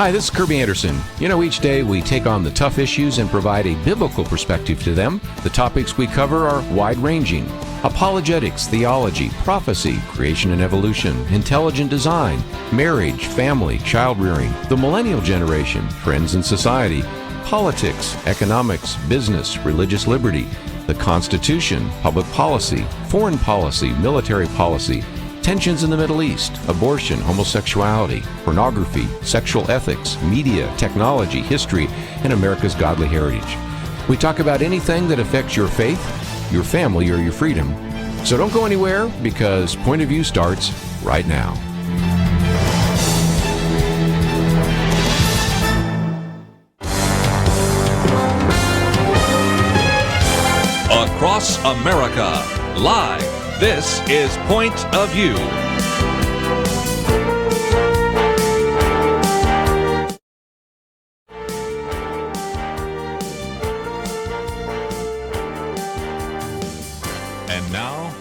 Hi, this is Kerby Anderson. You know, each day we take on the tough issues and provide a biblical perspective to them. The topics we cover are wide-ranging: apologetics, theology, prophecy, creation and evolution, intelligent design, marriage, family, child-rearing, the millennial generation, trends in society, politics, economics, business, religious liberty, the Constitution, public policy, foreign policy, military policy, tensions in the Middle East, abortion, homosexuality, pornography, sexual ethics, media, technology, history, and America's godly heritage. We talk about anything that affects your faith, your family, or your freedom. So don't go anywhere, because Point of View starts right now. Across America, live. This is Point of View. And now,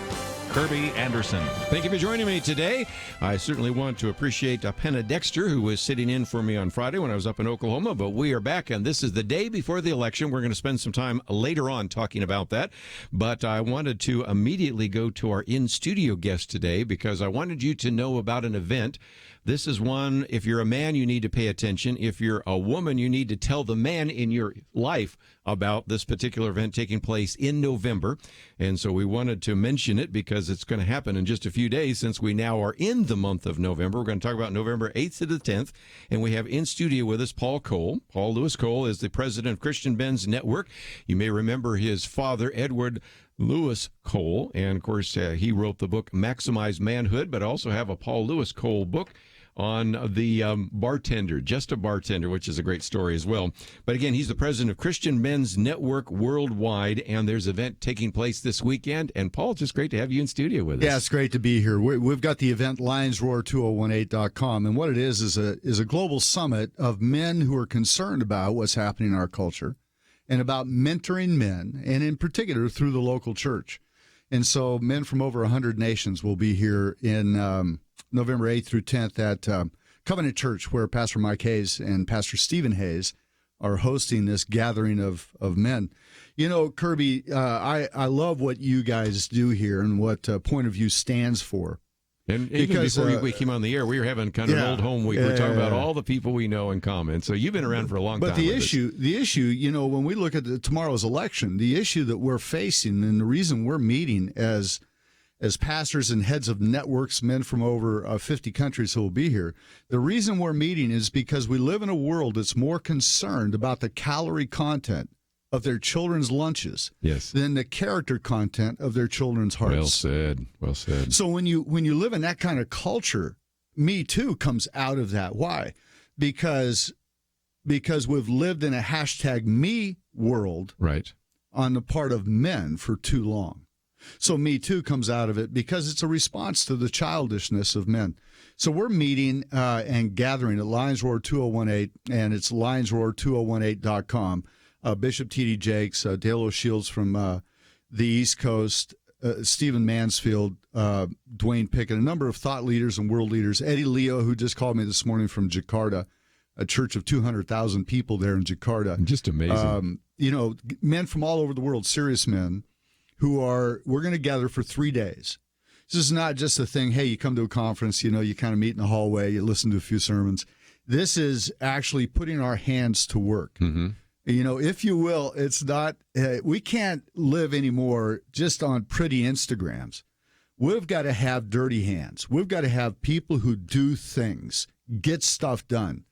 Kerby Anderson. Thank you for joining me today. I certainly want to appreciate Penna Dexter, who was sitting in for me on Friday when I was up in Oklahoma, but we are back, and this is the day before the election. We're going to spend some time later on talking about that, but I wanted to immediately go to our in-studio guest today because I wanted you to know about an event. This is one, if you're a man, you need to pay attention. If you're a woman, you need to tell the man in your life about this particular event taking place in November. And so we wanted to mention it because it's going to happen in just a few days, since we now are in the month of November. We're going to talk about November 8th to the 10th. And we have in studio with us Paul Cole. Paul Lewis Cole is the president of Christian Men's Network. You may remember his father, Edward Lewis Cole. And of course, he wrote the book Maximize Manhood, but also have a Paul Lewis Cole book on the bartender, Just a Bartender, which is a great story as well. But again, he's the president of Christian Men's Network worldwide, and there's an event taking place this weekend. And Paul, just great to have you in studio with us. Yeah, it's great to be here. We've got the event lionsroar2018.com, and what it is a global summit of men who are concerned about what's happening in our culture and about mentoring men, and in particular through the local church. And so men from over 100 nations will be here in November 8th through 10th at Covenant Church, where Pastor Mike Hayes and Pastor Stephen Hayes are hosting this gathering of men. You know, Kerby, I love what you guys do here and what Point of View stands for. And even before we came on the air, we were having kind of an old home week. We're talking about all the people we know in common. So you've been around for a long time. But the issue, you know, when we look at tomorrow's election, the issue that we're facing and the reason we're meeting as pastors and heads of networks, men from over 50 countries who will be here, the reason we're meeting is because we live in a world that's more concerned about the calorie content of their children's lunches than the character content of their children's hearts. Well said. Well said. So when you live in that kind of culture, Me Too comes out of that. Why? Because we've lived in a hashtag me world on the part of men for too long. So Me Too comes out of it because it's a response to the childishness of men. So we're meeting and gathering at Lions Roar 2018, and it's lionsroar2018.com. Bishop T.D. Jakes, Dale O'Shields from the East Coast, Stephen Mansfield, Dwayne Pickett, a number of thought leaders and world leaders. Eddie Leo, who just called me this morning from Jakarta, a church of 200,000 people there in Jakarta. Just amazing. You know, men from all over the world, serious men, we're going to gather for 3 days. This is not just a thing, hey, you come to a conference, you know, you kind of meet in the hallway, you listen to a few sermons. This is actually putting our hands to work. Mm-hmm. You know, if you will, it's not, we can't live anymore just on pretty Instagrams. We've got to have dirty hands. We've got to have people who do things, get stuff done.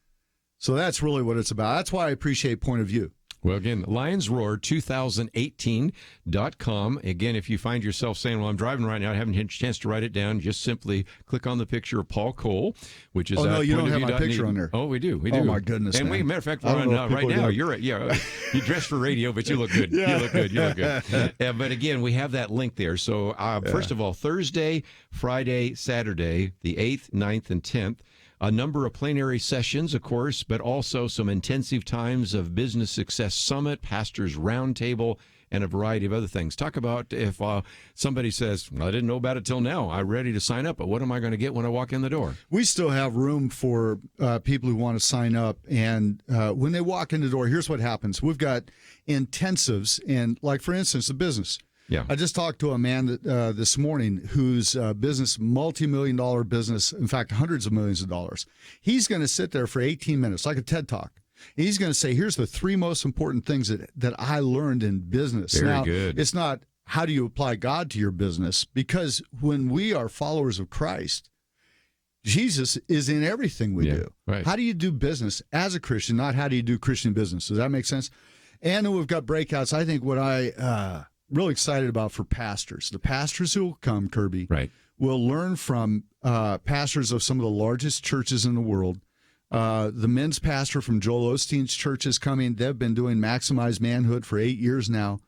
So that's really what it's about. That's why I appreciate Point of View. Well, again, lionsroar2018.com. Again, if you find yourself saying, well, I'm driving right now, I haven't had a chance to write it down, just simply click on the picture of Paul Cole, which is... Oh, no, you don't have my picture on there. Oh, we do. We do. Oh, my goodness, and man. Matter of fact, we're on right now. You're right. Yeah, you dressed for radio, but you look good. You look good. You look good. But again, we have that link there. So, first of all, Thursday, Friday, Saturday, the 8th, 9th, and 10th, a number of plenary sessions, of course, but also some intensive times of Business Success Summit, Pastors Roundtable, and a variety of other things. Talk about if somebody says, well, I didn't know about it till now. I'm ready to sign up, but what am I going to get when I walk in the door? We still have room for people who want to sign up. And when they walk in the door, here's what happens. We've got intensives, and like, for instance, the business. Yeah. I just talked to a man that, this morning whose business, multi-million-dollar business, in fact, hundreds of millions of dollars. He's going to sit there for 18 minutes, like a TED Talk. He's going to say, here's the 3 most important things that I learned in business. Very good. It's not how do you apply God to your business, because when we are followers of Christ, Jesus is in everything we do. Right. How do you do business as a Christian, not how do you do Christian business? Does that make sense? And then we've got breakouts. I think what really excited about for pastors. The pastors who will come, Kirby, will learn from pastors of some of the largest churches in the world. The men's pastor from Joel Osteen's church is coming. They've been doing Maximize Manhood for 8 years now,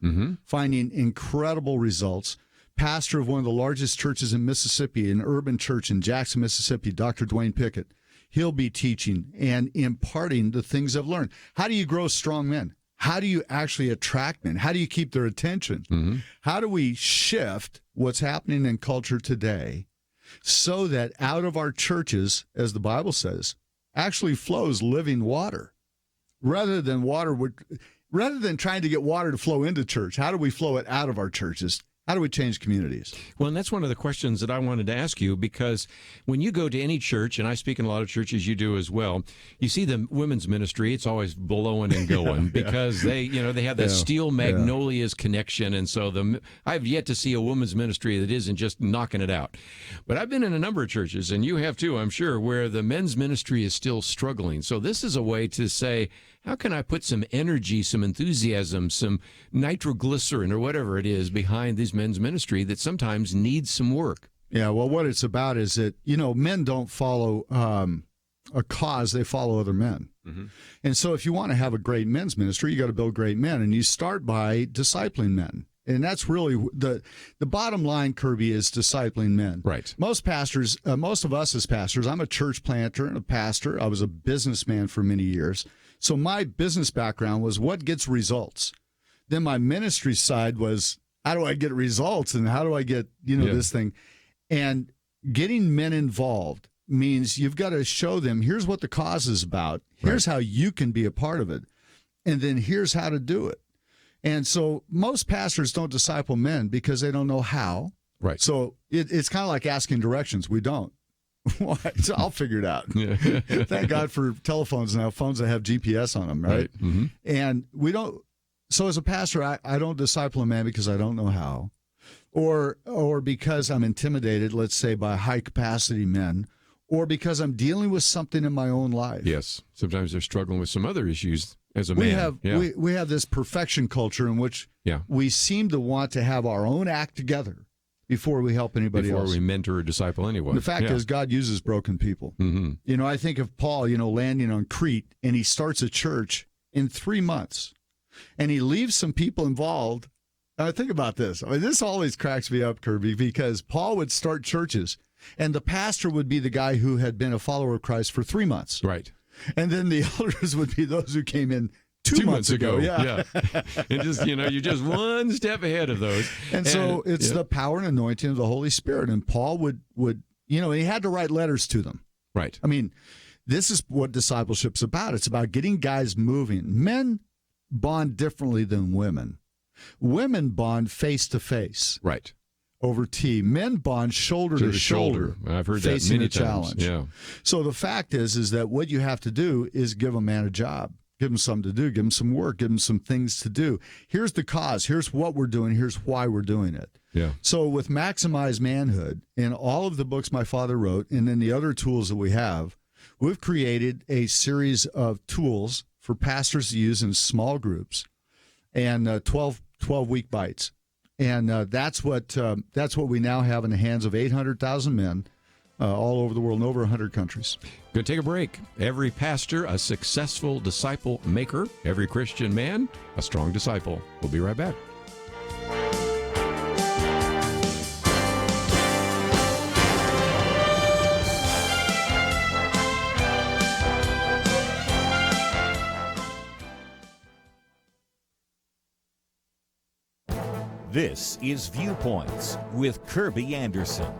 finding incredible results. Pastor of one of the largest churches in Mississippi, an urban church in Jackson, Mississippi, Dr. Dwayne Pickett. He'll be teaching and imparting the things I've learned. How do you grow strong men? How do you actually attract men? How do you keep their attention? How do we shift what's happening in culture today so that out of our churches, as the Bible says, actually flows living water rather than trying to get water to flow into church? How do we flow it out of our churches? How do we change communities? Well, and that's one of the questions that I wanted to ask you, because when you go to any church, and I speak in a lot of churches, you do as well, you see the women's ministry, it's always blowing and going because they have that steel magnolias connection. And so I've yet to see a women's ministry that isn't just knocking it out. But I've been in a number of churches, and you have too, I'm sure, where the men's ministry is still struggling. So this is a way to say, how can I put some energy, some enthusiasm, some nitroglycerin or whatever it is behind these men's ministry that sometimes needs some work? Yeah, well, what it's about is that, men don't follow a cause, they follow other men. And so if you want to have a great men's ministry, you got to build great men, and you start by discipling men. And that's really the bottom line, Kirby, is discipling men. Right. Most pastors, most of us as pastors, I'm a church planter and a pastor. I was a businessman for many years. So my business background was what gets results. Then my ministry side was, how do I get results and how do I get, this thing? And getting men involved means you've got to show them, here's what the cause is about. Here's how you can be a part of it. And then here's how to do it. And so most pastors don't disciple men because they don't know how. Right. So it's kind of like asking directions. We don't. Why? So I'll figure it out. Thank God for telephones now, phones that have GPS on them, right? And we don't. So as a pastor, I don't disciple a man because I don't know how, or because I'm intimidated, let's say, by high-capacity men, or because I'm dealing with something in my own life. Yes. Sometimes they're struggling with some other issues as a man. We have this perfection culture in which we seem to want to have our own act together before we help anybody else. Before we mentor or disciple anyone. The fact is, God uses broken people. I think of Paul, landing on Crete, and he starts a church in 3 months, and he leaves some people involved. Think about this. This always cracks me up, Kirby, because Paul would start churches, and the pastor would be the guy who had been a follower of Christ for 3 months. Right. And then the elders would be those who came in 2 months ago. Yeah. And just, you're just one step ahead of those. And so it's the power and anointing of the Holy Spirit. And Paul would he had to write letters to them. Right. I mean, this is what discipleship's about. It's about getting guys moving. Men bond differently than women. Women bond face to face. Right. Over tea. Men bond shoulder to shoulder. I've heard that facing many a challenge. times. Yeah. So the fact is that what you have to do is give a man a job. Give him something to do. Give him some work. Give him some things to do. Here's the cause. Here's what we're doing. Here's why we're doing it. Yeah. So with Maximize Manhood and all of the books my father wrote, and then the other tools that we have, we've created a series of tools for pastors to use in small groups, and 12-week bites. And that's what we now have in the hands of 800,000 men all over the world in over 100 countries. Going to take a break. Every pastor, a successful disciple maker. Every Christian man, a strong disciple. We'll be right back. This is Viewpoints with Kerby Anderson.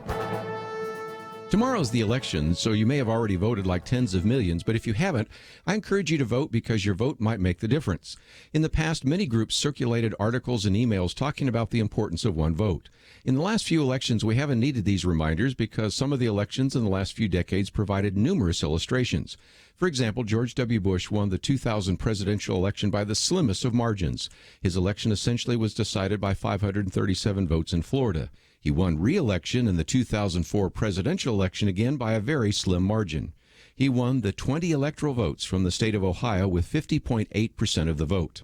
Tomorrow's the election, so you may have already voted like tens of millions, but if you haven't, I encourage you to vote because your vote might make the difference. In the past, many groups circulated articles and emails talking about the importance of one vote. In the last few elections, we haven't needed these reminders because some of the elections in the last few decades provided numerous illustrations. For example, George W. Bush won the 2000 presidential election by the slimmest of margins. His election essentially was decided by 537 votes in Florida. He won re-election in the 2004 presidential election again by a very slim margin. He won the 20 electoral votes from the state of Ohio with 50.8% of the vote.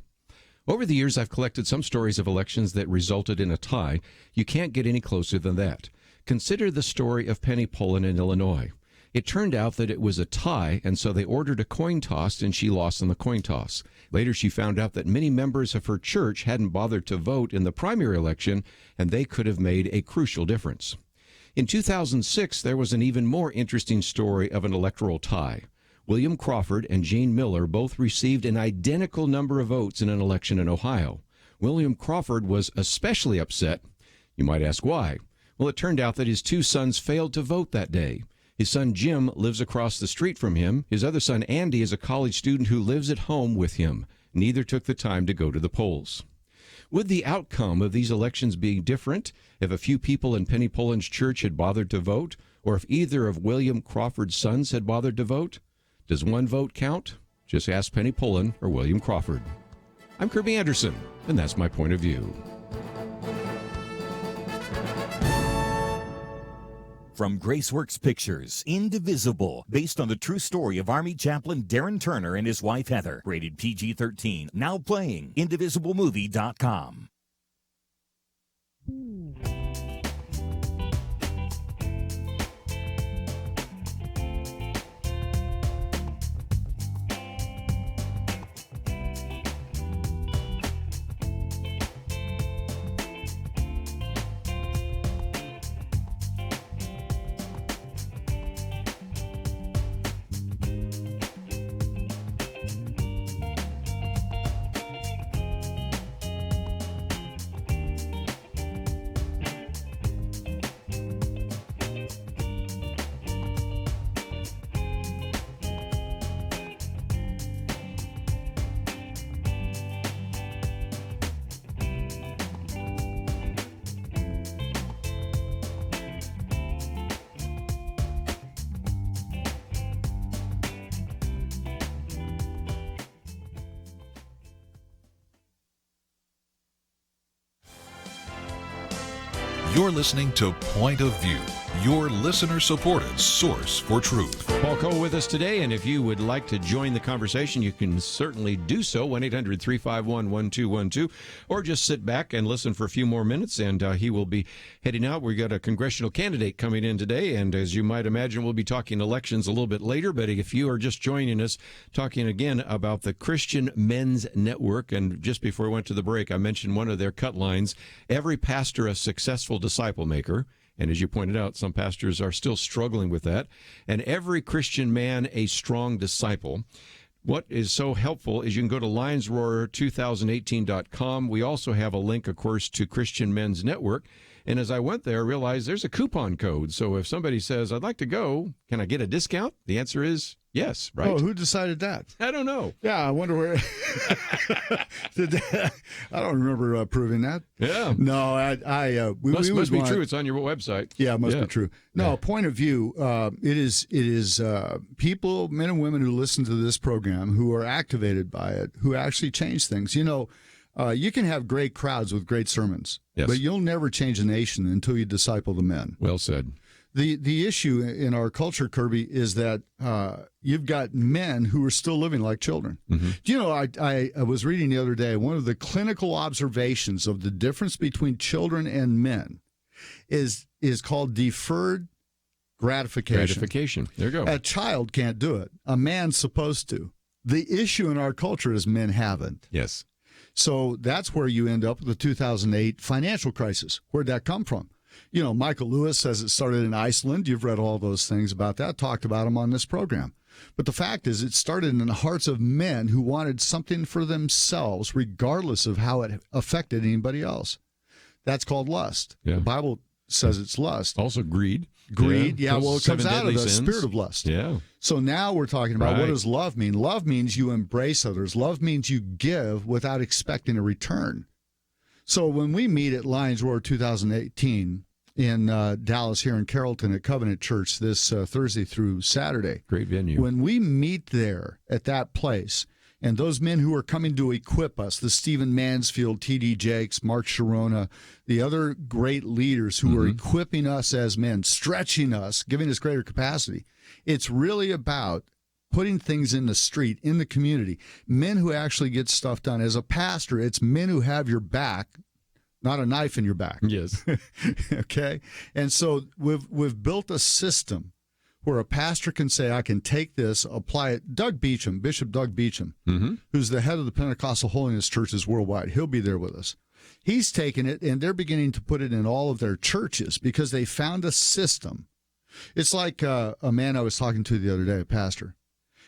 Over the years, I've collected some stories of elections that resulted in a tie. You can't get any closer than that. Consider the story of Penny Pullen in Illinois. It turned out that it was a tie, and so they ordered a coin toss, and she lost in the coin toss. Later, she found out that many members of her church hadn't bothered to vote in the primary election, and they could have made a crucial difference. In 2006, there was an even more interesting story of an electoral tie. William Crawford and Jane Miller both received an identical number of votes in an election in Ohio. William Crawford was especially upset. You might ask why. Well, it turned out that his two sons failed to vote that day. His son Jim lives across the street from him. His other son Andy is a college student who lives at home with him. Neither took the time to go to the polls. Would the outcome of these elections be different if a few people in Penny Pullen's church had bothered to vote, or if either of William Crawford's sons had bothered to vote? Does one vote count? Just ask Penny Pullen or William Crawford. I'm Kerby Anderson, and that's my point of view. From Graceworks Pictures, Indivisible, based on the true story of Army Chaplain Darren Turner and his wife Heather. Rated PG-13. Now playing. IndivisibleMovie.com. You're listening to Point of View, your listener-supported source for truth. Paul Cole with us today, and if you would like to join the conversation, you can certainly do so, 1-800-351-1212, or just sit back and listen for a few more minutes, and he will be heading out. We've got a congressional candidate coming in today, and as you might imagine, we'll be talking elections a little bit later, but if you are just joining us, talking again about the Christian Men's Network, and just before we went to the break, I mentioned one of their cut lines, every pastor a successful disciple maker. And as you pointed out, some pastors are still struggling with that. And every Christian man a strong disciple. What is so helpful is you can go to lionsroar2018.com. We also have a link, of course, to Christian Men's Network. And as I went there, I realized there's a coupon code. So if somebody says, I'd like to go, can I get a discount? The answer is yes, right? Oh, who decided that? I don't know. Yeah, I wonder where. I don't remember approving that. Yeah. No, we must be true. It's on your website. Yeah, it must be true. No, Point of View, it is people, men and women who listen to this program, who are activated by it, who actually change things. You know, you can have great crowds with great sermons, but you'll never change a nation until you disciple the men. Well said. The issue in our culture, Kerby, is that you've got men who are still living like children. Mm-hmm. Do you know, I was reading the other day, one of the clinical observations of the difference between children and men is called deferred gratification. There you go. A child can't do it. A man's supposed to. The issue in our culture is men haven't. Yes. So that's where you end up with the 2008 financial crisis. Where'd that come from? You know, Michael Lewis says it started in Iceland. You've read all those things about that, talked about them on this program. But the fact is, it started in the hearts of men who wanted something for themselves, regardless of how it affected anybody else. That's called lust. Yeah. The Bible says it's lust. Also greed. Greed, well, it comes out of the sins. spirit of lust. Yeah. So now we're talking about what does love mean? Love means you embrace others. Love means you give without expecting a return. So when we meet at Lions Roar 2018 in Dallas here in Carrollton at Covenant Church this Thursday through Saturday. Great venue. When we meet there at that place, and those men who are coming to equip us, the Stephen Mansfield, T.D. Jakes, Mark Sharona, the other great leaders who are equipping us as men, stretching us, giving us greater capacity. It's really about putting things in the street, in the community, men who actually get stuff done. As a pastor, it's men who have your back, not a knife in your back. Yes. Okay? And so we've built a system where a pastor can say, I can take this, apply it. Doug Beecham, Bishop Doug Beecham, who's the head of the Pentecostal Holiness Churches worldwide, he'll be there with us. He's taken it, and they're beginning to put it in all of their churches because they found a system. It's like a man I was talking to the other day, a pastor,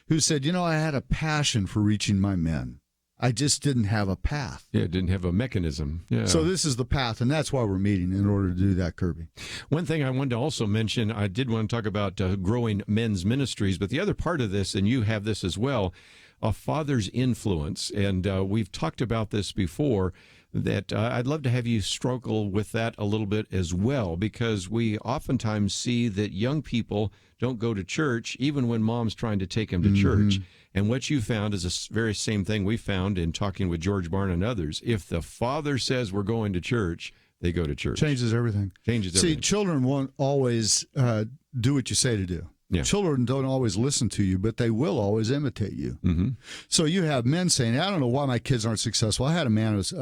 who said, I had a passion for reaching my men. I just didn't have a path. Yeah, it didn't have a mechanism. Yeah. So this is the path, and that's why we're meeting, in order to do that, Kerby. One thing I wanted to also mention, I did want to talk about growing men's ministries, but the other part of this, and you have this as well, a father's influence. And we've talked about this before, that I'd love to have you struggle with that a little bit as well, because we oftentimes see that young people don't go to church, even when mom's trying to take them to church. And what you found is the very same thing we found in talking with George Barn and others. If the father says we're going to church, they go to church. Changes everything. See, children won't always do what you say to do. Yeah. Children don't always listen to you, but they will always imitate you. So you have men saying, I don't know why my kids aren't successful. I had a man who was,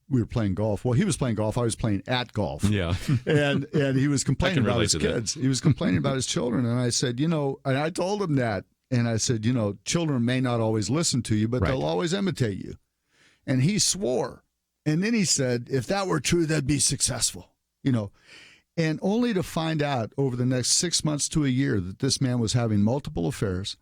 we were playing golf. Well, he was playing golf. I was playing at golf. Yeah. and he was complaining about his kids. He was complaining about his children. And I said, and I told him that. And I said, children may not always listen to you, but they'll always imitate you. And he swore. And then he said, if that were true, they'd be successful, And only to find out over the next 6 months to a year that this man was having multiple affairs.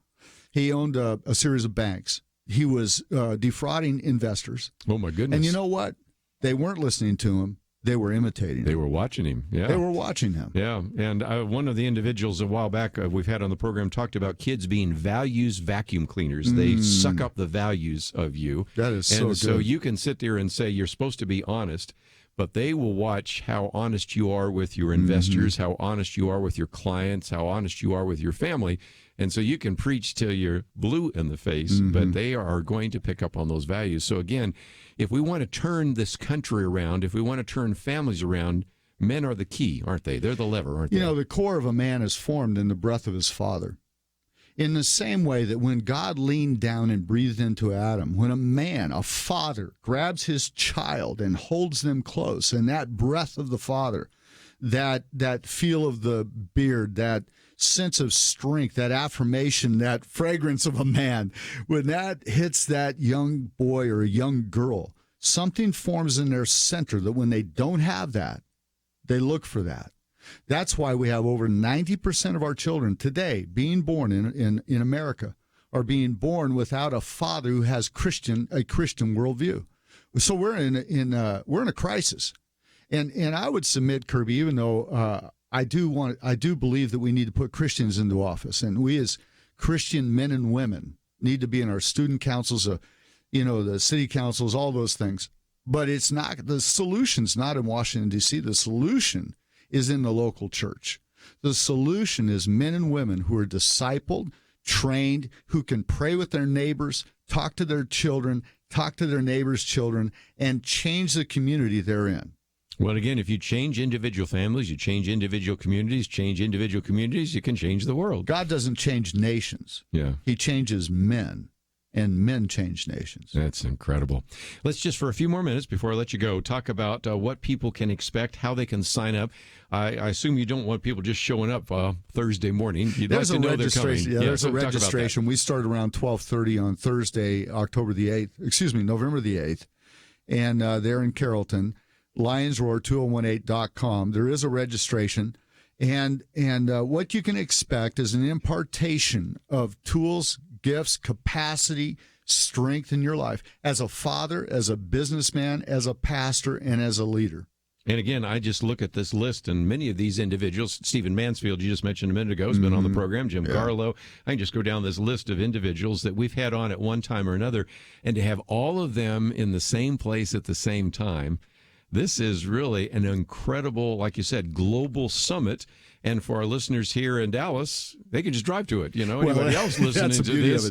He owned a series of banks. He was defrauding investors. Oh, my goodness. And you know what? They weren't listening to him. They were imitating him. They were watching him. Yeah. They were watching him. Yeah. And one of the individuals a while back we've had on the program talked about kids being values vacuum cleaners. They suck up the values of you. That is so good. And so you can sit there and say you're supposed to be honest, but they will watch how honest you are with your investors, how honest you are with your clients, how honest you are with your family. And so you can preach till you're blue in the face, but they are going to pick up on those values. So again, if we want to turn this country around, if we want to turn families around, men are the key, aren't they? They're the lever, aren't they? The core of a man is formed in the breath of his father. In the same way that when God leaned down and breathed into Adam, when a man, a father, grabs his child and holds them close, and that breath of the father, that feel of the beard, that sense of strength, that affirmation, that fragrance of a man, when that hits that young boy or a young girl, something forms in their center that when they don't have that, they look for that. That's why we have over 90% of our children today being born in America are being born without a father who has a Christian worldview. So we're in a crisis. And I would submit, Kerby, even though I do believe that we need to put Christians into office, and we as Christian men and women need to be in our student councils, the city councils, all those things. But it's not, the solution's not in Washington, D.C. The solution is in the local church. The solution is men and women who are discipled, trained, who can pray with their neighbors, talk to their children, talk to their neighbors' children, and change the community they're in. Well, again, if you change individual families, you change individual communities, you can change the world. God doesn't change nations. Yeah. He changes men, and men change nations. That's incredible. Let's just, for a few more minutes before I let you go, talk about what people can expect, how they can sign up. I assume you don't want people just showing up Thursday morning. You'd like to know they're coming. Yeah, there's a registration. We start around 12:30 on Thursday, November the 8th, and they're in Carrollton. LionsRoar2018.com. There is a registration, and what you can expect is an impartation of tools, gifts, capacity, strength in your life as a father, as a businessman, as a pastor, and as a leader. And again, I just look at this list, and many of these individuals, Stephen Mansfield, you just mentioned a minute ago, has been on the program, Jim Garlow. I can just go down this list of individuals that we've had on at one time or another, and to have all of them in the same place at the same time, this is really an incredible, like you said, global summit. And for our listeners here in Dallas, they can just drive to it. Anybody else listening to this,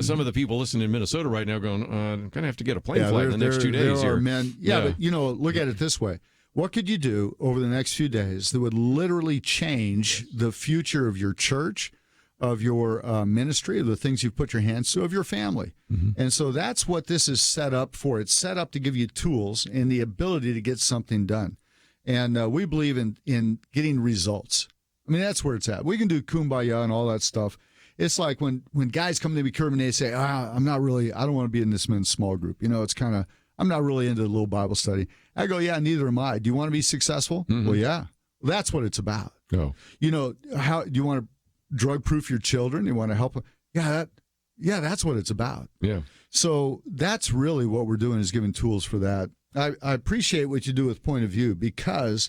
some of the people listening in Minnesota right now going, I'm going to have to get a plane flight in the next 2 days there here. Are men, but, look at it this way. What could you do over the next few days that would literally change the future of your church, of your ministry, of the things you've put your hands to, of your family? And so that's what this is set up for. It's set up to give you tools and the ability to get something done. And we believe in getting results. I mean, that's where it's at. We can do kumbaya and all that stuff. It's like when guys come to me, Kerby, and they say, I don't want to be in this men's small group. It's kind of, I'm not really into the little Bible study. I go, yeah, neither am I. Do you want to be successful? Well, yeah. That's what it's about. Oh. How do you want to drug-proof your children? You want to help them? Yeah, that's what it's about. Yeah. So that's really what we're doing, is giving tools for that. I appreciate what you do with Point of View, because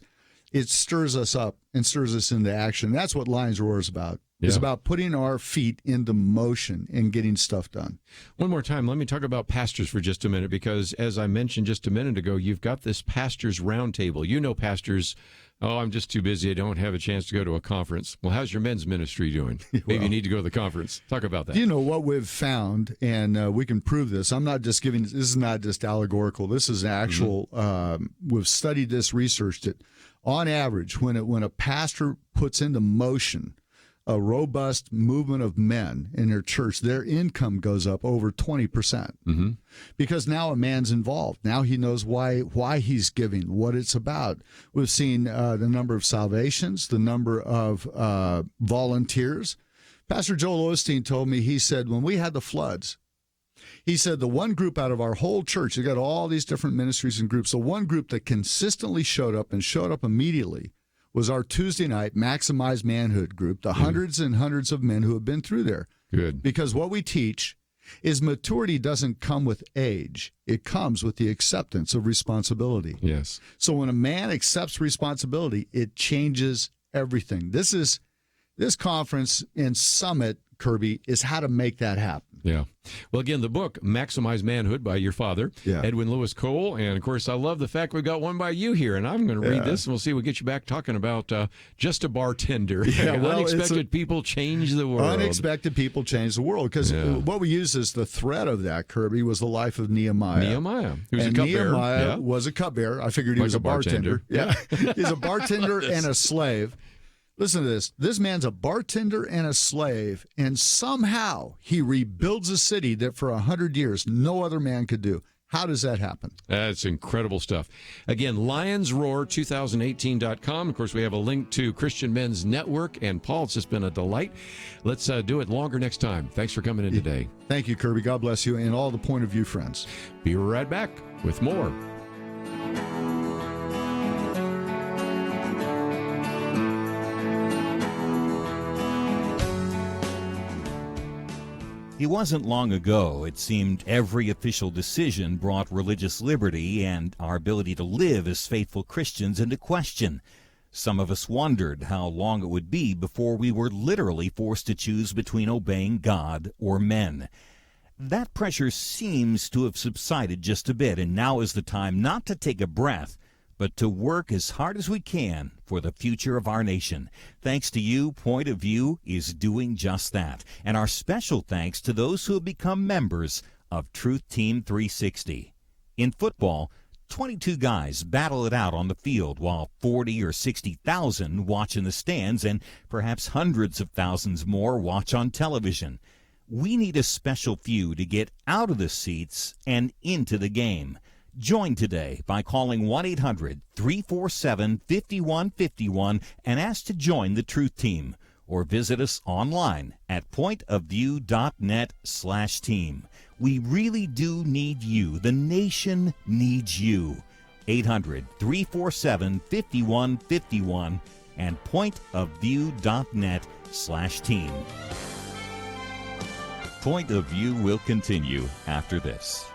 it stirs us up and stirs us into action. That's what Lions Roar is about. Yeah. It's about putting our feet into motion and getting stuff done. One more time, let me talk about pastors for just a minute, because as I mentioned just a minute ago, you've got this pastors roundtable. Pastors, I'm just too busy. I don't have a chance to go to a conference. Well, how's your men's ministry doing? Maybe you need to go to the conference. Talk about that. What we've found, and we can prove this. I'm not just this is not just allegorical. This is actual. We've studied this, researched it. On average, when a pastor puts into motion a robust movement of men in their church, their income goes up over 20%. Because now a man's involved. Now he knows why he's giving, what it's about. We've seen the number of salvations, the number of volunteers. Pastor Joel Osteen told me, he said, when we had the floods, he said the one group out of our whole church, they got all these different ministries and groups, the one group that consistently showed up immediately was our Tuesday night Maximize Manhood group, the hundreds and hundreds of men who have been through there. Good. Because what we teach is maturity doesn't come with age. It comes with the acceptance of responsibility. Yes. So when a man accepts responsibility, it changes everything. This conference and summit, Kerby, is how to make that happen. Yeah. Well, again, the book, Maximize Manhood by your father, Edwin Lewis Cole. And, of course, I love the fact we've got one by you here. And I'm going to read this, and we'll see if we get you back talking about just a bartender. Yeah, well, unexpected people change the world. Unexpected people change the world. Because what we use as the thread of that, Kerby, was the life of Nehemiah. He was a cupbearer. Nehemiah was a cupbearer. I figured he was a bartender. Yeah. He's a bartender and a slave. Listen to this. This man's a bartender and a slave, and somehow he rebuilds a city that for 100 years no other man could do. How does that happen? That's incredible stuff. Again, lionsroar2018.com. Of course, we have a link to Christian Men's Network. And, Paul, it's just been a delight. Let's do it longer next time. Thanks for coming in today. Thank you, Kerby. God bless you and all the Point of View friends. Be right back with more. It wasn't long ago, it seemed, every official decision brought religious liberty and our ability to live as faithful Christians into question. Some of us wondered how long it would be before we were literally forced to choose between obeying God or men. That pressure seems to have subsided just a bit, and now is the time not to take a breath, but to work as hard as we can for the future of our nation. Thanks to you, Point of View is doing just that. And our special thanks to those who have become members of Truth Team 360. In football, 22 guys battle it out on the field while 40 or 60,000 watch in the stands and perhaps hundreds of thousands more watch on television. We need a special few to get out of the seats and into the game. Join today by calling 1-800-347-5151 and ask to join the Truth Team, or visit us online at pointofview.net/team. We really do need you. The nation needs you. 800-347-5151 and pointofview.net/team. Point of View will continue after this.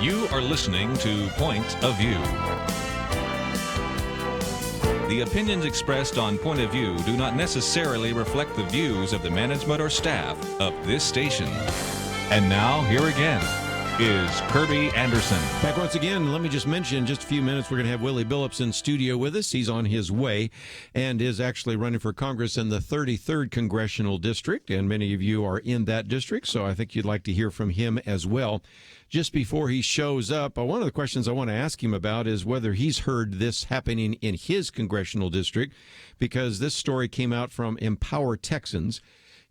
You are listening to Point of View. The opinions expressed on Point of View do not necessarily reflect the views of the management or staff of this station. And now, here again is Kerby Anderson. Back once again. Let me just mention, in just a few minutes, we're going to have Willie Billups in studio with us. He's on his way and is actually running for Congress in the 33rd Congressional District, and many of you are in that district, so I think you'd like to hear from him as well. Just before he shows up, one of the questions I want to ask him about is whether he's heard this happening in his congressional district, because this story came out from Empower Texans.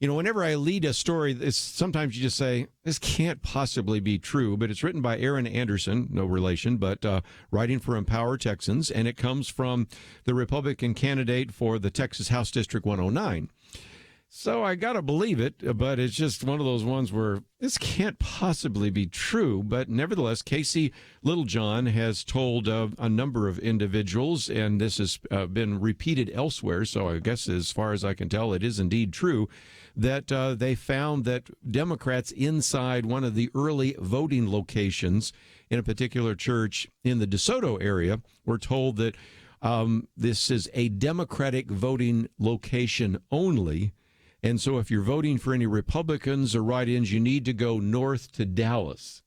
You know, whenever I lead a story, sometimes you just say, this can't possibly be true, but it's written by Aaron Anderson, no relation, but writing for Empower Texans, and it comes from the Republican candidate for the Texas House District 109. So I got to believe it, but it's just one of those ones where this can't possibly be true. But nevertheless, Casey Littlejohn has told a number of individuals, and this has been repeated elsewhere, so I guess as far as I can tell, it is indeed true, that they found that Democrats inside one of the early voting locations in a particular church in the DeSoto area were told that this is a Democratic voting location only. And so if you're voting for any Republicans or write-ins, you need to go north to Dallas.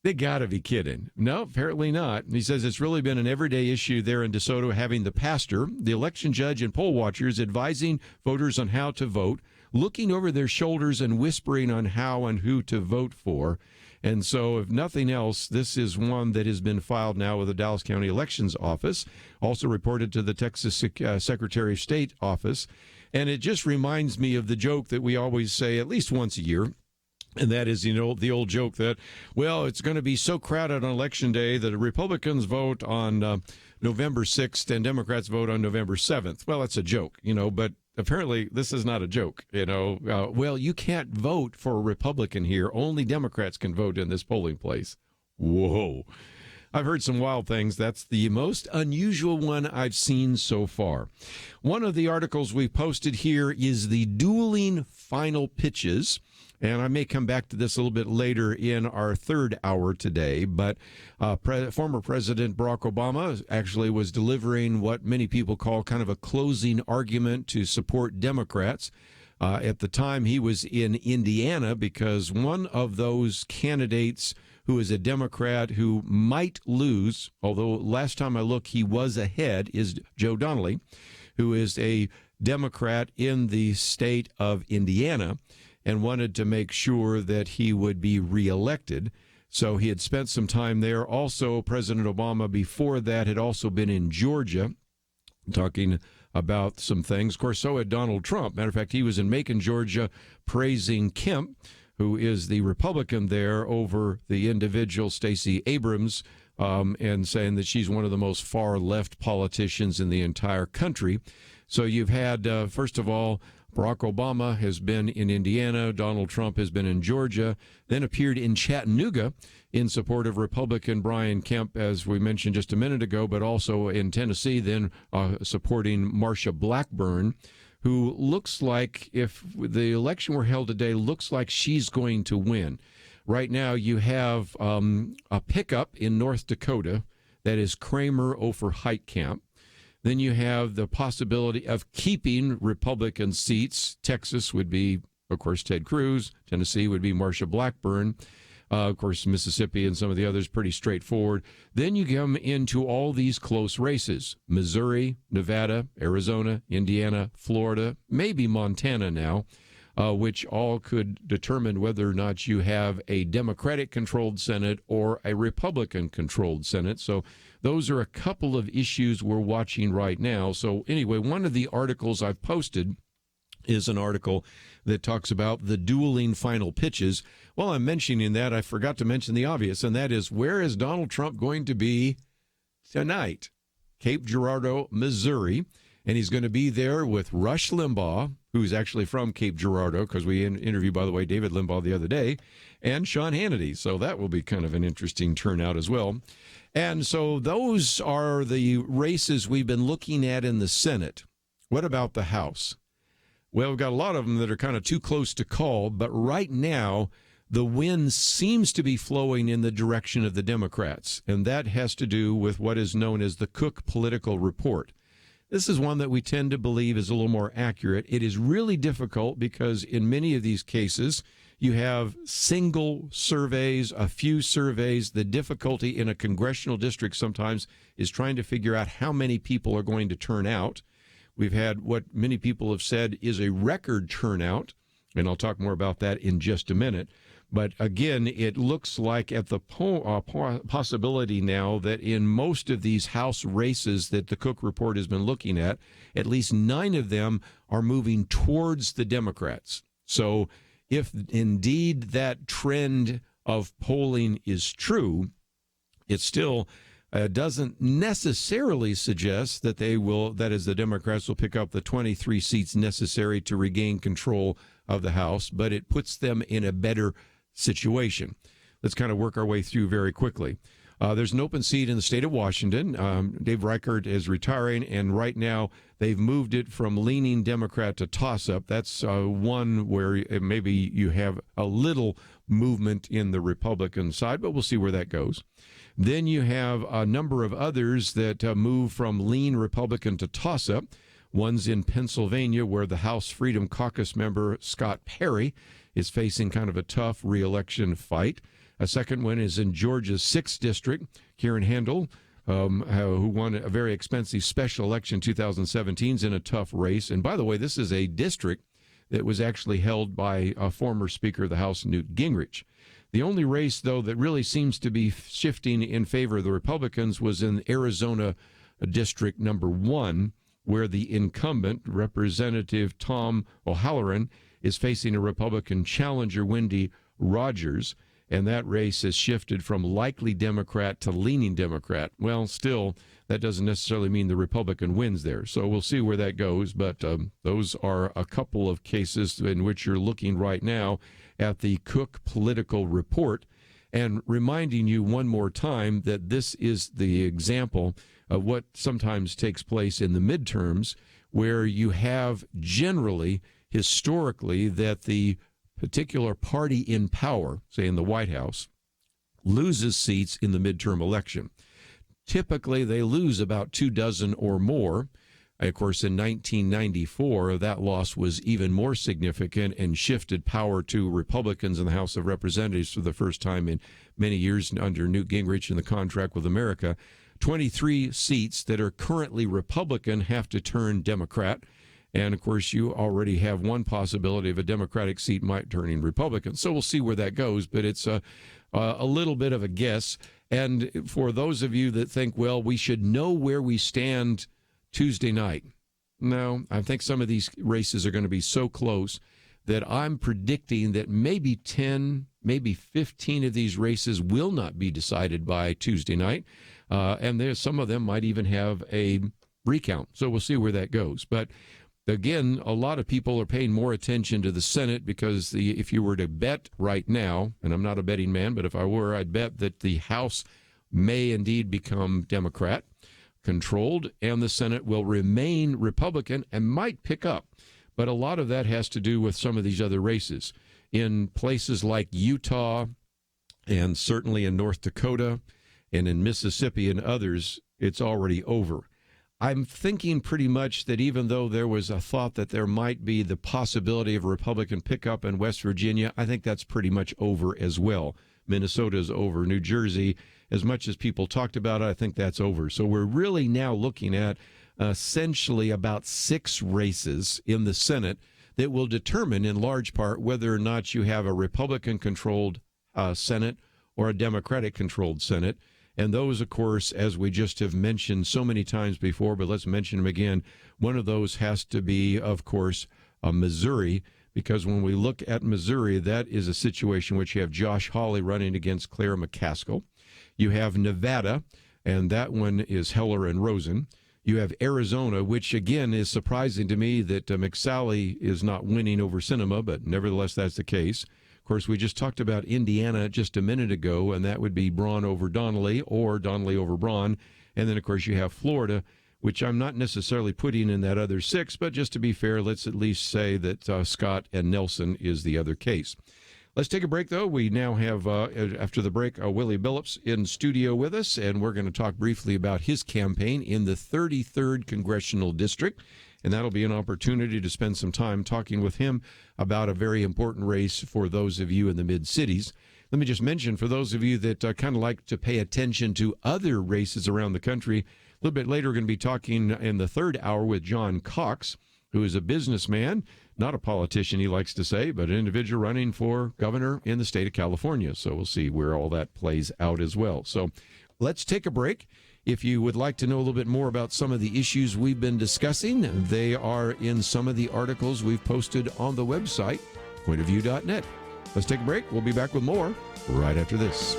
They got to be kidding. No, apparently not. He says it's really been an everyday issue there in DeSoto, having the pastor, the election judge, and poll watchers advising voters on how to vote, looking over their shoulders and whispering on how and who to vote for. And so, if nothing else, this is one that has been filed now with the Dallas County Elections Office, also reported to the Texas Secretary of State office. And it just reminds me of the joke that we always say at least once a year. And that is, the old joke that, well, it's going to be so crowded on Election Day that Republicans vote on November 6th and Democrats vote on November 7th. Well, that's a joke, but apparently this is not a joke. Well, you can't vote for a Republican here. Only Democrats can vote in this polling place. Whoa. I've heard some wild things. That's the most unusual one I've seen so far. One of the articles we posted here is the dueling final pitches. And I may come back to this a little bit later in our third hour today, but former President Barack Obama actually was delivering what many people call kind of a closing argument to support Democrats. At the time, he was in Indiana because one of those candidates who is a Democrat who might lose, although last time I looked he was ahead, is Joe Donnelly, who is a Democrat in the state of Indiana, and wanted to make sure that he would be reelected. So he had spent some time there. Also, President Obama before that had also been in Georgia talking about some things. Of course, so had Donald Trump. Matter of fact, he was in Macon, Georgia, praising Kemp, who is the Republican there, over the individual Stacey Abrams, and saying that she's one of the most far-left politicians in the entire country. So you've had, first of all, Barack Obama has been in Indiana, Donald Trump has been in Georgia, then appeared in Chattanooga in support of Republican Brian Kemp, as we mentioned just a minute ago, but also in Tennessee, then supporting Marsha Blackburn, who looks like, if the election were held today, looks like she's going to win. Right now, you have a pickup in North Dakota that is Kramer over Heitkamp. Then you have the possibility of keeping Republican seats. Texas would be, of course, Ted Cruz. Tennessee would be Marsha Blackburn. Of course, Mississippi and some of the others, pretty straightforward. Then you come into all these close races. Missouri, Nevada, Arizona, Indiana, Florida, maybe Montana now, which all could determine whether or not you have a Democratic-controlled Senate or a Republican-controlled Senate. So those are a couple of issues we're watching right now. So anyway, one of the articles I've posted is an article that talks about the dueling final pitches. While I'm mentioning that, I forgot to mention the obvious, and that is, where is Donald Trump going to be tonight? Cape Girardeau, Missouri, and he's going to be there with Rush Limbaugh, who's actually from Cape Girardeau, because we interviewed, by the way, David Limbaugh the other day, and Sean Hannity. So that will be kind of an interesting turnout as well. And so those are the races we've been looking at in the Senate. What about the House? Well, we've got a lot of them that are kind of too close to call, but right now the wind seems to be flowing in the direction of the Democrats, and that has to do with what is known as the Cook Political Report. This is one that we tend to believe is a little more accurate. It is really difficult because in many of these cases, you have single surveys, a few surveys. The difficulty in a congressional district sometimes is trying to figure out how many people are going to turn out. We've had what many people have said is a record turnout, and I'll talk more about that in just a minute. But again, it looks like at the possibility now that in most of these House races that the Cook Report has been looking at least 9 of them are moving towards the Democrats. So if indeed that trend of polling is true, it still doesn't necessarily suggest that the Democrats will pick up the 23 seats necessary to regain control of the House, but it puts them in a better situation. Let's kind of work our way through very quickly. There's an open seat in the state of Washington. Dave Reichert is retiring, and right now they've moved it from leaning Democrat to toss-up. That's one where maybe you have a little movement in the Republican side, but we'll see where that goes. Then you have a number of others that move from lean Republican to toss-up. One's in Pennsylvania, where the House Freedom Caucus member Scott Perry is facing kind of a tough re-election fight. A second one is in Georgia's 6th District. Karen Handel, who won a very expensive special election in 2017, is in a tough race. And by the way, this is a district that was actually held by a former Speaker of the House, Newt Gingrich. The only race, though, that really seems to be shifting in favor of the Republicans was in Arizona District number 1, where the incumbent, Representative Tom O'Halloran, is facing a Republican challenger, Wendy Rogers, and that race has shifted from likely Democrat to leaning Democrat. Well, still, that doesn't necessarily mean the Republican wins there, so we'll see where that goes, but those are a couple of cases in which you're looking right now at the Cook Political Report, and reminding you one more time that this is the example of what sometimes takes place in the midterms, where you have generally, historically, that the particular party in power, say in the White House, loses seats in the midterm election. Typically, they lose about 24 or more. Of course, in 1994, that loss was even more significant and shifted power to Republicans in the House of Representatives for the first time in many years under Newt Gingrich and the contract with America. 23 seats that are currently Republican have to turn Democrat. And, of course, you already have one possibility of a Democratic seat might turn Republican. So we'll see where that goes, but it's a little bit of a guess. And for those of you that think, well, we should know where we stand Tuesday night. No, I think some of these races are going to be so close that I'm predicting that maybe 10, maybe 15 of these races will not be decided by Tuesday night. And some of them might even have a recount. So we'll see where that goes. But again, a lot of people are paying more attention to the Senate because if you were to bet right now, and I'm not a betting man, but if I were, I'd bet that the House may indeed become Democrat controlled and the Senate will remain Republican and might pick up. But a lot of that has to do with some of these other races. In places like Utah and certainly in North Dakota and in Mississippi and others, it's already over. I'm thinking pretty much that even though there was a thought that there might be the possibility of a Republican pickup in West Virginia, I think that's pretty much over as well. Minnesota's over. New Jersey, as much as people talked about it, I think that's over. So we're really now looking at essentially about 6 races in the Senate that will determine in large part whether or not you have a Republican-controlled Senate or a Democratic-controlled Senate. And those, of course, as we just have mentioned so many times before, but let's mention them again, one of those has to be, of course, Missouri, because when we look at Missouri, that is a situation which you have Josh Hawley running against Claire McCaskill. You have Nevada, and that one is Heller and Rosen. You have Arizona, which, again, is surprising to me that McSally is not winning over Sinema, but nevertheless, that's the case. Of course, we just talked about Indiana just a minute ago, and that would be Braun over Donnelly or Donnelly over Braun. And then, of course, you have Florida, which I'm not necessarily putting in that other 6, but just to be fair, let's at least say that Scott and Nelson is the other case. Let's take a break, though. We now have, after the break, Willie Billups in studio with us, and we're going to talk briefly about his campaign in the 33rd Congressional District, and that'll be an opportunity to spend some time talking with him about a very important race for those of you in the mid-cities. Let me just mention, for those of you that kind of like to pay attention to other races around the country, a little bit later we're going to be talking in the third hour with John Cox, who is a businessman, not a politician, he likes to say, but an individual running for governor in the state of California. So we'll see where all that plays out as well. So let's take a break. If you would like to know a little bit more about some of the issues we've been discussing, they are in some of the articles we've posted on the website, pointofview.net. Let's take a break. We'll be back with more right after this.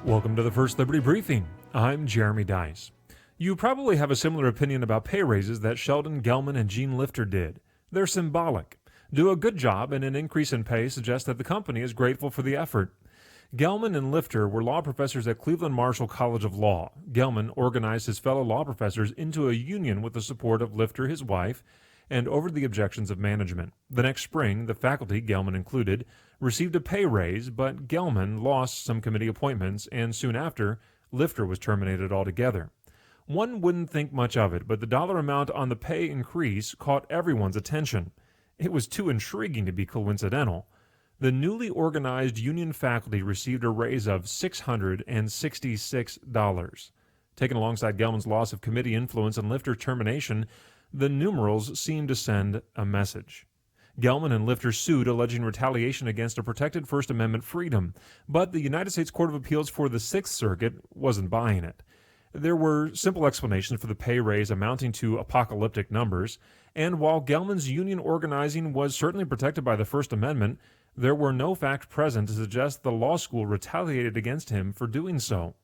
Welcome to the First Liberty Briefing. I'm Jeremy Dice. You probably have a similar opinion about pay raises that Sheldon Gelman and Gene Lifter did. They're symbolic. Do a good job and an increase in pay suggests that the company is grateful for the effort. Gelman and Lifter were law professors at Cleveland Marshall College of Law. Gelman organized his fellow law professors into a union with the support of Lifter, his wife, and over the objections of management. The next spring, the faculty, Gelman included, received a pay raise, but Gelman lost some committee appointments, and soon after, Lifter was terminated altogether. One wouldn't think much of it, but the dollar amount on the pay increase caught everyone's attention. It was too intriguing to be coincidental. The newly organized union faculty received a raise of $666. Taken alongside Gelman's loss of committee influence and Lifter's termination, the numerals seemed to send a message. Gelman and Lifter sued, alleging retaliation against a protected First Amendment freedom, but the United States Court of Appeals for the Sixth Circuit wasn't buying it. There were simple explanations for the pay raise amounting to apocalyptic numbers, and while Gelman's union organizing was certainly protected by the First Amendment, there were no facts present to suggest the law school retaliated against him for doing so.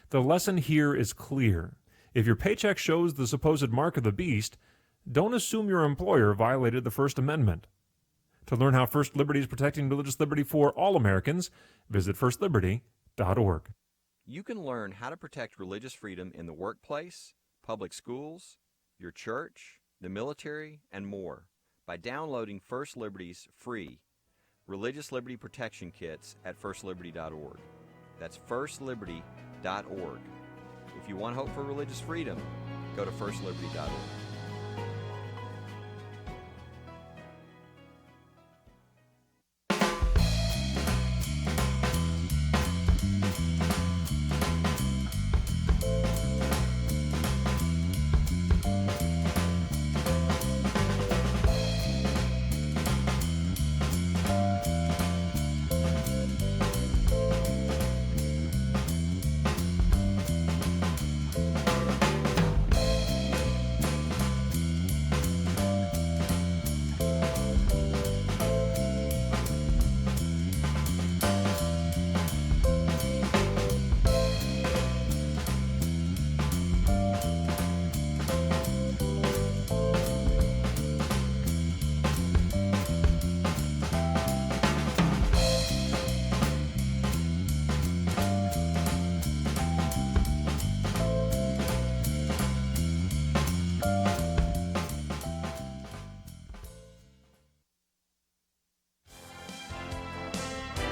The lesson here is clear. If your paycheck shows the supposed mark of the beast, don't assume your employer violated the First Amendment. To learn how First Liberty is protecting religious liberty for all Americans, visit firstliberty.org. You can learn how to protect religious freedom in the workplace, public schools, your church, the military, and more by downloading First Liberty's free Religious Liberty Protection Kits at firstliberty.org. That's firstliberty.org. If you want hope for religious freedom, go to firstliberty.org.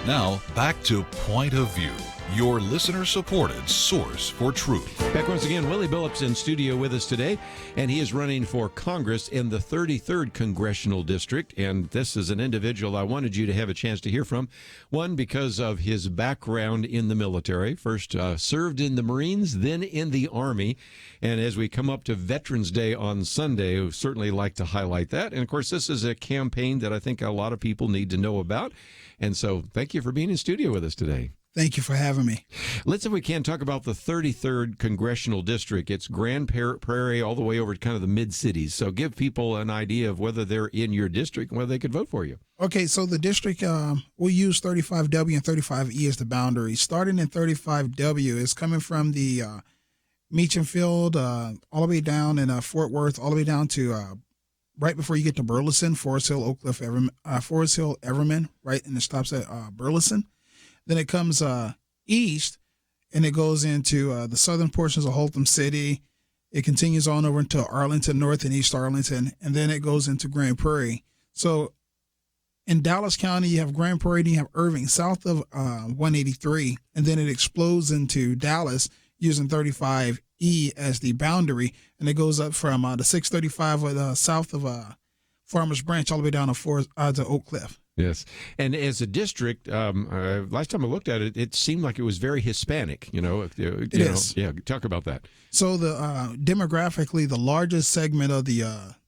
Now, back to Point of View, your listener-supported source for truth. Back once again, Willie Billups in studio with us today, and he is running for Congress in the 33rd Congressional District, and this is an individual I wanted you to have a chance to hear from. One, because of his background in the military. First served in the Marines, then in the Army, and as we come up to Veterans Day on Sunday, we certainly like to highlight that. And, of course, this is a campaign that I think a lot of people need to know about, and so thank you for being in studio with us today. Thank you for having me. Let's, if we can, talk about the 33rd Congressional District. It's Grand Prairie all the way over to kind of the mid-cities. So give people an idea of whether they're in your district and whether they could vote for you. Okay, so the district, we'll use 35W and 35E as the boundary. Starting in 35W, is coming from the Meacham Field all the way down in Fort Worth, all the way down to right before you get to Burleson, Forest Hill, Oak Cliff, Forest Hill, Everman, right, and it stops at Burleson. Then it comes east, and it goes into the southern portions of Holtham City. It continues on over into Arlington North and East Arlington, and then it goes into Grand Prairie. So in Dallas County, you have Grand Prairie, and you have Irving south of 183, and then it explodes into Dallas using 35E as the boundary, and it goes up from the 635 south of Farmers Branch all the way down to Oak Cliff. Yes. And as a district, last time I looked at it, it seemed like it was very Hispanic, It is. Yeah, talk about that. So the demographically, the largest segment of the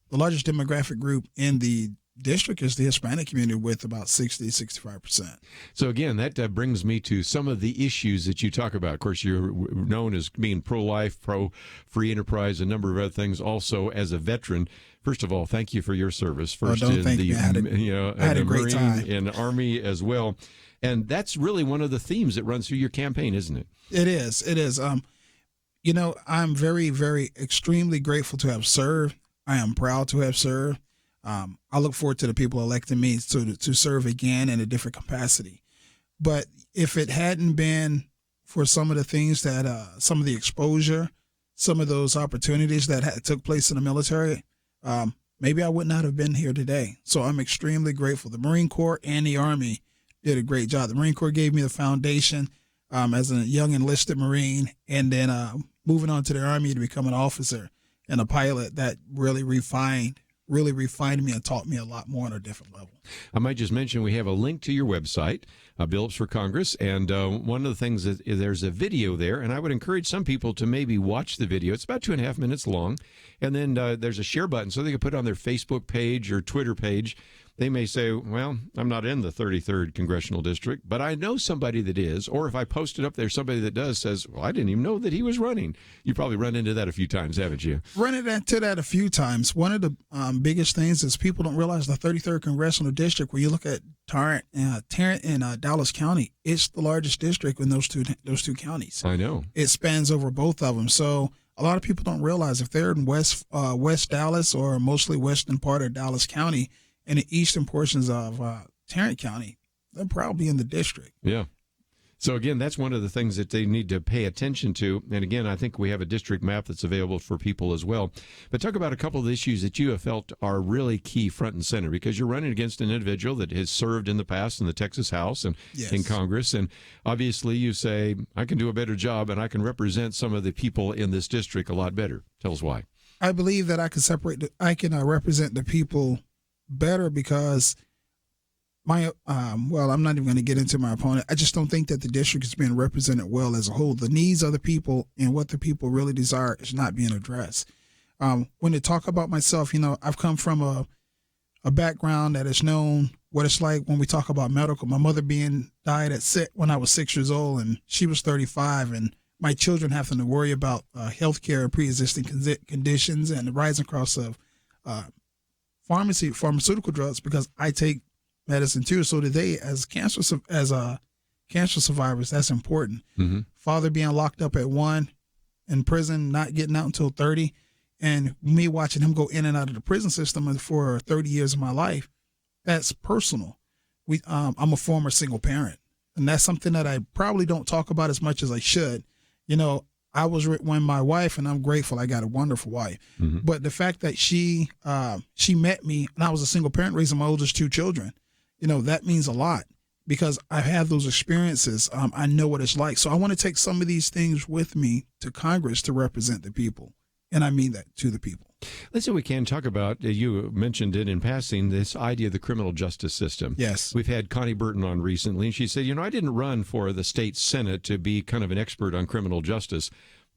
largest demographic group in the district is the Hispanic community with about 65%. So again, that brings me to some of the issues that you talk about. Of course, you're known as being pro-life, pro-free enterprise, a number of other things. Also, as a veteran, first of all, thank you for your service. First don't in thank the me. I had a great Marine time. and Army as well. And that's really one of the themes that runs through your campaign, isn't it? It is. It is. I'm very, very extremely grateful to have served. I am proud to have served. I look forward to the people electing me to serve again in a different capacity. But if it hadn't been for some of the things that, some of the exposure, some of those opportunities that took place in the military, maybe I would not have been here today. So I'm extremely grateful. The Marine Corps and the Army did a great job. The Marine Corps gave me the foundation as a young enlisted Marine, and then moving on to the Army to become an officer and a pilot that really refined me and taught me a lot more on a different level. I might just mention we have a link to your website, Billups for Congress, and one of the things is there's a video there, and I would encourage some people to maybe watch the video. It's about 2.5 minutes long, and then there's a share button so they can put it on their Facebook page or Twitter page. They may say, well, I'm not in the 33rd Congressional District, but I know somebody that is. Or if I post it up there, somebody that does says, well, I didn't even know that he was running. You probably run into that a few times, haven't you? Run into that a few times. One of the biggest things is people don't realize the 33rd Congressional District, when you look at Tarrant and Dallas County, it's the largest district in those two counties. I know. It spans over both of them. So a lot of people don't realize if they're in West Dallas or mostly western part of Dallas County, in the eastern portions of Tarrant County, they're probably in the district. Yeah. So, again, that's one of the things that they need to pay attention to. And, again, I think we have a district map that's available for people as well. But talk about a couple of the issues that you have felt are really key front and center, because you're running against an individual that has served in the past in the Texas House and in Congress. And obviously you say, I can do a better job and I can represent some of the people in this district a lot better. Tell us why. I believe that I can represent the people better because I'm not even going to get into my opponent. I just don't think that the district is being represented well as a whole. The needs of the people and what the people really desire is not being addressed. When they talk about myself, I've come from a background that is known what it's like when we talk about medical. My mother died when I was 6 years old, and she was 35, and my children having to worry about health care, pre-existing conditions, and the rising costs of pharmaceutical drugs, because I take medicine too. So today, as cancer survivors, that's important. Mm-hmm. Father being locked up at 1 in prison, not getting out until 30, and me watching him go in and out of the prison system for 30 years of my life, that's personal. I'm a former single parent, and that's something that I probably don't talk about as much as I should. I was when my wife, and I'm grateful I got a wonderful wife, mm-hmm. but the fact that she met me, and I was a single parent raising my oldest 2 children, that means a lot because I have those experiences. I know what it's like. So I want to take some of these things with me to Congress to represent the people. And I mean that to the people. Let's see, we can talk about, you mentioned it in passing, this idea of the criminal justice system. Yes. We've had Connie Burton on recently, and she said, I didn't run for the state Senate to be kind of an expert on criminal justice,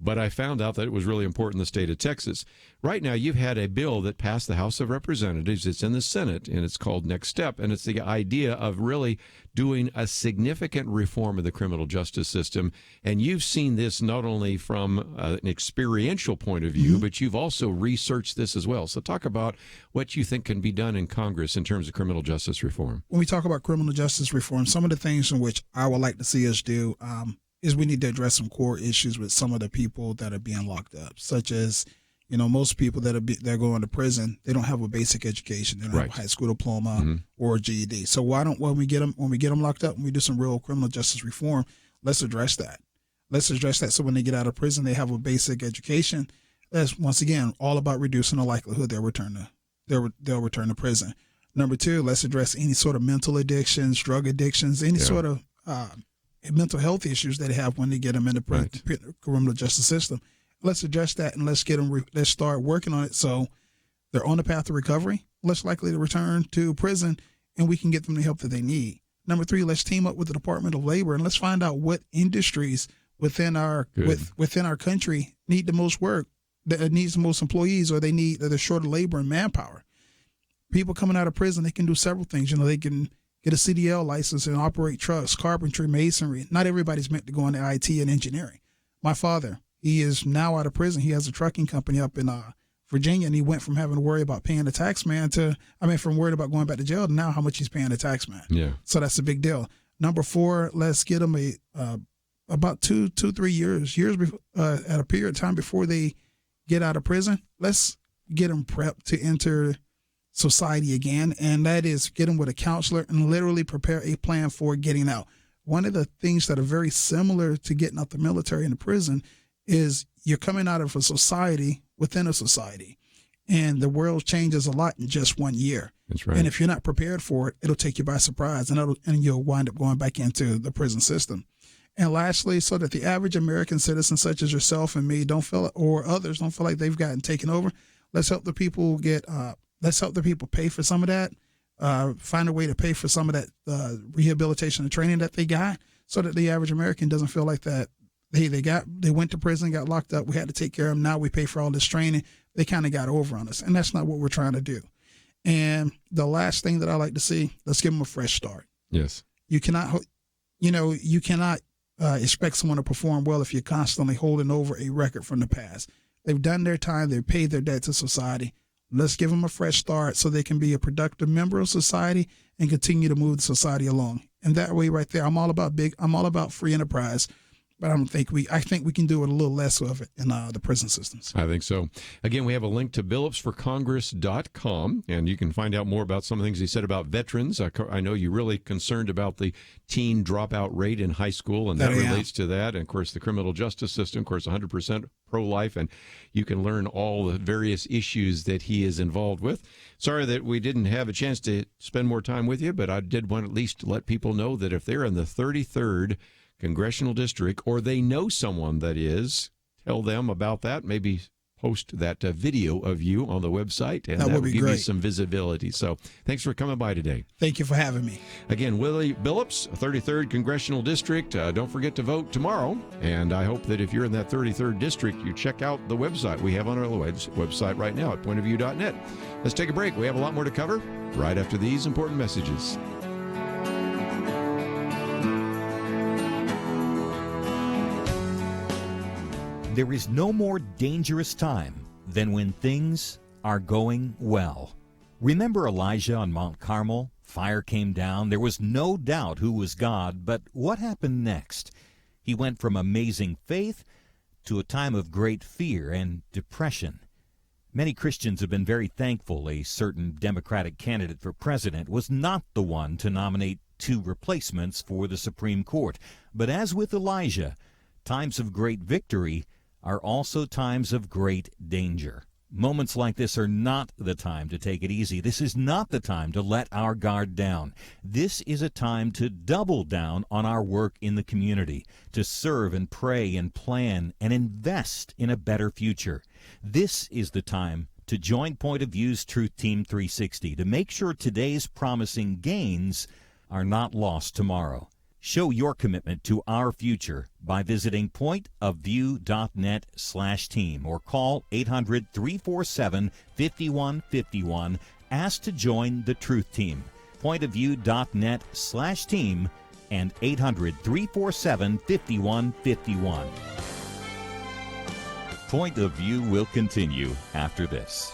but I found out that it was really important in the state of Texas. Right now, you've had a bill that passed the House of Representatives. It's in the Senate, and it's called Next Step, and it's the idea of really doing a significant reform of the criminal justice system. And you've seen this not only from an experiential point of view, mm-hmm. but you've also researched this as well. So talk about what you think can be done in Congress in terms of criminal justice reform. When we talk about criminal justice reform, some of the things in which I would like to see us do is we need to address some core issues with some of the people that are being locked up, such as, You know, most people that are going to prison, they don't have a basic education. They don't have a high school diploma or a GED. So when we get them locked up, when we do some real criminal justice reform, let's address that. Let's address that so when they get out of prison, they have a basic education. That's, once again, all about reducing the likelihood they'll return to prison. Number two, let's address any sort of mental addictions, drug addictions, any sort of mental health issues that they have when they get them in the criminal justice system. Let's address that and let's get them. Let's start working on it so they're on the path to recovery, less likely to return to prison, and we can get them the help that they need. Number three, let's team up with the Department of Labor and let's find out what industries within our country need the most work, that needs the most employees, or they're short of labor and manpower. People coming out of prison, they can do several things. You know, they can get a CDL license and operate trucks, carpentry, masonry. Not everybody's meant to go into IT and engineering. My father, he is now out of prison. He has a trucking company up in Virginia, and he went from having to worry about paying the tax man from worried about going back to jail to now how much he's paying the tax man. Yeah. So that's a big deal. Number four, let's get them about 2-3 years before, at a period of time before they get out of prison. Let's get them prepped to enter society again, and that is get them with a counselor and literally prepare a plan for getting out. One of the things that are very similar to getting out the military and the prison is you're coming out of a society within a society, and the world changes a lot in just 1 year. That's right. And if you're not prepared for it, it'll take you by surprise, and you'll wind up going back into the prison system. And lastly, so that the average American citizen, such as yourself and me, or others don't feel like they've gotten taken over, let's help the people pay for some of that. Find a way to pay for some of that rehabilitation and training that they got, so that the average American doesn't feel like that. They went to prison, got locked up. We had to take care of them. Now we pay for all this training. They kind of got over on us, and that's not what we're trying to do. And the last thing that I like to see, let's give them a fresh start. Yes. You cannot expect someone to perform well if you're constantly holding over a record from the past. They've done their time. They've paid their debt to society. Let's give them a fresh start so they can be a productive member of society and continue to move the society along. And that way, right there, I'm all about free enterprise. But I think we can do it a little less of it in the prison systems. I think so. Again, we have a link to BillupsForCongress.com, and you can find out more about some of the things he said about veterans. I know you're really concerned about the teen dropout rate in high school, and that relates to that. And, of course, the criminal justice system, of course, 100% pro-life, and you can learn all the various issues that he is involved with. Sorry that we didn't have a chance to spend more time with you, but I did want at least to let people know that if they're in the 33rd Congressional District, or they know someone that is, tell them about that. Maybe post that video of you on the website, and that will give you some visibility. So thanks for coming by today. Thank you for having me. Again, Willie Billups, 33rd Congressional District. Don't forget to vote tomorrow, and I hope that if you're in that 33rd District, you check out the website we have on our website right now at pointofview.net. Let's take a break. We have a lot more to cover right after these important messages. There is no more dangerous time than when things are going well. Remember Elijah on Mount Carmel? Fire came down. There was no doubt who was God, but what happened next? He went from amazing faith to a time of great fear and depression. Many Christians have been very thankful a certain Democratic candidate for president was not the one to nominate two replacements for the Supreme Court. But as with Elijah, times of great victory are also times of great danger. Moments like this are not the time to take it easy. This is not the time to let our guard down. This is a time to double down on our work in the community, to serve and pray and plan and invest in a better future. This is the time to join Point of View's Truth Team 360 to make sure today's promising gains are not lost tomorrow. Show your commitment to our future by visiting pointofview.net/team or call 800-347-5151. Ask to join the Truth Team. Pointofview.net/team and 800-347-5151. Point of View will continue after this.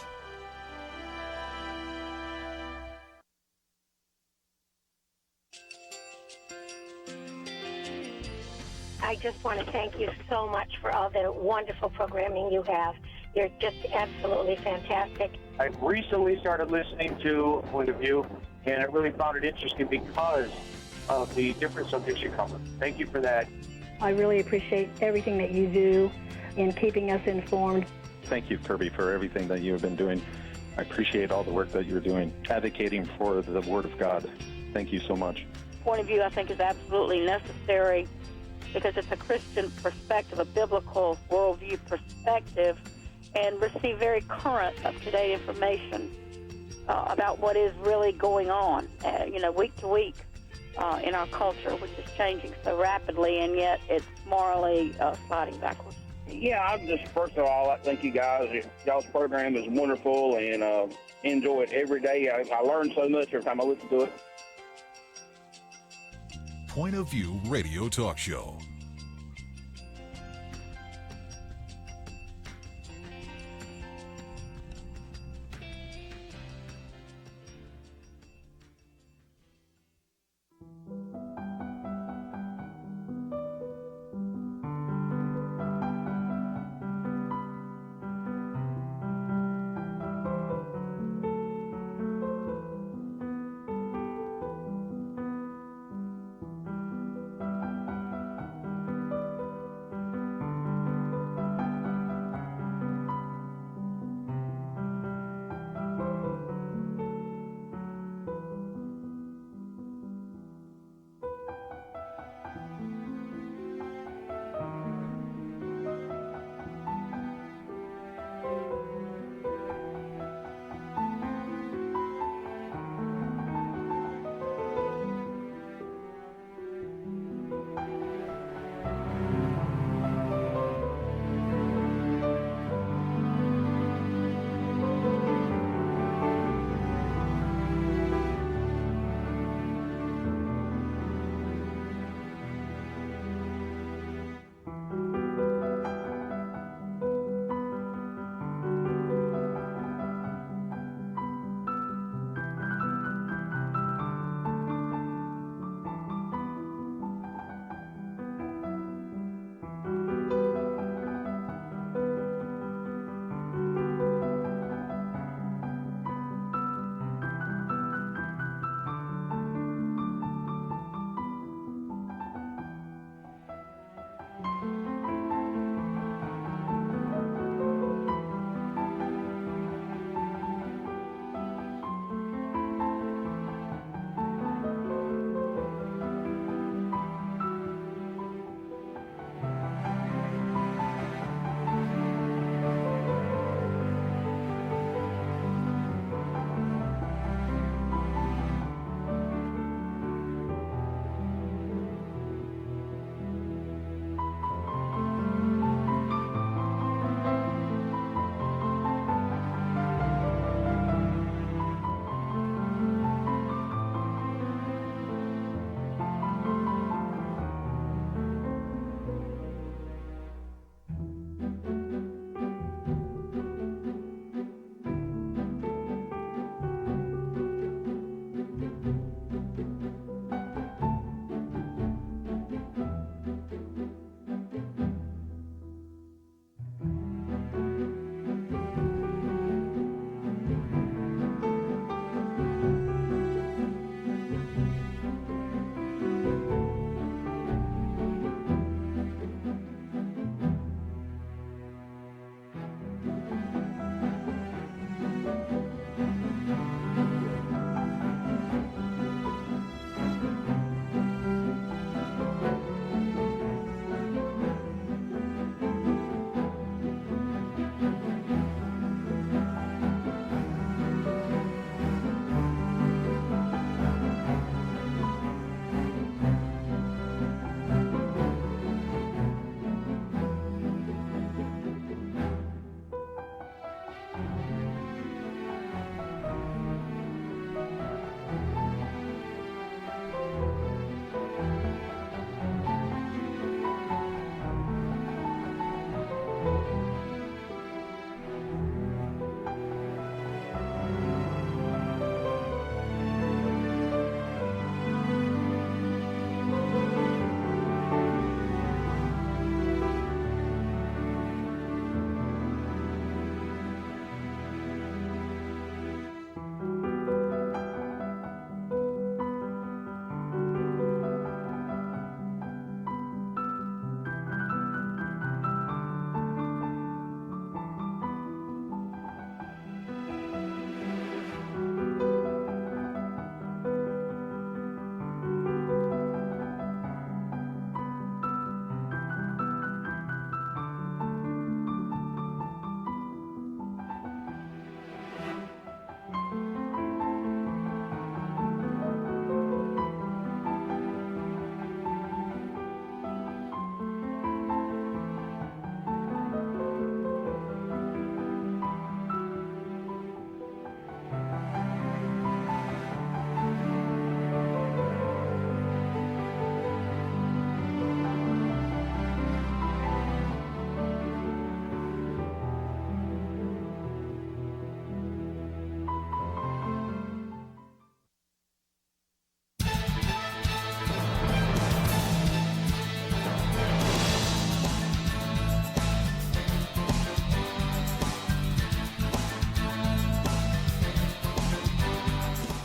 I just want to thank you so much for all the wonderful programming you have. You're just absolutely fantastic. I recently started listening to Point of View, and I really found it interesting because of the different subjects you cover. Thank you for that. I really appreciate everything that you do in keeping us informed. Thank you, Kerby, for everything that you have been doing. I appreciate all the work that you're doing, advocating for the Word of God. Thank you so much. Point of View, I think, is absolutely necessary because it's a Christian perspective, a biblical worldview perspective, and receive very current, up-to-date information about what is really going on, week to week in our culture, which is changing so rapidly, and yet it's morally sliding backwards. Yeah, I'm just, first of all, I thank you guys. Y'all's program is wonderful, and enjoy it every day. I learn so much every time I listen to it. Point of View Radio Talk Show.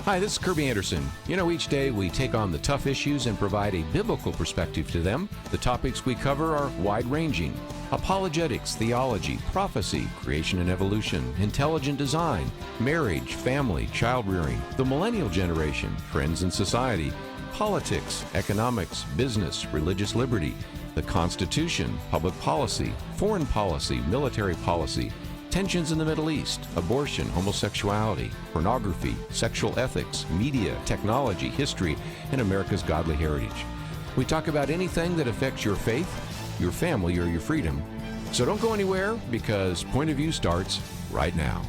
Hi, this is Kerby Anderson. You know, each day we take on the tough issues and provide a biblical perspective to them. The topics we cover are wide-ranging: apologetics, theology, prophecy, creation and evolution, intelligent design, marriage, family, child-rearing, the millennial generation, trends in society, politics, economics, business, religious liberty, the Constitution, public policy, foreign policy, military policy, tensions in the Middle East, abortion, homosexuality, pornography, sexual ethics, media, technology, history, and America's godly heritage. We talk about anything that affects your faith, your family, or your freedom. So don't go anywhere, because Point of View starts right now.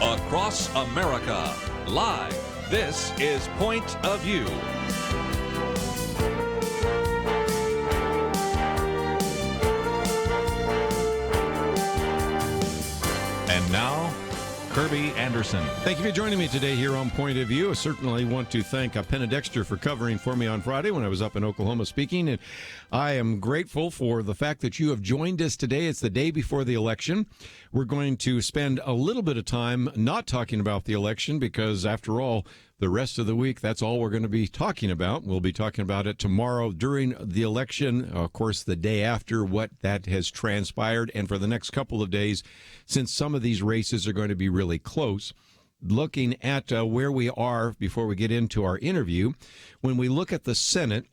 Across America, live. This is Point of View. And now, Kerby Anderson. Thank you for joining me today here on Point of View. I certainly want to thank Penna Dexter for covering for me on Friday when I was up in Oklahoma speaking, and I am grateful for the fact that you have joined us today. It's the day before the election. We're going to spend a little bit of time not talking about the election because, after all, the rest of the week, that's all we're going to be talking about. We'll be talking about it tomorrow during the election, of course, the day after, what that has transpired, and for the next couple of days, since some of these races are going to be really close. Looking at where we are before we get into our interview, when we look at the Senate,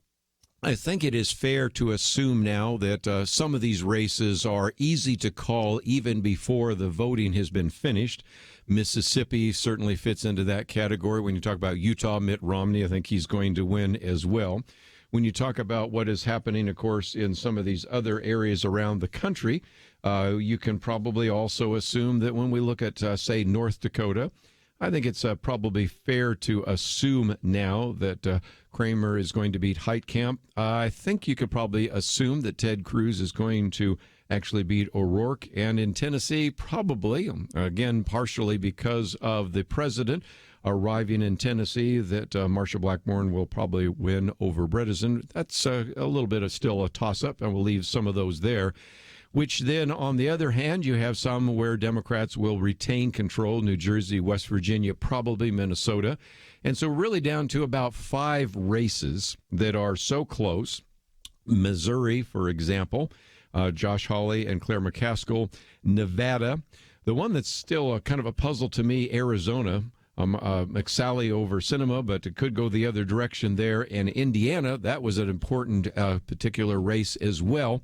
I think it is fair to assume now that some of these races are easy to call even before the voting has been finished. Mississippi certainly fits into that category. When you talk about Utah, Mitt Romney, I think he's going to win as well. When you talk about what is happening, of course, in some of these other areas around the country, you can probably also assume that when we look at, say, North Dakota, I think it's probably fair to assume now that Kramer is going to beat Heitkamp. I think you could probably assume that Ted Cruz is going to actually beat O'Rourke. And in Tennessee, probably, again, partially because of the president arriving in Tennessee, that Marsha Blackburn will probably win over Bredesen. That's a little bit of still a toss-up, and we'll leave some of those there. Which then, on the other hand, you have some where Democrats will retain control: New Jersey, West Virginia, probably Minnesota. And so really down to about 5 races that are so close. Missouri, for example, Josh Hawley and Claire McCaskill. Nevada, the one that's still a kind of a puzzle to me, Arizona, McSally over Sinema, but it could go the other direction there. And Indiana, that was an important particular race as well.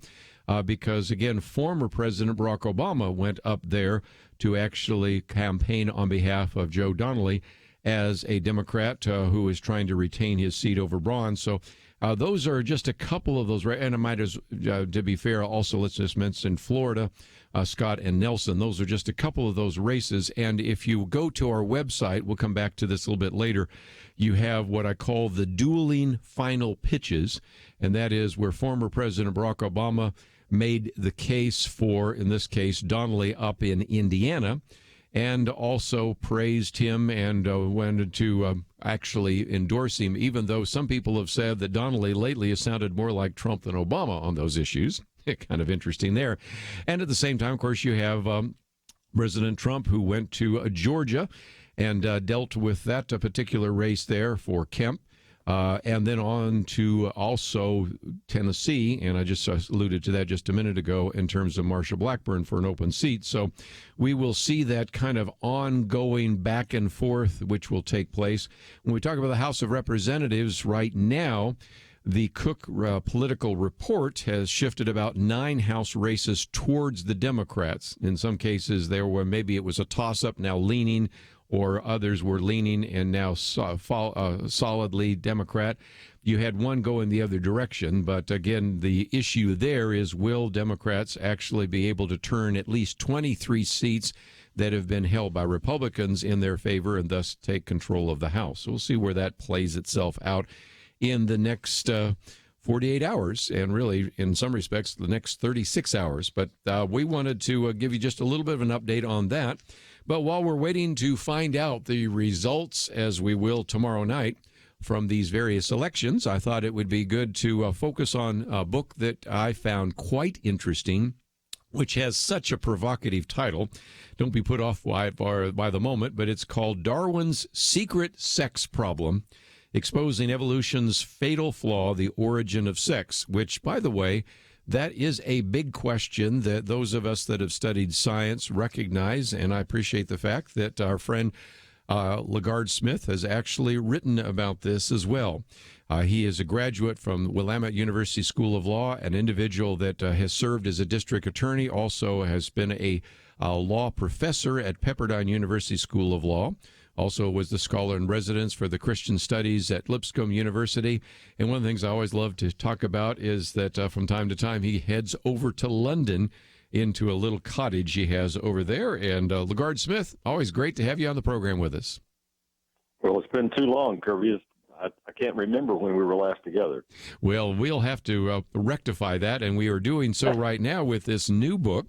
Because, again, former President Barack Obama went up there to actually campaign on behalf of Joe Donnelly as a Democrat who is trying to retain his seat over Braun. So those are just a couple of those. And I might, to be fair, also let's just mention Florida, Scott and Nelson. Those are just a couple of those races. And if you go to our website, we'll come back to this a little bit later, you have what I call the dueling final pitches. And that is where former President Barack Obama made the case for, in this case, Donnelly up in Indiana, and also praised him and wanted to actually endorse him, even though some people have said that Donnelly lately has sounded more like Trump than Obama on those issues. Kind of interesting there. And at the same time, of course, you have President Trump, who went to Georgia and dealt with that particular race there for Kemp. And then on to also Tennessee, and I just alluded to that just a minute ago in terms of Marsha Blackburn for an open seat. So we will see that kind of ongoing back and forth, which will take place. When we talk about the House of Representatives right now, the Cook political report has shifted about 9 House races towards the Democrats. In some cases, there were maybe it was a toss-up, now leaning, or others were leaning and now solidly Democrat. You had one go in the other direction, but again, the issue there is, will Democrats actually be able to turn at least 23 seats that have been held by Republicans in their favor and thus take control of the House? So we'll see where that plays itself out in the next 48 hours, and really, in some respects, the next 36 hours. But we wanted to give you just a little bit of an update on that. But while we're waiting to find out the results, as we will tomorrow night, from these various elections, I thought it would be good to focus on a book that I found quite interesting, which has such a provocative title. Don't be put off by the moment, but it's called Darwin's Secret Sex Problem, Exposing Evolution's Fatal Flaw, The Origin of Sex, which, by the way, that is a big question that those of us that have studied science recognize, and I appreciate the fact that our friend LaGard Smith has actually written about this as well. He is a graduate from Willamette University School of Law, an individual that has served as a district attorney, also has been a law professor at Pepperdine University School of Law, also was the scholar in residence for the Christian Studies at Lipscomb University. And one of the things I always love to talk about is that from time to time he heads over to London into a little cottage he has over there. And LaGard Smith, always great to have you on the program with us. Well, it's been too long, Kerby. I can't remember when we were last together. Well, we'll have to rectify that, and we are doing so right now with this new book,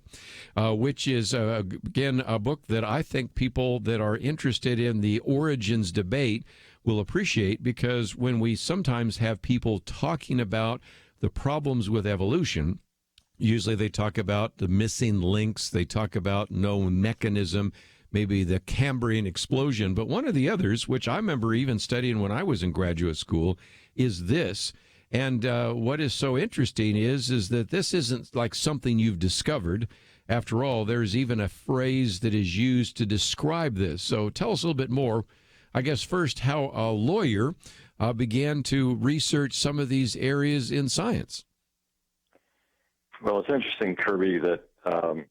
which is, again, a book that I think people that are interested in the origins debate will appreciate, because when we sometimes have people talking about the problems with evolution, usually they talk about the missing links, they talk about no mechanism, maybe the Cambrian explosion. But one of the others, which I remember even studying when I was in graduate school, is this. And what is so interesting is that this isn't like something you've discovered. After all, there's even a phrase that is used to describe this. So tell us a little bit more, I guess, first, how a lawyer began to research some of these areas in science. Well, it's interesting, Kerby, that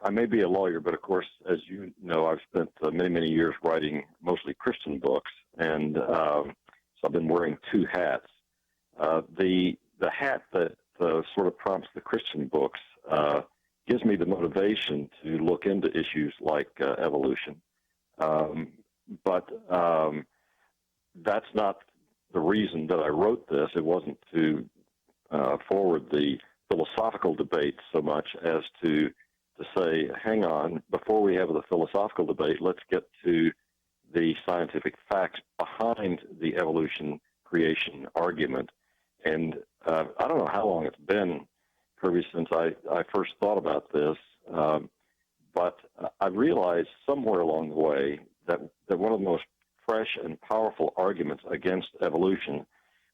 I may be a lawyer, but of course, as you know, I've spent many, many years writing mostly Christian books, and so I've been wearing two hats. The hat that sort of prompts the Christian books gives me the motivation to look into issues like evolution. But that's not the reason that I wrote this. It wasn't to forward the philosophical debate so much as to say, hang on, before we have the philosophical debate, let's get to the scientific facts behind the evolution creation argument. And I don't know how long it's been, Kerby, since I first thought about this, but I realized somewhere along the way that one of the most fresh and powerful arguments against evolution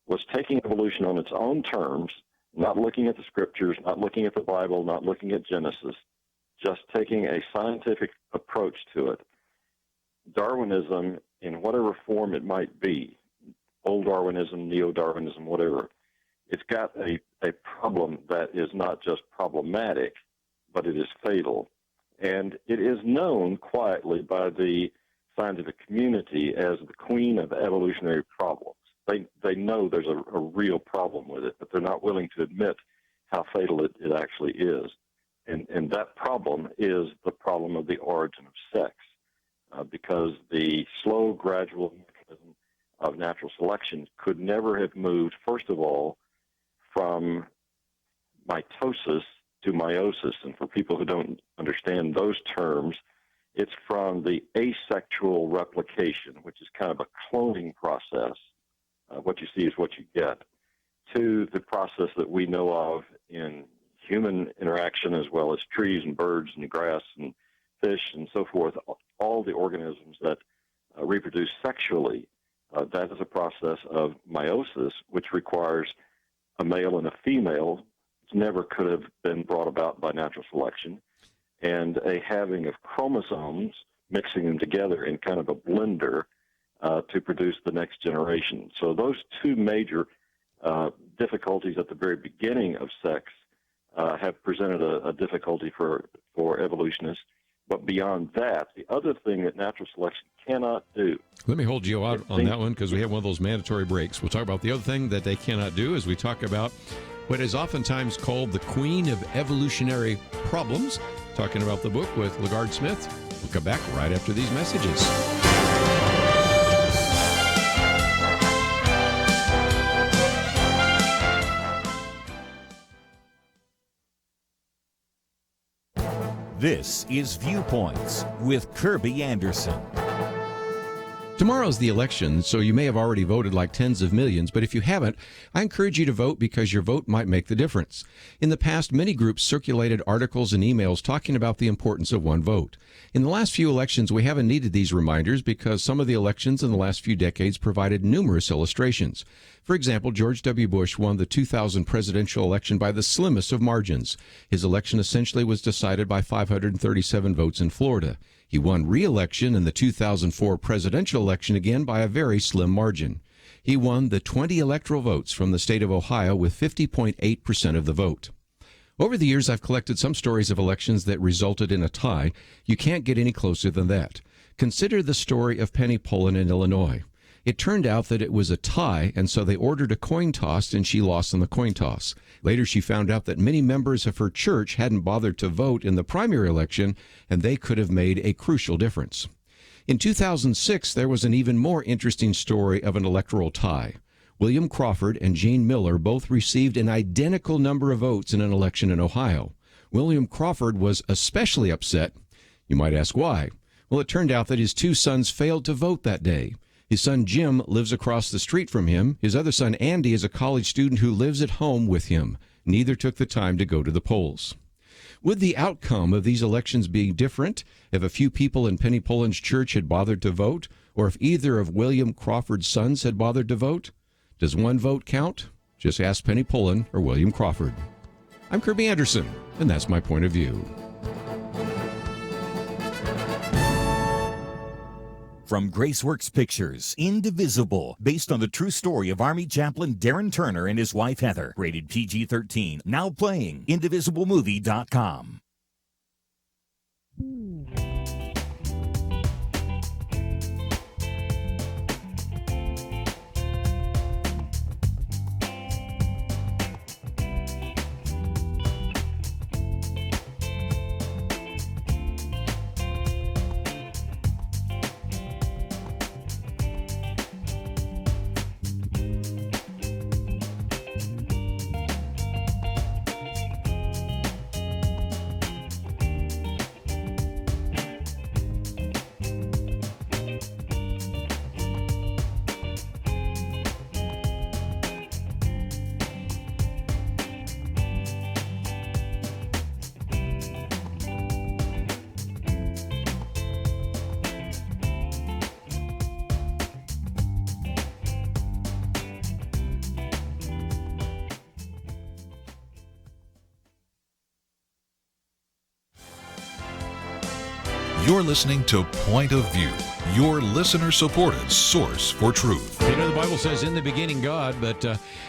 was taking evolution on its own terms, not looking at the scriptures, not looking at the Bible, not looking at Genesis, just taking a scientific approach to it. Darwinism, in whatever form it might be, old Darwinism, neo-Darwinism, whatever, it's got a problem that is not just problematic, but it is fatal. And it is known quietly by the scientific community as the queen of evolutionary problems. They know there's a real problem with it, but they're not willing to admit how fatal it actually is. And that problem is the problem of the origin of sex, because the slow, gradual mechanism of natural selection could never have moved, first of all, from mitosis to meiosis. And for people who don't understand those terms, it's from the asexual replication, which is kind of a cloning process. What you see is what you get, to the process that we know of in human interaction, as well as trees and birds and grass and fish and so forth, all the organisms that reproduce sexually. That is a process of meiosis, which requires a male and a female, which never could have been brought about by natural selection, and a having of chromosomes, mixing them together in kind of a blender to produce the next generation. So those two major difficulties at the very beginning of sex have presented a difficulty for evolutionists. But beyond that, the other thing that natural selection cannot do. Let me hold you out on that one, because we have one of those mandatory breaks. We'll talk about the other thing that they cannot do as we talk about what is oftentimes called the queen of evolutionary problems. Talking about the book with LaGard Smith. We'll come back right after these messages. This is Viewpoints with Kerby Anderson. Tomorrow's the election, so you may have already voted like tens of millions, but if you haven't, I encourage you to vote because your vote might make the difference. In the past, many groups circulated articles and emails talking about the importance of one vote. In the last few elections, we haven't needed these reminders because some of the elections in the last few decades provided numerous illustrations. For example, George W. Bush won the 2000 presidential election by the slimmest of margins. His election essentially was decided by 537 votes in Florida. He won re-election in the 2004 presidential election again by a very slim margin. He won the 20 electoral votes from the state of Ohio with 50.8% of the vote. Over the years, I've collected some stories of elections that resulted in a tie. You can't get any closer than that. Consider the story of Penny Pullen in Illinois. It turned out that it was a tie, and so they ordered a coin toss, and she lost in the coin toss. Later, she found out that many members of her church hadn't bothered to vote in the primary election, and they could have made a crucial difference. In 2006, there was an even more interesting story of an electoral tie. William Crawford and Jean Miller both received an identical number of votes in an election in Ohio. William Crawford was especially upset. You might ask why. Well, it turned out that his two sons failed to vote that day. His son Jim lives across the street from him. His other son Andy is a college student who lives at home with him. Neither took the time to go to the polls. Would the outcome of these elections be different if a few people in Penny Pullen's church had bothered to vote, or if either of William Crawford's sons had bothered to vote? Does one vote count? Just ask Penny Pullen or William Crawford. I'm Kerby Anderson, and that's my point of view. From Graceworks Pictures, Indivisible, based on the true story of Army Chaplain Darren Turner and his wife Heather. Rated PG-13. Now playing. Indivisiblemovie.com. You're listening to Point of View, your listener-supported source for truth. You know, the Bible says, in the beginning, God, but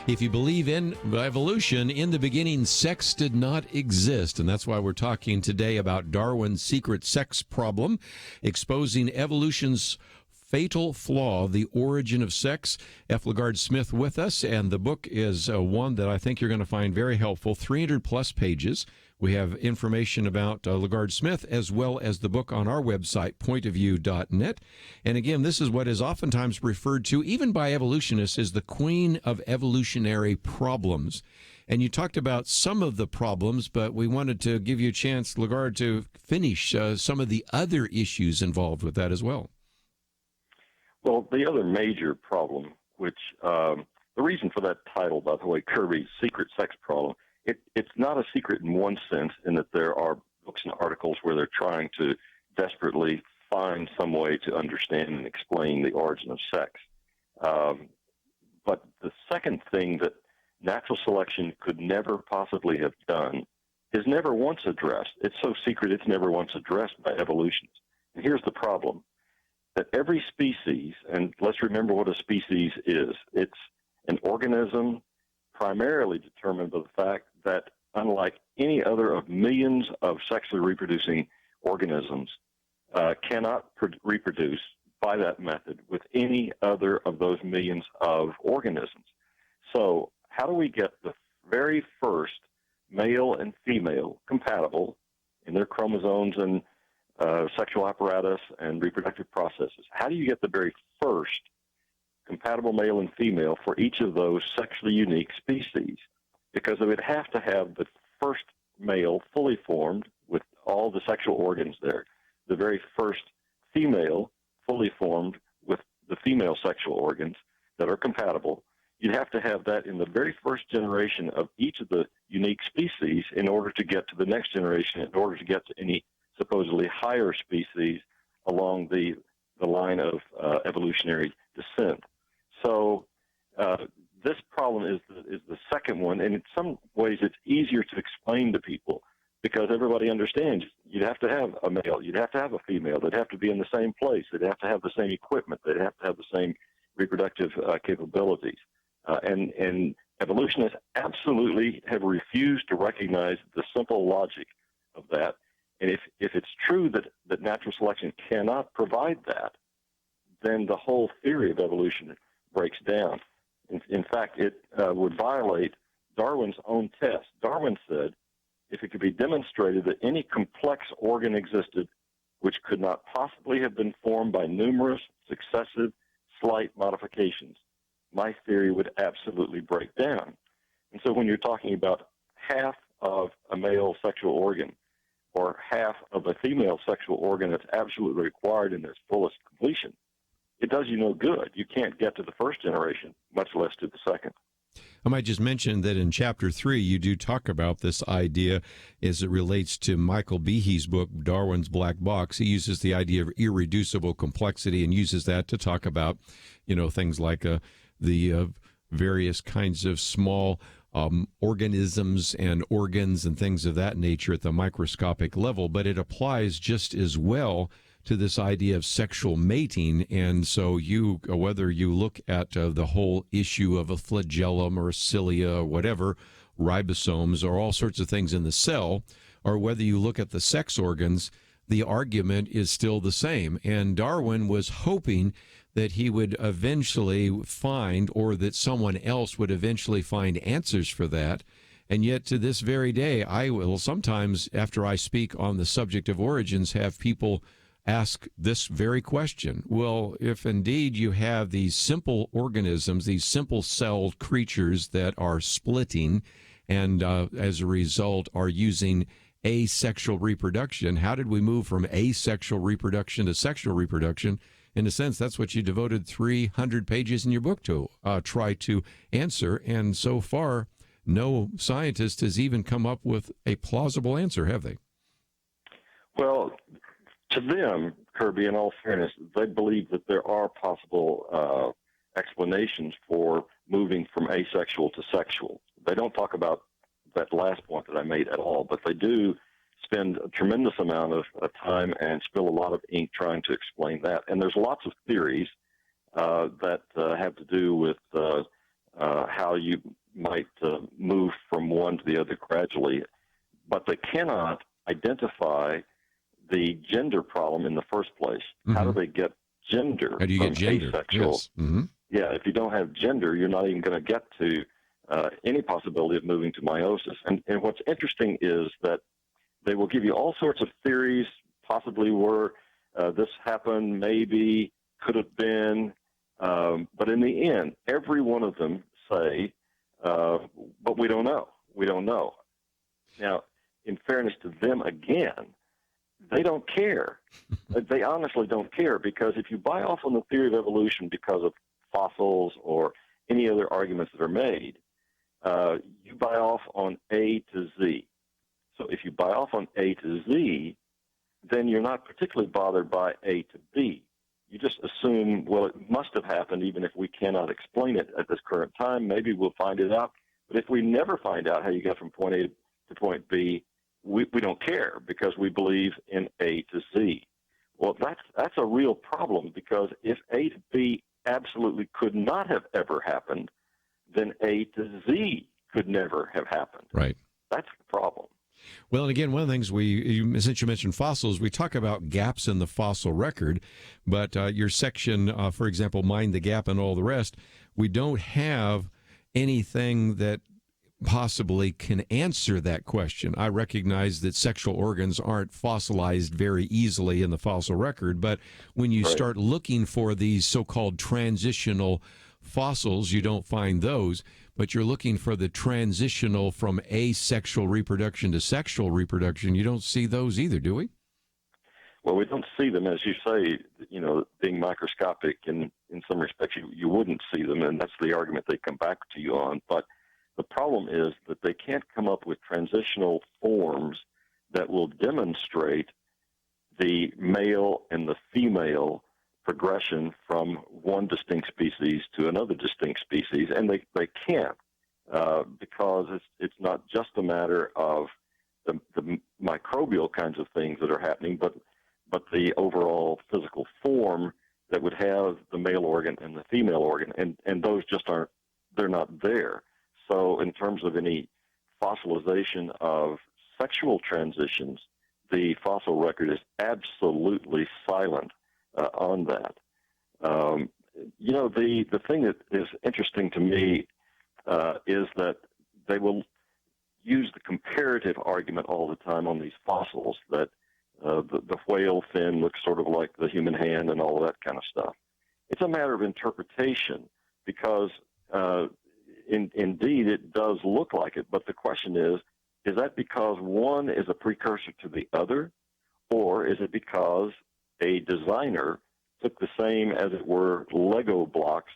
if you believe in evolution, in the beginning, sex did not exist. And that's why we're talking today about Darwin's secret sex problem, exposing evolution's fatal flaw, the origin of sex. LaGard Smith with us, and the book is one that I think you're going to find very helpful, 300-plus pages. We have information about LaGard Smith as well as the book on our website, pointofview.net. And again, this is what is oftentimes referred to, even by evolutionists, as the queen of evolutionary problems. And you talked about some of the problems, but we wanted to give you a chance, LaGard, to finish some of the other issues involved with that as well. Well, the other major problem, which the reason for that title, by the way, Kerby's Secret Sex Problem, it's not a secret in one sense, in that there are books and articles where they're trying to desperately find some way to understand and explain the origin of sex. But the second thing that natural selection could never possibly have done is never once addressed. It's so secret, it's never once addressed by evolutionists. And here's the problem, that every species, and let's remember what a species is, it's an organism primarily determined by the fact that, unlike any other of millions of sexually reproducing organisms, cannot reproduce by that method with any other of those millions of organisms. So how do we get the very first male and female compatible in their chromosomes and sexual apparatus and reproductive processes? How do you get the very first compatible male and female for each of those sexually unique species? Because they would have to have the first male fully formed with all the sexual organs there, the very first female fully formed with female sexual organs that are compatible, you'd have to have that in the very first generation of each of the unique species in order to get to the next generation, in order to get to any supposedly higher species along the line of evolutionary descent. So this problem is the second one, and in some ways it's easier to explain to people because everybody understands you'd have to have a male, you'd have to have a female, they'd have to be in the same place, they'd have to have the same equipment, they'd have to have the same reproductive capabilities. And evolutionists absolutely have refused to recognize the simple logic of that. And if it's true that natural selection cannot provide that, then the whole theory of evolution breaks down. In fact, it would violate Darwin's own test. Darwin said if it could be demonstrated that any complex organ existed which could not possibly have been formed by numerous successive slight modifications, my theory would absolutely break down. And so when you're talking about half of a male sexual organ or half of a female sexual organ that's absolutely required in its fullest completion, it does you no good. You can't get to the first generation, much less to the second. I might just mention that in Chapter 3, you do talk about this idea as it relates to Michael Behe's book, Darwin's Black Box. He uses the idea of irreducible complexity and uses that to talk about, things like the various kinds of small organisms and organs and things of that nature at the microscopic level. But it applies just as well to this idea of sexual mating. And so whether you look at the whole issue of a flagellum or a cilia or whatever, ribosomes or all sorts of things in the cell, or whether you look at the sex organs, the argument is still the same. And Darwin was hoping that he would eventually find, or that someone else would eventually find answers for that. And yet to this very day, I will sometimes, after I speak on the subject of origins, have people ask this very question. Well, if indeed you have these simple organisms, these simple celled creatures that are splitting and as a result are using asexual reproduction, how did we move from asexual reproduction to sexual reproduction? In a sense, that's what you devoted 300 pages in your book to try to answer. And so far, no scientist has even come up with a plausible answer, have they? Well, to them, Kerby, in all fairness, they believe that there are possible explanations for moving from asexual to sexual. They don't talk about that last point that I made at all, but they do spend a tremendous amount of time and spill a lot of ink trying to explain that. And there's lots of theories that have to do with how you might move from one to the other gradually, but they cannot identify the gender problem in the first place. Mm-hmm. How do they get gender? How do you get gender? Asexual? Yes. Mm-hmm. Yeah, if you don't have gender, you're not even going to get to any possibility of moving to meiosis. And what's interesting is that they will give you all sorts of theories, possibly where this happened, maybe, could have been, but in the end, every one of them say, but we don't know. We don't know. Now, in fairness to them again, they don't care. They honestly don't care, because if you buy off on the theory of evolution because of fossils or any other arguments that are made, you buy off on A to Z. So if you buy off on A to Z, then you're not particularly bothered by A to B. You just assume, well, it must have happened even if we cannot explain it at this current time. Maybe we'll find it out. But if we never find out how you got from point A to point B, we don't care, because we believe in A to Z. Well, that's a real problem, because if A to B absolutely could not have ever happened, then A to Z could never have happened. Right. That's the problem. Well, and again, one of the things since you mentioned fossils, we talk about gaps in the fossil record, but your section, for example, Mind the Gap and all the rest, we don't have anything that possibly can answer that question. I recognize that sexual organs aren't fossilized very easily in the fossil record, but when you start looking for these so-called transitional fossils, you don't find those, but you're looking for the transitional from asexual reproduction to sexual reproduction. You don't see those either, do we? Well, we don't see them, as you say, being microscopic in some respects you wouldn't see them, and that's the argument they come back to you on. But the problem is that they can't come up with transitional forms that will demonstrate the male and the female progression from one distinct species to another distinct species, and they can't because it's not just a matter of the microbial kinds of things that are happening, but the overall physical form that would have the male organ and the female organ, and those just they're not there. So in terms of any fossilization of sexual transitions, the fossil record is absolutely silent on that. The thing that is interesting to me is that they will use the comparative argument all the time on these fossils, that the whale fin looks sort of like the human hand and all of that kind of stuff. It's a matter of interpretation because indeed it does look like it, but the question is that because one is a precursor to the other, or is it because a designer took the same, as it were, Lego blocks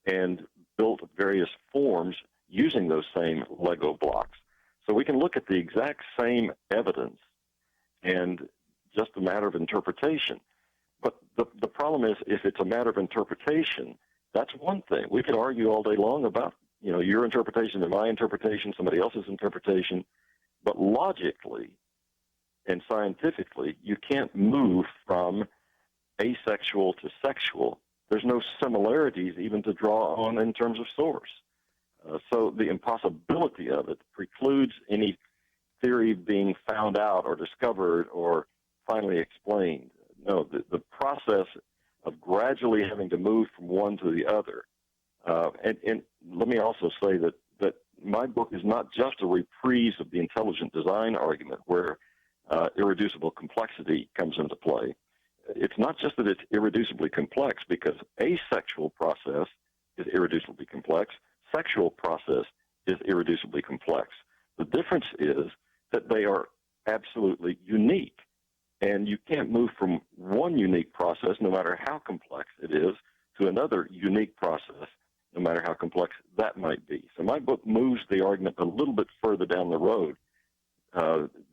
and built various forms using those same Lego blocks? So we can look at the exact same evidence and just a matter of interpretation. But the problem is, if it's a matter of interpretation, that's one thing. We could argue all day long about, your interpretation and my interpretation, somebody else's interpretation. But logically and scientifically, you can't move from asexual to sexual. There's no similarities even to draw on in terms of source. So the impossibility of it precludes any theory being found out or discovered or finally explained. No, the process of gradually having to move from one to the other. And let me also say that my book is not just a reprise of the intelligent design argument where irreducible complexity comes into play. It's not just that it's irreducibly complex, because asexual process is irreducibly complex. Sexual process is irreducibly complex. The difference is that they are absolutely unique. And you can't move from one unique process, no matter how complex it is, to another unique process, no matter how complex that might be. So my book moves the argument a little bit further down the road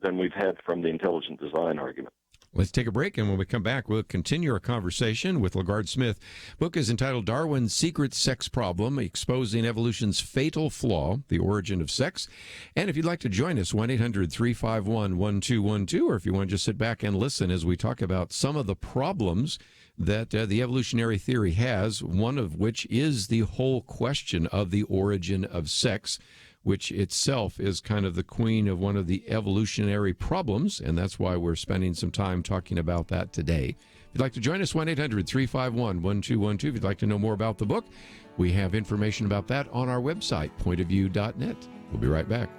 than we've had from the intelligent design argument. Let's take a break, and when we come back, we'll continue our conversation with LaGard Smith. Book is entitled Darwin's Secret Sex Problem, Exposing Evolution's Fatal Flaw, The Origin of Sex. And if you'd like to join us, 1-800-351-1212, or if you want to just sit back and listen as we talk about some of the problems that the evolutionary theory has, one of which is the whole question of the origin of sex, which itself is kind of the queen of one of the evolutionary problems, and that's why we're spending some time talking about that today. If you'd like to join us, 1-800-351-1212. If you'd like to know more about the book, we have information about that on our website, pointofview.net. We'll be right back.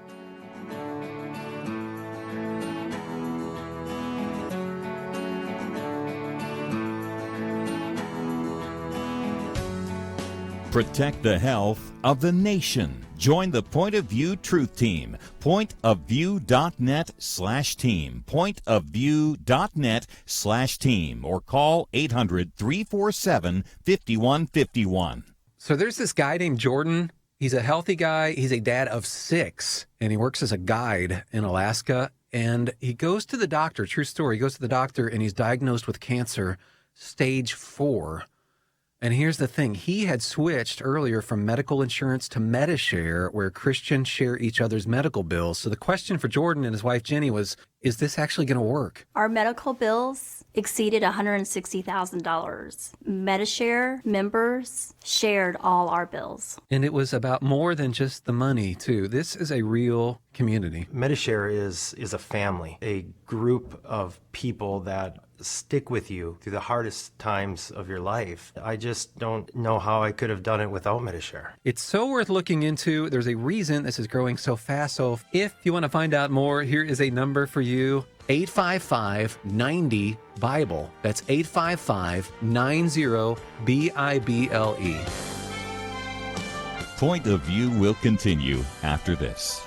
Protect the health of the nation. Join the Point of View Truth Team. Pointofview.net/team. Pointofview.net/team. Or call 800-347-5151. So there's this guy named Jordan. He's a healthy guy. He's a dad of 6, and he works as a guide in Alaska. And he goes to the doctor, true story, he goes to the doctor and he's diagnosed with cancer, stage 4. And here's the thing. He had switched earlier from medical insurance to Medishare, where Christians share each other's medical bills. So the question for Jordan and his wife Jenny was, is this actually going to work? Our medical bills exceeded $160,000. Medishare members shared all our bills. And it was about more than just the money, too. This is a real community. Medishare is a family, a group of people that stick with you through the hardest times of your life. I just don't know how I could have done it without Medishare. It's so worth looking into. There's a reason this is growing so fast. So if you want to find out more, here is a number for you. 855-90-BIBLE. That's 855-90-BIBLE. Point of View will continue after this.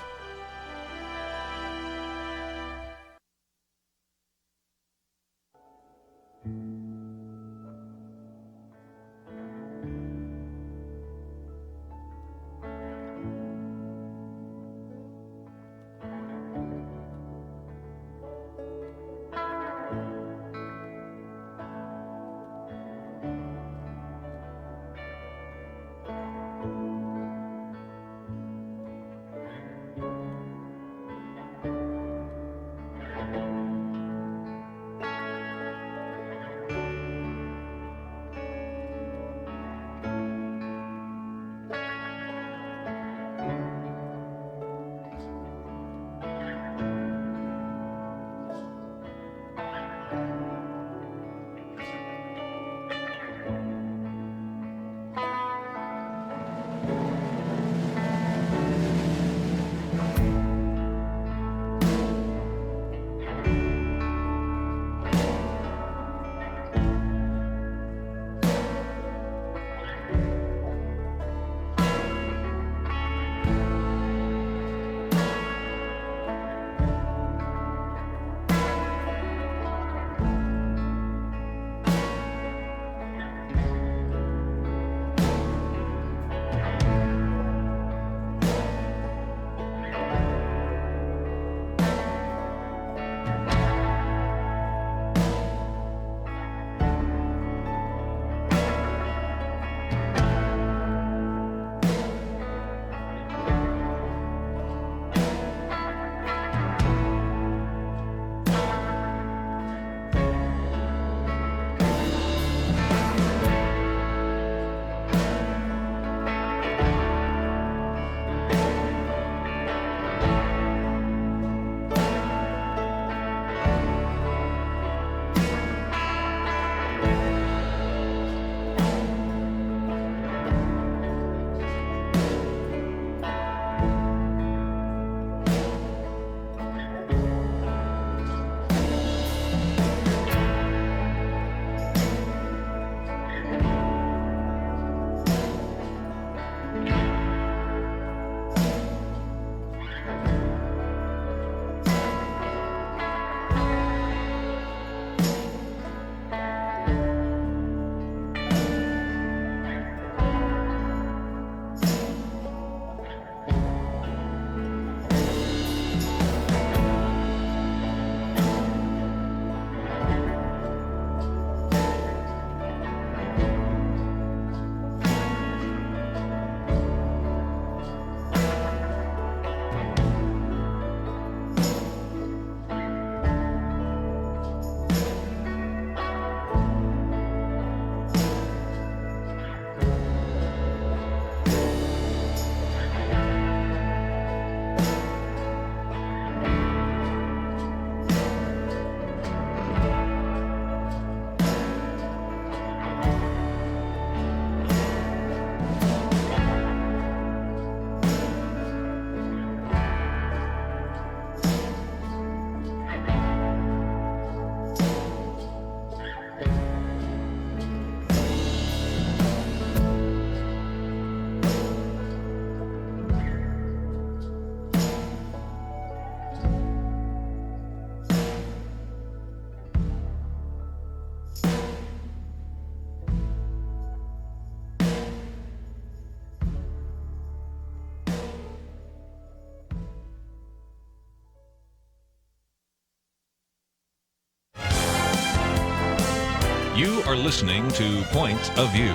You are listening to Point of View.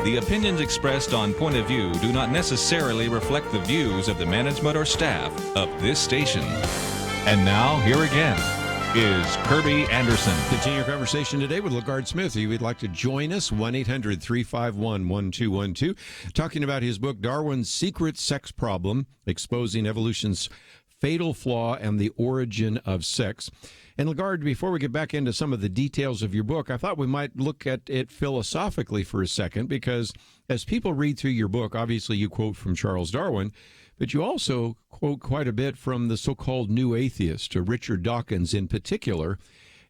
The opinions expressed on Point of View do not necessarily reflect the views of the management or staff of this station. And now, here again is Kerby Anderson. Continue your conversation today with LaGard Smith. If you would like to join us, 1-800-351-1212, talking about his book, Darwin's Secret Sex Problem, Exposing Evolution's Fatal Flaw and the Origin of Sex. And LaGard, before we get back into some of the details of your book, I thought we might look at it philosophically for a second, because as people read through your book, obviously you quote from Charles Darwin, but you also quote quite a bit from the so-called new atheist, Richard Dawkins in particular.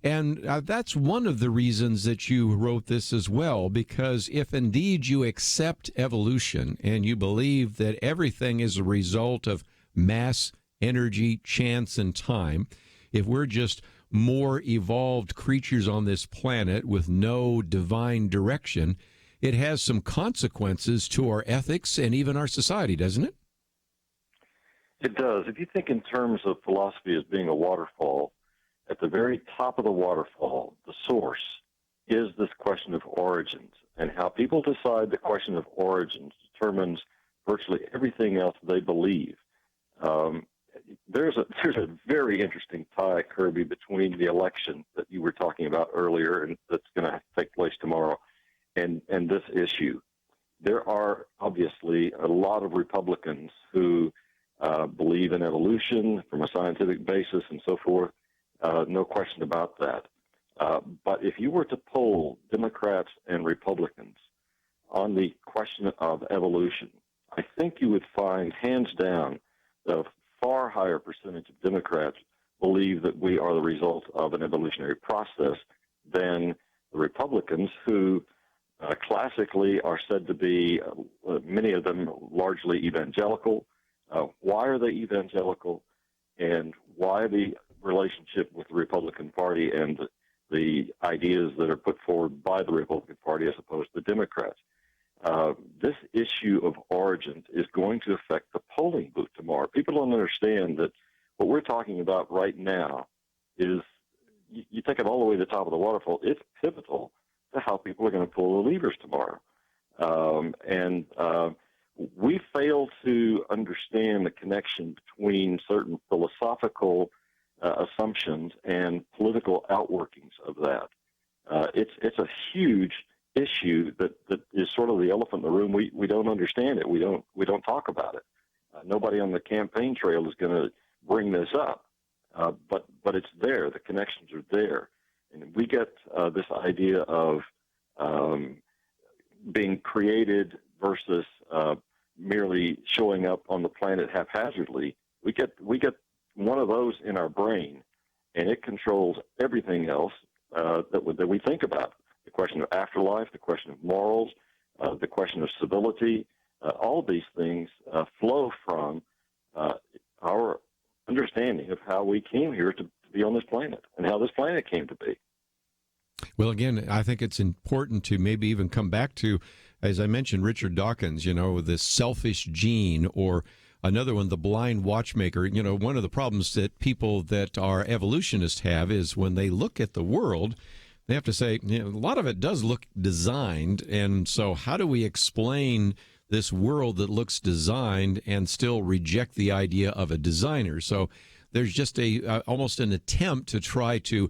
And that's one of the reasons that you wrote this as well, because if indeed you accept evolution and you believe that everything is a result of mass, energy, chance, and time, if we're just more evolved creatures on this planet with no divine direction, it has some consequences to our ethics and even our society, doesn't it? It does. If you think in terms of philosophy as being a waterfall, at the very top of the waterfall, the source, is this question of origins. And how people decide the question of origins determines virtually everything else they believe. There's a very interesting tie, Kerby, between the election that you were talking about earlier and that's going to take place tomorrow and this issue. There are obviously a lot of Republicans who believe in evolution from a scientific basis and so forth. No question about that. But if you were to poll Democrats and Republicans on the question of evolution, I think you would find, hands down, a far higher percentage of Democrats believe that we are the result of an evolutionary process than the Republicans, who classically are said to be, many of them, largely evangelical. Why are they evangelical, and why the relationship with the Republican Party and the ideas that are put forward by the Republican Party as opposed to the Democrats? This issue of origins is going to affect the polling booth tomorrow. People don't understand that what we're talking about right now is, you take it all the way to the top of the waterfall, it's pivotal to how people are going to pull the levers tomorrow. We fail to understand the connection between certain philosophical assumptions and political outworkings of that. It's a huge issue that is sort of the elephant in the room. We don't understand it. We don't talk about it. Nobody on the campaign trail is going to bring this up, but it's there. The connections are there, and we get this idea of being created versus merely showing up on the planet haphazardly. We get one of those in our brain, and it controls everything else that we think about. The question of afterlife, the question of morals, the question of civility, all of these things flow from our understanding of how we came here to be on this planet and how this planet came to be. Well, again, I think it's important to maybe even come back to, as I mentioned, Richard Dawkins, the selfish gene, or another one, the blind watchmaker. One of the problems that people that are evolutionists have is when they look at the world, they have to say, a lot of it does look designed. And so how do we explain this world that looks designed and still reject the idea of a designer? So there's just almost an attempt to try to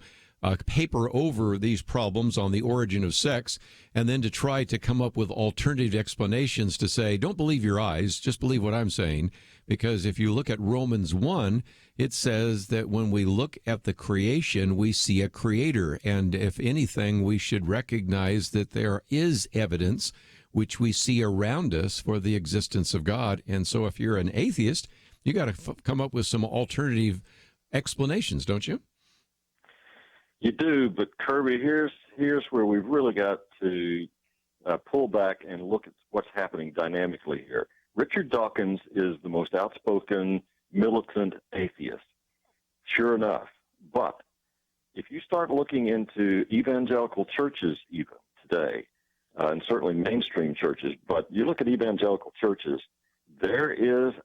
paper over these problems on the origin of sex, and then to try to come up with alternative explanations to say, don't believe your eyes, just believe what I'm saying. Because if you look at Romans 1, it says that when we look at the creation, we see a creator. And if anything, we should recognize that there is evidence which we see around us for the existence of God. And so if you're an atheist, you got to come up with some alternative explanations, don't you? You do, but Kerby, here's where we've really got to pull back and look at what's happening dynamically here. Richard Dawkins is the most outspoken, militant atheist, sure enough. But if you start looking into evangelical churches even today, and certainly mainstream churches, but you look at evangelical churches, there is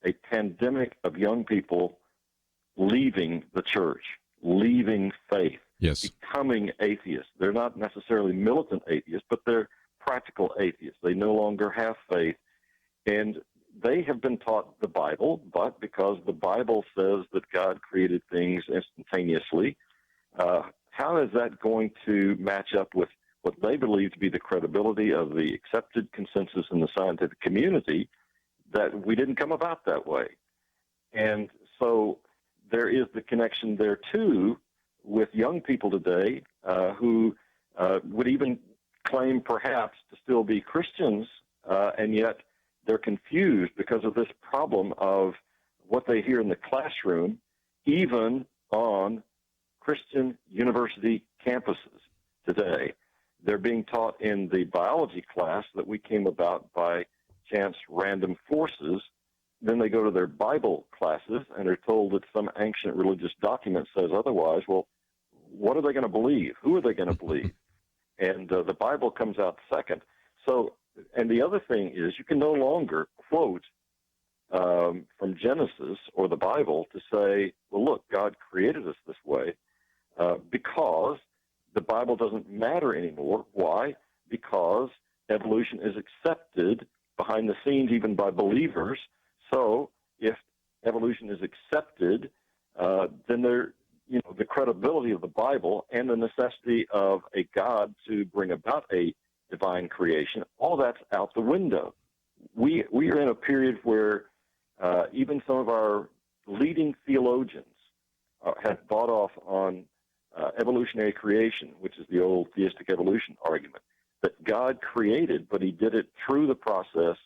a pandemic of young people leaving the church, leaving faith, yes, becoming atheists. They're not necessarily militant atheists, but they're practical atheists. They no longer have faith, and they have been taught the Bible, but because the Bible says that God created things instantaneously, how is that going to match up with what they believe to be the credibility of the accepted consensus in the scientific community that we didn't come about that way? And so there is the connection there, too, with young people today who would even claim perhaps to still be Christians, and yet they're confused because of this problem of what they hear in the classroom, even on Christian university campuses today. They're being taught in the biology class that we came about by chance random forces. Then they go to their Bible classes and are told that some ancient religious document says otherwise. Well, what are they going to believe? Who are they going to believe? And the Bible comes out second. So, and the other thing is you can no longer quote from Genesis or the Bible to say, well, look, God created us this way, because the Bible doesn't matter anymore. Why? Because evolution is accepted behind the scenes even by believers. So if evolution is accepted, then the credibility of the Bible and the necessity of a God to bring about a divine creation, all that's out the window. We are in a period where even some of our leading theologians have bought off on evolutionary creation, which is the old theistic evolution argument, that God created, but he did it through the process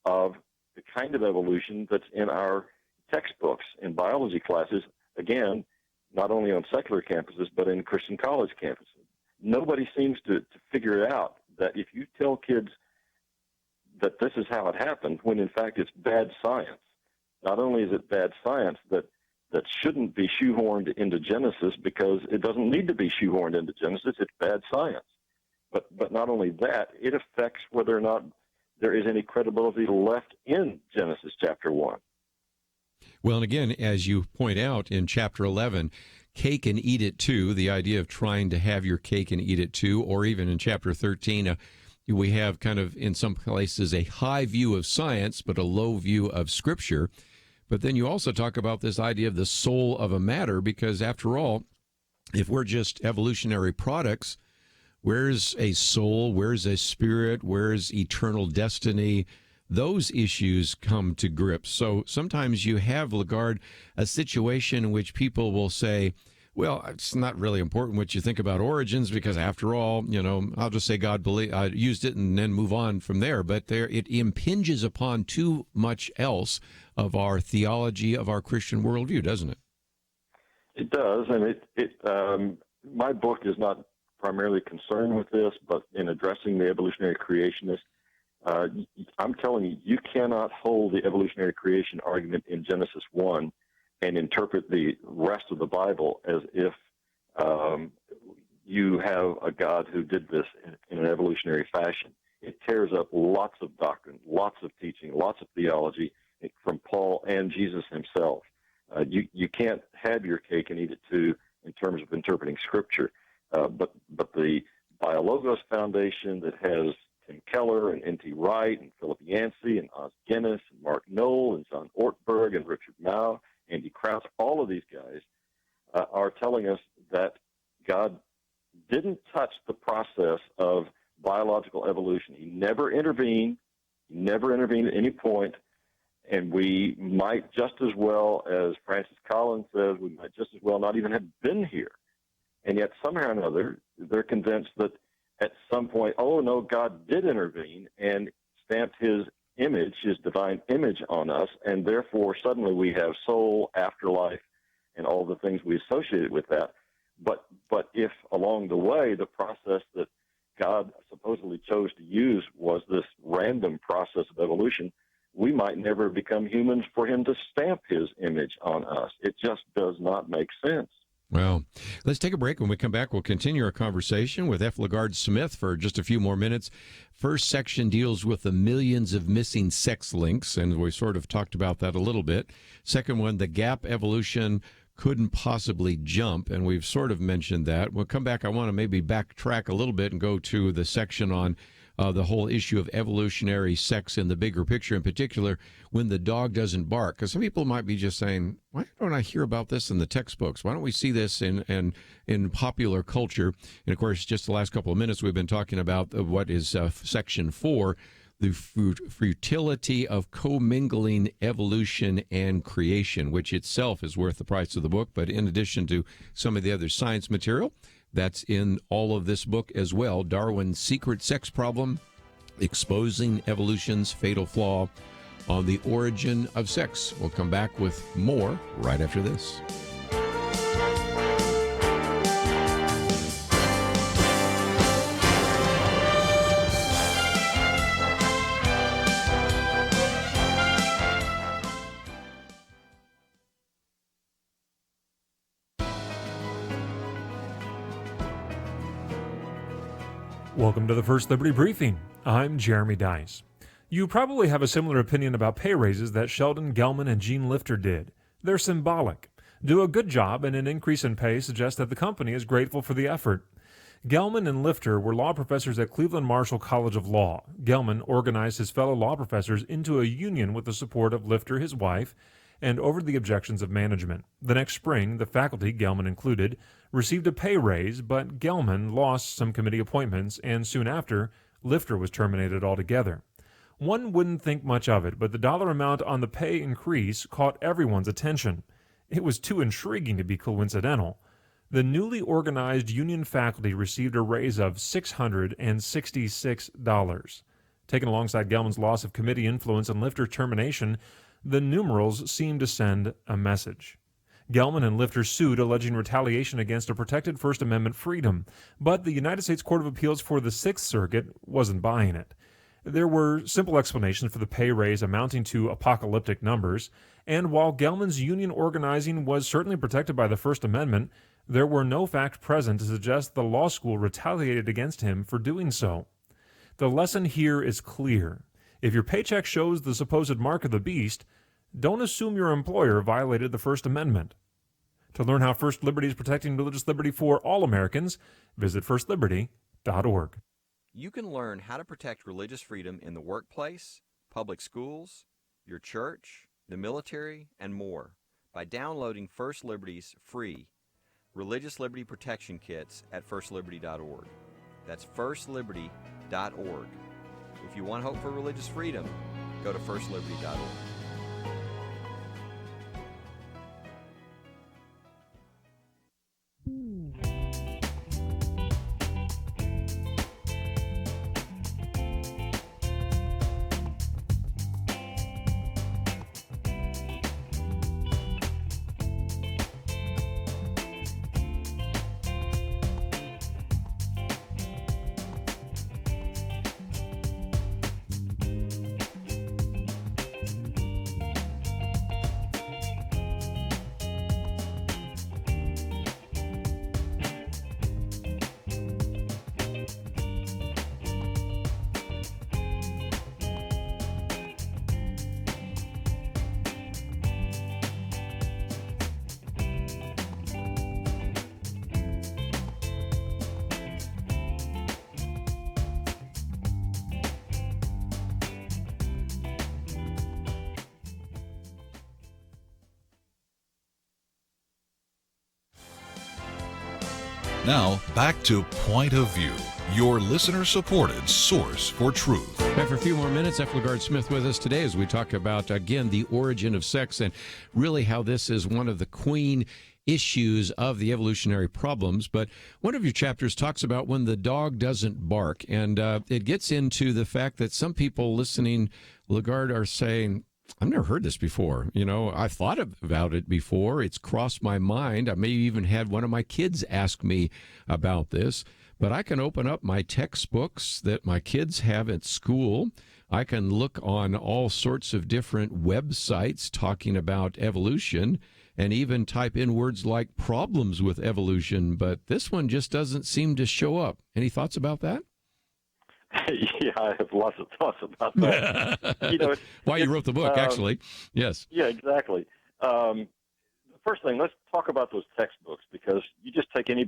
of the kind of evolution that's in our textbooks in biology classes, again, not only on secular campuses, but in Christian college campuses. Nobody seems to figure it out that if you tell kids that this is how it happened, when in fact it's bad science, not only is it bad science that shouldn't be shoehorned into Genesis because it doesn't need to be shoehorned into Genesis, it's bad science. But not only that, it affects whether or not there is any credibility left in Genesis chapter 1. Well, and again, as you point out in chapter 11, cake and eat it too, the idea of trying to have your cake and eat it too, or even in chapter 13, we have kind of in some places a high view of science, but a low view of Scripture. But then you also talk about this idea of the soul of a matter, because after all, if we're just evolutionary products, where's a soul, where's a spirit, where's eternal destiny? Those issues come to grips. So sometimes you have, LaGard, a situation in which people will say, well, it's not really important what you think about origins because, after all, I'll just say God used it and then move on from there. But it impinges upon too much else of our theology, of our Christian worldview, doesn't it? It does, and my book is not primarily concerned with this, but in addressing the evolutionary creationists, I'm telling you, you cannot hold the evolutionary creation argument in Genesis 1 and interpret the rest of the Bible as if you have a God who did this in an evolutionary fashion. It tears up lots of doctrine, lots of teaching, lots of theology from Paul and Jesus himself. You can't have your cake and eat it too in terms of interpreting Scripture. But the Biologos Foundation that has Tim Keller and N.T. Wright and Philip Yancey and Os Guinness and Mark Knoll and John Ortberg and Richard Mao, Andy Krauss, all of these guys are telling us that God didn't touch the process of biological evolution. He never intervened. He never intervened at any point. And we might just as well, as Francis Collins says, we might just as well not even have been here. And yet somehow or another, they're convinced that at some point, oh, no, God did intervene and stamped his image, his divine image on us, and therefore suddenly we have soul, afterlife, and all the things we associated with that. But if along the way the process that God supposedly chose to use was this random process of evolution, we might never become humans for him to stamp his image on us. It just does not make sense. Well, let's take a break. When we come back, we'll continue our conversation with F. LaGard Smith for just a few more minutes. First section deals with the millions of missing sex links, and we sort of talked about that a little bit. Second one, the gap evolution couldn't possibly jump, and we've sort of mentioned that. We'll come back. I want to maybe backtrack a little bit and go to the section on the whole issue of evolutionary sex in the bigger picture, in particular, when the dog doesn't bark. Because some people might be just saying, why don't I hear about this in the textbooks? Why don't we see this in popular culture? And, of course, just the last couple of minutes, we've been talking about what is Section 4, the futility of commingling evolution and creation, which itself is worth the price of the book. But in addition to some of the other science material, that's in all of this book as well. Darwin's Secret Sex Problem, Exposing Evolution's Fatal Flaw on the Origin of Sex. We'll come back with more right after this. Welcome to the First Liberty Briefing. I'm Jeremy Dice. You probably have a similar opinion about pay raises that Sheldon Gelman and Gene Lifter did. They're symbolic. Do a good job, and an increase in pay suggests that the company is grateful for the effort. Gelman and Lifter were law professors at Cleveland Marshall College of Law. Gelman organized his fellow law professors into a union with the support of Lifter, his wife, and over the objections of management. The next spring, the faculty, Gelman included, received a pay raise, but Gelman lost some committee appointments, and soon after, Lifter was terminated altogether. One wouldn't think much of it, but the dollar amount on the pay increase caught everyone's attention. It was too intriguing to be coincidental. The newly organized union faculty received a raise of $666. Taken alongside Gelman's loss of committee influence and Lifter's termination, the numerals seemed to send a message. Gelman and Lifter sued, alleging retaliation against a protected First Amendment freedom, but the United States Court of Appeals for the Sixth Circuit wasn't buying it. There were simple explanations for the pay raise amounting to apocalyptic numbers, and while Gelman's union organizing was certainly protected by the First Amendment, there were no facts present to suggest the law school retaliated against him for doing so. The lesson here is clear. If your paycheck shows the supposed mark of the beast, don't assume your employer violated the First Amendment. To learn how First Liberty is protecting religious liberty for all Americans, visit firstliberty.org. You can learn how to protect religious freedom in the workplace, public schools, your church, the military, and more by downloading First Liberty's free Religious Liberty Protection Kits at firstliberty.org. That's firstliberty.org. If you want hope for religious freedom, go to firstliberty.org. Now, back to Point of View, your listener-supported source for truth. Back for a few more minutes. LaGard Smith with us today as we talk about, again, the origin of sex and really how this is one of the queen issues of the evolutionary problems. But one of your chapters talks about when the dog doesn't bark, and it gets into the fact that some people listening, LaGard, are saying, I've never heard this before. You know, I've thought about it before. It's crossed my mind. I may even had one of my kids ask me about this. But I can open up my textbooks that my kids have at school. I can look on all sorts of different websites talking about evolution and even type in words like problems with evolution. But this one just doesn't seem to show up. Any thoughts about that? Yeah, I have lots of thoughts about that. Why you wrote the book, actually. Yes. Yeah, exactly. first thing, let's talk about those textbooks, because you just take any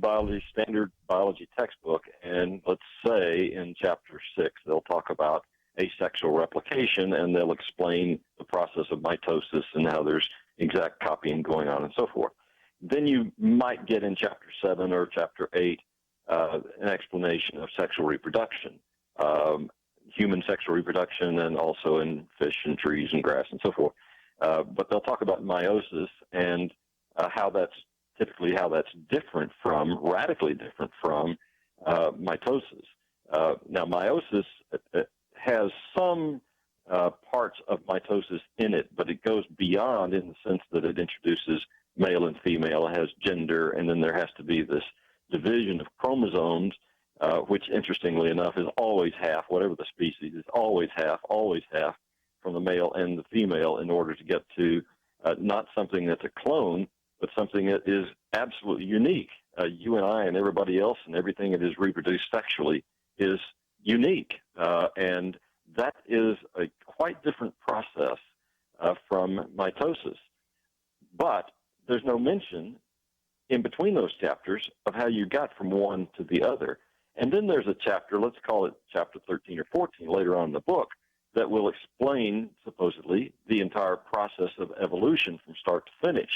standard biology textbook, and let's say in chapter 6, they'll talk about asexual replication, and they'll explain the process of mitosis and how there's exact copying going on and so forth. Then you might get in chapter 7 or chapter 8 an explanation of sexual reproduction, human sexual reproduction, and also in fish and trees and grass and so forth. But they'll talk about meiosis and how that's radically different from mitosis. Now, meiosis has some parts of mitosis in it, but it goes beyond in the sense that it introduces male and female, it has gender, and then there has to be this division of chromosomes, which, interestingly enough, is always half, whatever the species, is always half from the male and the female, in order to get to not something that's a clone, but something that is absolutely unique. You and I and everybody else and everything that is reproduced sexually is unique. And that is a quite different process from mitosis. But there's no mention in between those chapters of how you got from one to the other. And then there's a chapter, let's call it chapter 13 or 14 later on in the book, that will explain, supposedly, the entire process of evolution from start to finish.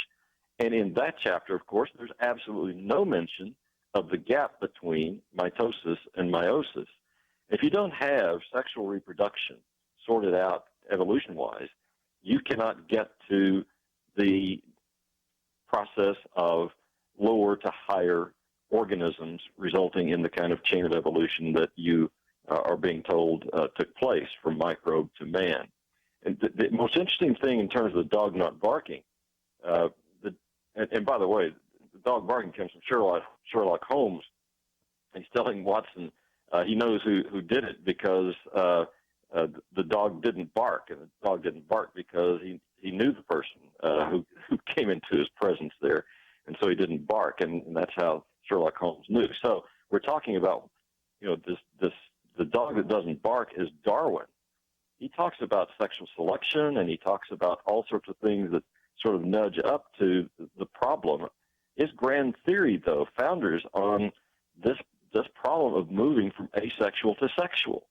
And in that chapter, of course, there's absolutely no mention of the gap between mitosis and meiosis. If you don't have sexual reproduction sorted out evolution-wise, you cannot get to the process of lower to higher organisms, resulting in the kind of chain of evolution that you are being told took place from microbe to man. And the most interesting thing in terms of the dog not barking, and by the way, the dog barking comes from Sherlock Holmes. He's telling Watson he knows who did it because the dog didn't bark, and the dog didn't bark because he knew the person who came into his presence there, and so he didn't bark, and that's how Sherlock Holmes knew. So we're talking about, the dog that doesn't bark is Darwin. He talks about sexual selection, and he talks about all sorts of things that sort of nudge up to the problem. His grand theory, though, founders on this problem of moving from asexual to sexual.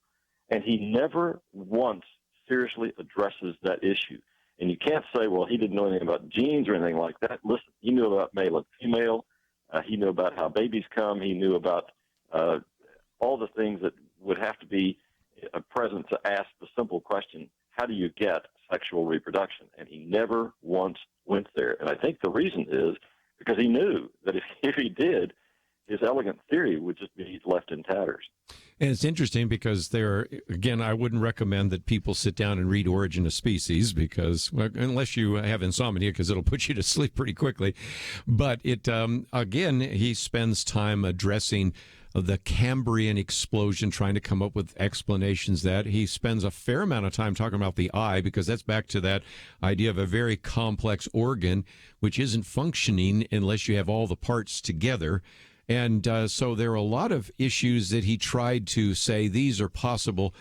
And he never once seriously addresses that issue. And you can't say, well, he didn't know anything about genes or anything like that. Listen, he knew about male and female. He knew about how babies come. He knew about all the things that would have to be present to ask the simple question, how do you get sexual reproduction? And he never once went there. And I think the reason is because he knew that if he did, his elegant theory would just be left in tatters. And it's interesting because again, I wouldn't recommend that people sit down and read Origin of Species because, well, unless you have insomnia, because it'll put you to sleep pretty quickly. But again, he spends time addressing the Cambrian explosion, trying to come up with explanations that he spends a fair amount of time talking about the eye, because that's back to that idea of a very complex organ, which isn't functioning unless you have all the parts together. And so there are a lot of issues that he tried to say, these are possible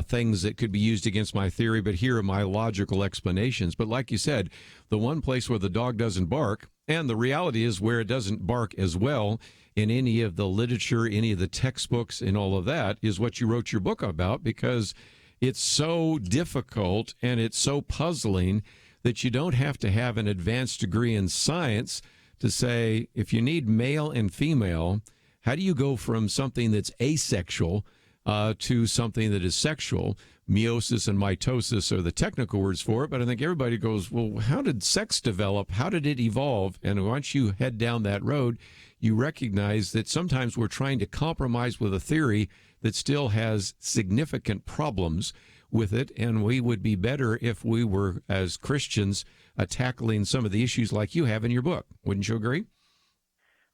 things that could be used against my theory, but here are my logical explanations. But like you said, the one place where the dog doesn't bark, and the reality is where it doesn't bark as well in any of the literature, any of the textbooks and all of that, is what you wrote your book about, because it's so difficult and it's so puzzling that you don't have to have an advanced degree in science to say, if you need male and female, how do you go from something that's asexual to something that is sexual? Meiosis and mitosis are the technical words for it, but I think everybody goes, well, how did sex develop? How did it evolve? And once you head down that road, you recognize that sometimes we're trying to compromise with a theory that still has significant problems with it, and we would be better if we were, as Christians, tackling some of the issues like you have in your book. Wouldn't you agree?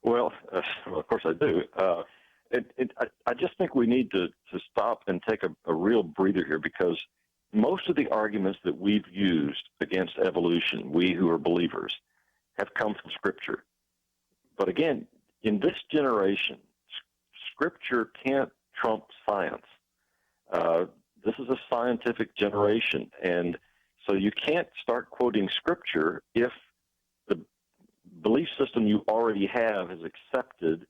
Well, of course I do. I just think we need to stop and take a real breather here, because most of the arguments that we've used against evolution, we who are believers, have come from Scripture. But again, in this generation, Scripture can't trump science. This is a scientific generation, and so you can't start quoting Scripture if belief system you already have has accepted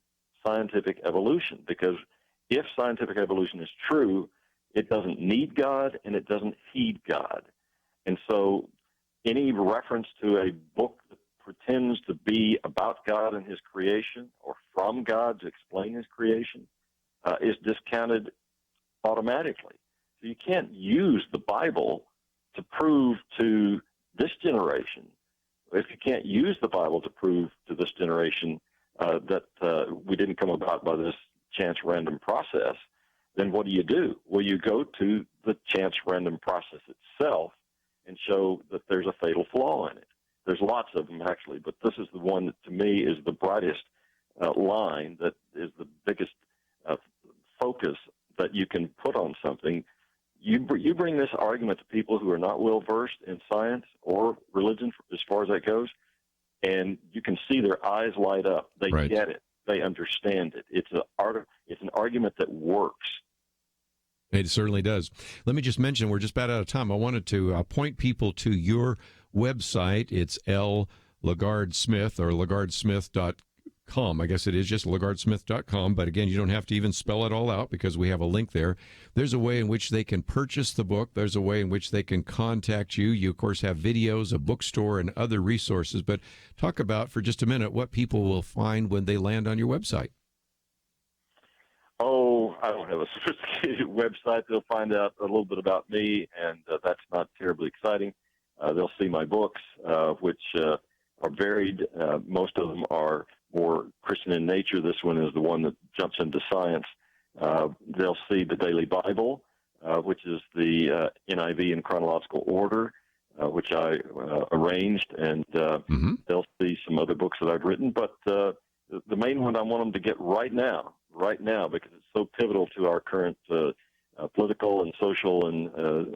scientific evolution, because if scientific evolution is true, it doesn't need God and it doesn't heed God. And so any reference to a book that pretends to be about God and his creation or from God to explain his creation is discounted automatically. So you can't use the Bible to prove to this generation, if you can't use the Bible to prove to this generation that we didn't come about by this chance random process, then what do? Well, you go to the chance random process itself and show that there's a fatal flaw in it. There's lots of them, actually, but this is the one that, to me, is the brightest line, that is the biggest focus that you can put on something. You bring this argument to people who are not well-versed in science or religion, as far as that goes, and you can see their eyes light up. They get it. They understand it. It's an argument that works. It certainly does. Let me just mention, we're just about out of time. I wanted to point people to your website. It's LaGard Smith, or LaGardSmith.com. I guess it is just LaGardSmith.com. But again, you don't have to even spell it all out, because we have a link there. There's a way in which they can purchase the book. There's a way in which they can contact you. You, of course, have videos, a bookstore, and other resources. But talk about, for just a minute, what people will find when they land on your website. Oh, I don't have a sophisticated website. They'll find out a little bit about me, and that's not terribly exciting. They'll see my books, which are varied. Most of them are more Christian in nature. This one is the one that jumps into science. They'll see the Daily Bible, which is the NIV in chronological order, which I arranged, and they'll see some other books that I've written. But the main one I want them to get right now, because it's so pivotal to our current political and social and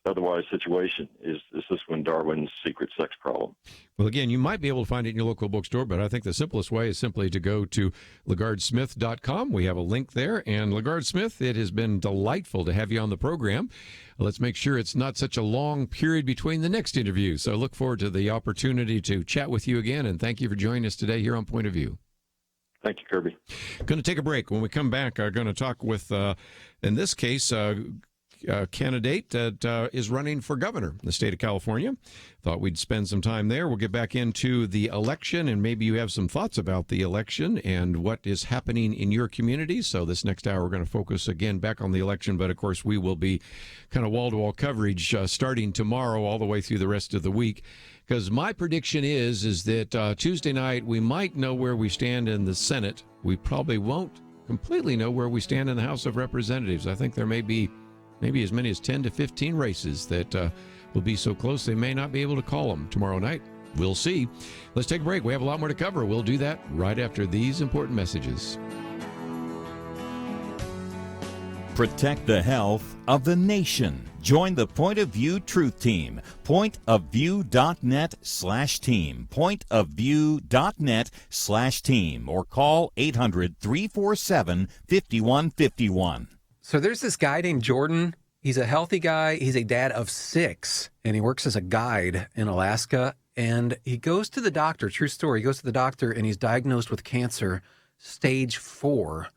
otherwise situation, is this one, Darwin's Secret Sex Problem. Well, again, you might be able to find it in your local bookstore, but I think the simplest way is simply to go to LaGardSmith.com. We have a link there. And LaGard Smith, it has been delightful to have you on the program. Let's make sure it's not such a long period between the next interview. So look forward to the opportunity to chat with you again, and thank you for joining us today here on Point of View. Thank you, Kirby. Going to take a break. When we come back, I'm going to talk with, in this case, candidate that is running for governor in the state of California. Thought we'd spend some time there. We'll get back into the election, and maybe you have some thoughts about the election and what is happening in your community. So this next hour, we're going to focus again back on the election, but of course we will be kind of wall-to-wall coverage starting tomorrow all the way through the rest of the week. Because my prediction is that Tuesday night we might know where we stand in the Senate. We probably won't completely know where we stand in the House of Representatives. I think there may be maybe as many as 10 to 15 races that will be so close they may not be able to call them tomorrow night. We'll see. Let's take a break. We have a lot more to cover. We'll do that right after these important messages. Protect the health of the nation. Join the Point of View Truth Team. pointofview.net/team. pointofview.net/team. Or call 800-347-5151. So there's this guy named Jordan. He's a healthy guy. He's a dad of 6, and he works as a guide in Alaska. And he goes to the doctor, true story, he goes to the doctor, and he's diagnosed with cancer, stage 4.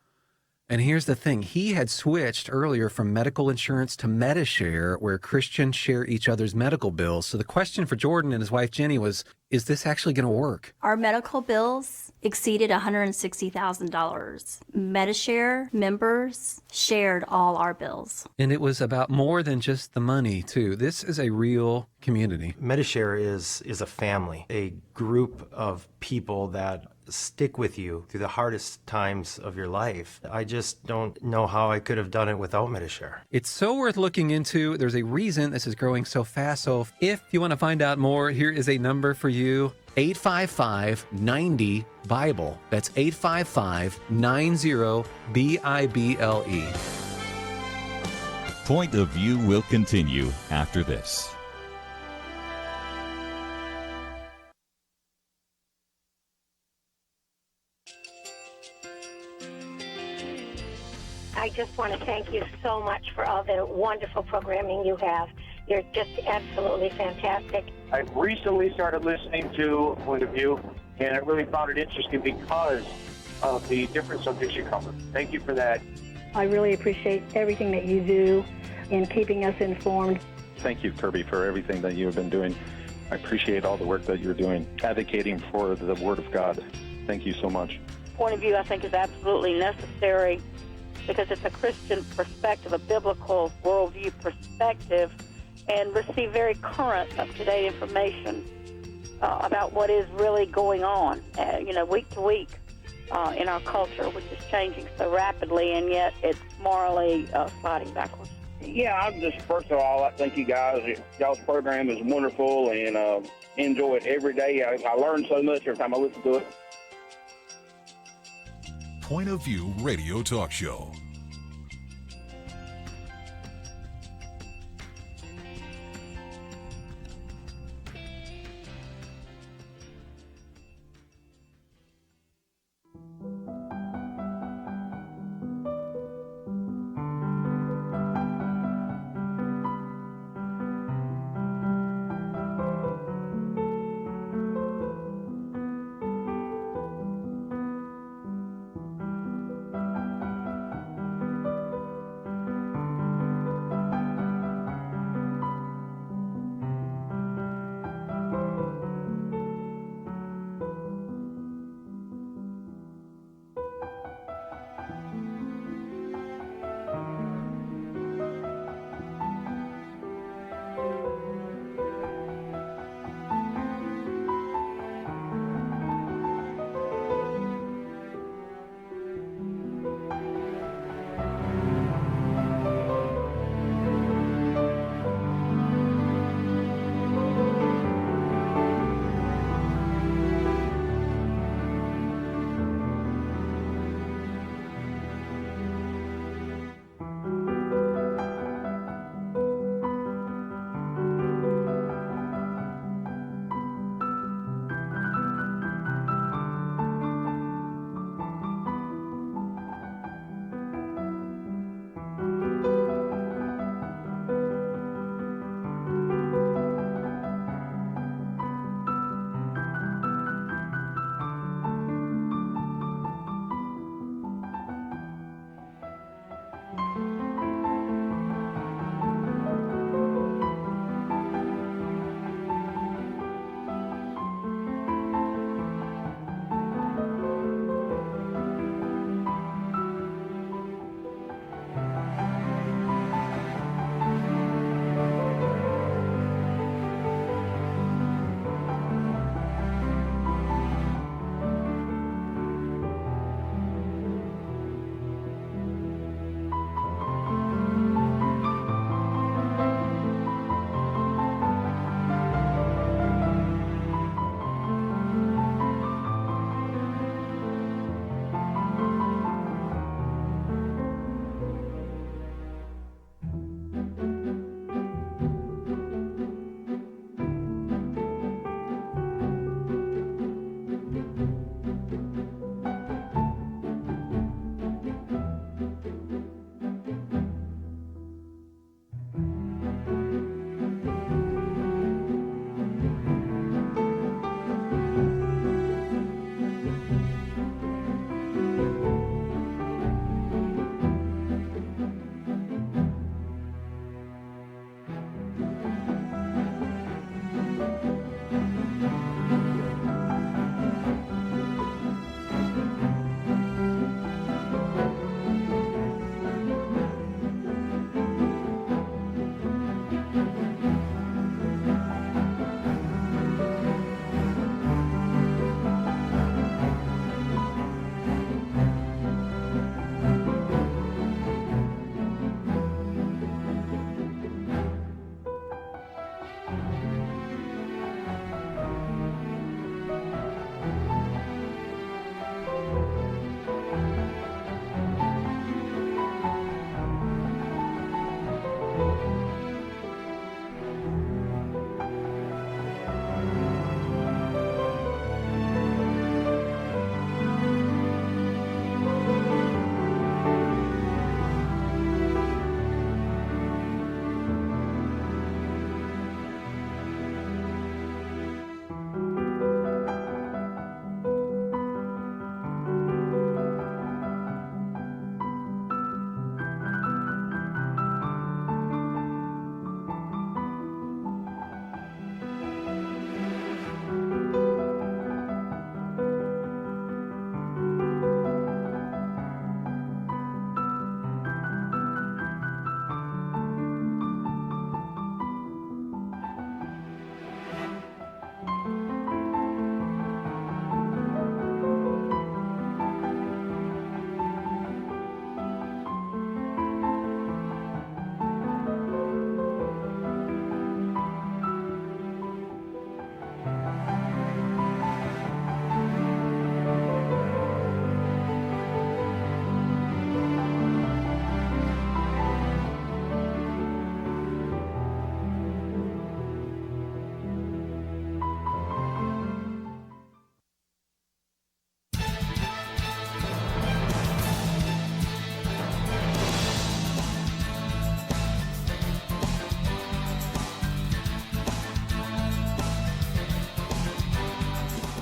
And here's the thing. He had switched earlier from medical insurance to Medishare, where Christians share each other's medical bills. So the question for Jordan and his wife, Jenny, was, is this actually going to work? Our medical bills exceeded $160,000. Medishare members shared all our bills. And it was about more than just the money, too. This is a real community. Medishare is a family, a group of people that stick with you through the hardest times of your life. I just don't know how I could have done it without Medishare. It's so worth looking into. There's a reason this is growing so fast. So if you want to find out more, here is a number for you. 855-90-BIBLE. That's 855-90-BIBLE. Point of View will continue after this. I just want to thank you so much for all the wonderful programming you have. You're just absolutely fantastic. I've recently started listening to Point of View, and I really found it interesting because of the different subjects you cover. Thank you for that. I really appreciate everything that you do in keeping us informed. Thank you, Kerby, for everything that you have been doing. I appreciate all the work that you're doing, advocating for the Word of God. Thank you so much. Point of view, I think, is absolutely necessary because it's a Christian perspective, a biblical worldview perspective, and receive very current, up-to-date information about what is really going on, week to week in our culture, which is changing so rapidly, and yet it's morally sliding backwards. Yeah, I'm just, first of all, I thank you guys. Y'all's program is wonderful, and enjoy it every day. I learn so much every time I listen to it. Point of View Radio Talk Show.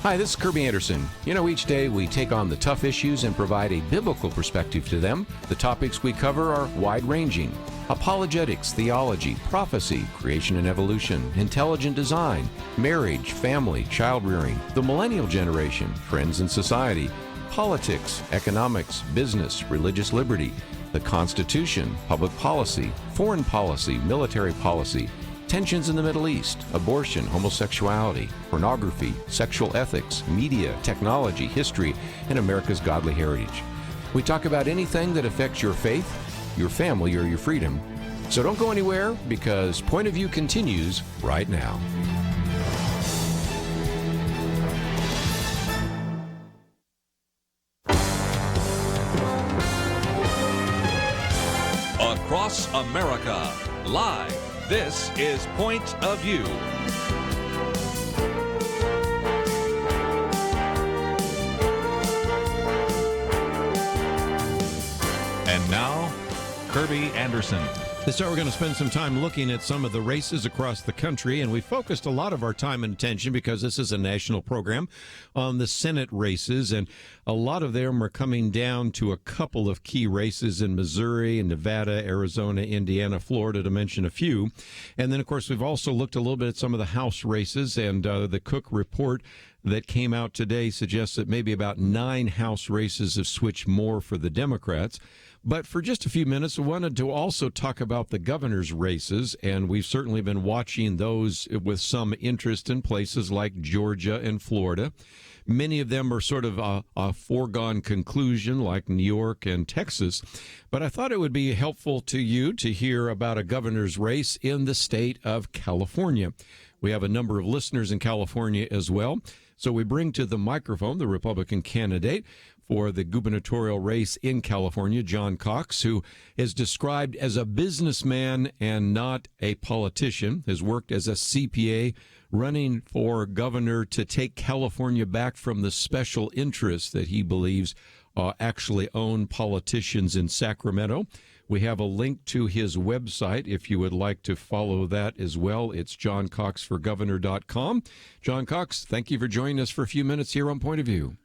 Hi, this is Kerby Anderson. You know, each day we take on the tough issues and provide a biblical perspective to them. The topics we cover are wide-ranging. Apologetics, theology, prophecy, creation and evolution, intelligent design, marriage, family, child-rearing, the millennial generation, friends and society, politics, economics, business, religious liberty, the Constitution, public policy, foreign policy, military policy, tensions in the Middle East, abortion, homosexuality, pornography, sexual ethics, media, technology, history, and America's godly heritage. We talk about anything that affects your faith, your family, or your freedom. So don't go anywhere, because Point of View continues right now. Across America, live. This is Point of View. And now, Kerby Anderson. This hour, we're going to spend some time looking at some of the races across the country, and we focused a lot of our time and attention, because this is a national program, on the Senate races, and a lot of them are coming down to a couple of key races in Missouri and Nevada, Arizona, Indiana, Florida, to mention a few. And then, of course, we've also looked a little bit at some of the House races, and the Cook report that came out today suggests that maybe about 9 House races have switched more for the Democrats. But for just a few minutes, I wanted to also talk about the governor's races, and we've certainly been watching those with some interest in places like Georgia and Florida. Many of them are sort of a foregone conclusion, like New York and Texas. But I thought it would be helpful to you to hear about a governor's race in the state of California. We have a number of listeners in California as well. So we bring to the microphone the Republican candidate for the gubernatorial race in California, John Cox, who is described as a businessman and not a politician, has worked as a CPA, running for governor to take California back from the special interests that he believes actually own politicians in Sacramento. We have a link to his website if you would like to follow that as well. It's johncoxforgovernor.com. John Cox, thank you for joining us for a few minutes here on Point of View.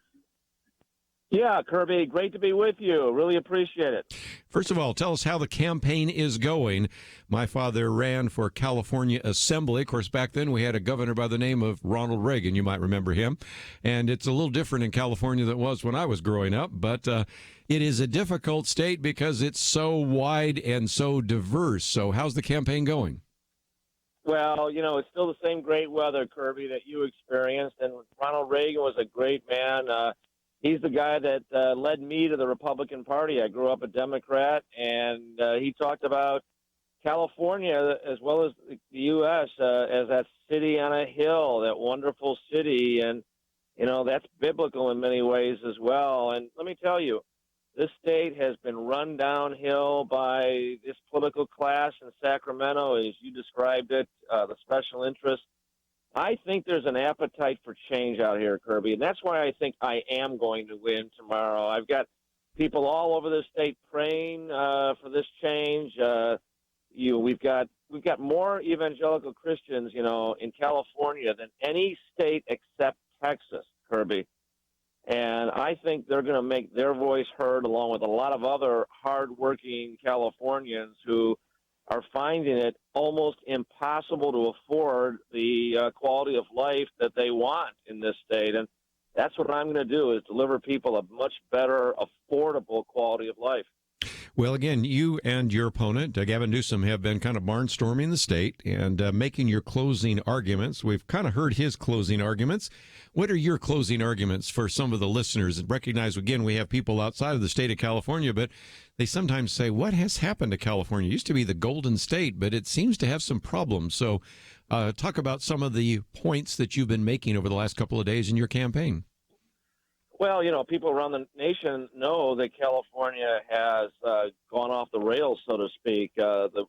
Yeah, Kerby, great to be with you. Really appreciate it. First of all, tell us how the campaign is going. My father ran for California Assembly. Of course, back then we had a governor by the name of Ronald Reagan. You might remember him. And it's a little different in California than it was when I was growing up. But it is a difficult state because it's so wide and so diverse. So how's the campaign going? Well, you know, it's still the same great weather, Kerby, that you experienced. And Ronald Reagan was a great man. He's the guy that led me to the Republican Party. I grew up a Democrat, and he talked about California as well as the U.S. As that city on a hill, that wonderful city. And, you know, that's biblical in many ways as well. And let me tell you, this state has been run downhill by this political class in Sacramento, as you described it, the special interests. I think there's an appetite for change out here, Kerby, and that's why I think I am going to win tomorrow. I've got people all over the state praying for this change. We've got more evangelical Christians, you know, in California than any state except Texas, Kerby. And I think they're going to make their voice heard along with a lot of other hardworking Californians who are finding it almost impossible to afford the quality of life that they want in this state. And that's what I'm going to do, is deliver people a much better, affordable quality of life. Well, again, you and your opponent, Gavin Newsom, have been kind of barnstorming the state and making your closing arguments. We've kind of heard his closing arguments. What are your closing arguments for some of the listeners? And recognize, again, we have people outside of the state of California, but they sometimes say, what has happened to California? It used to be the Golden State, but it seems to have some problems. So talk about some of the points that you've been making over the last couple of days in your campaign. Well, you know, people around the nation know that California has gone off the rails, so to speak. The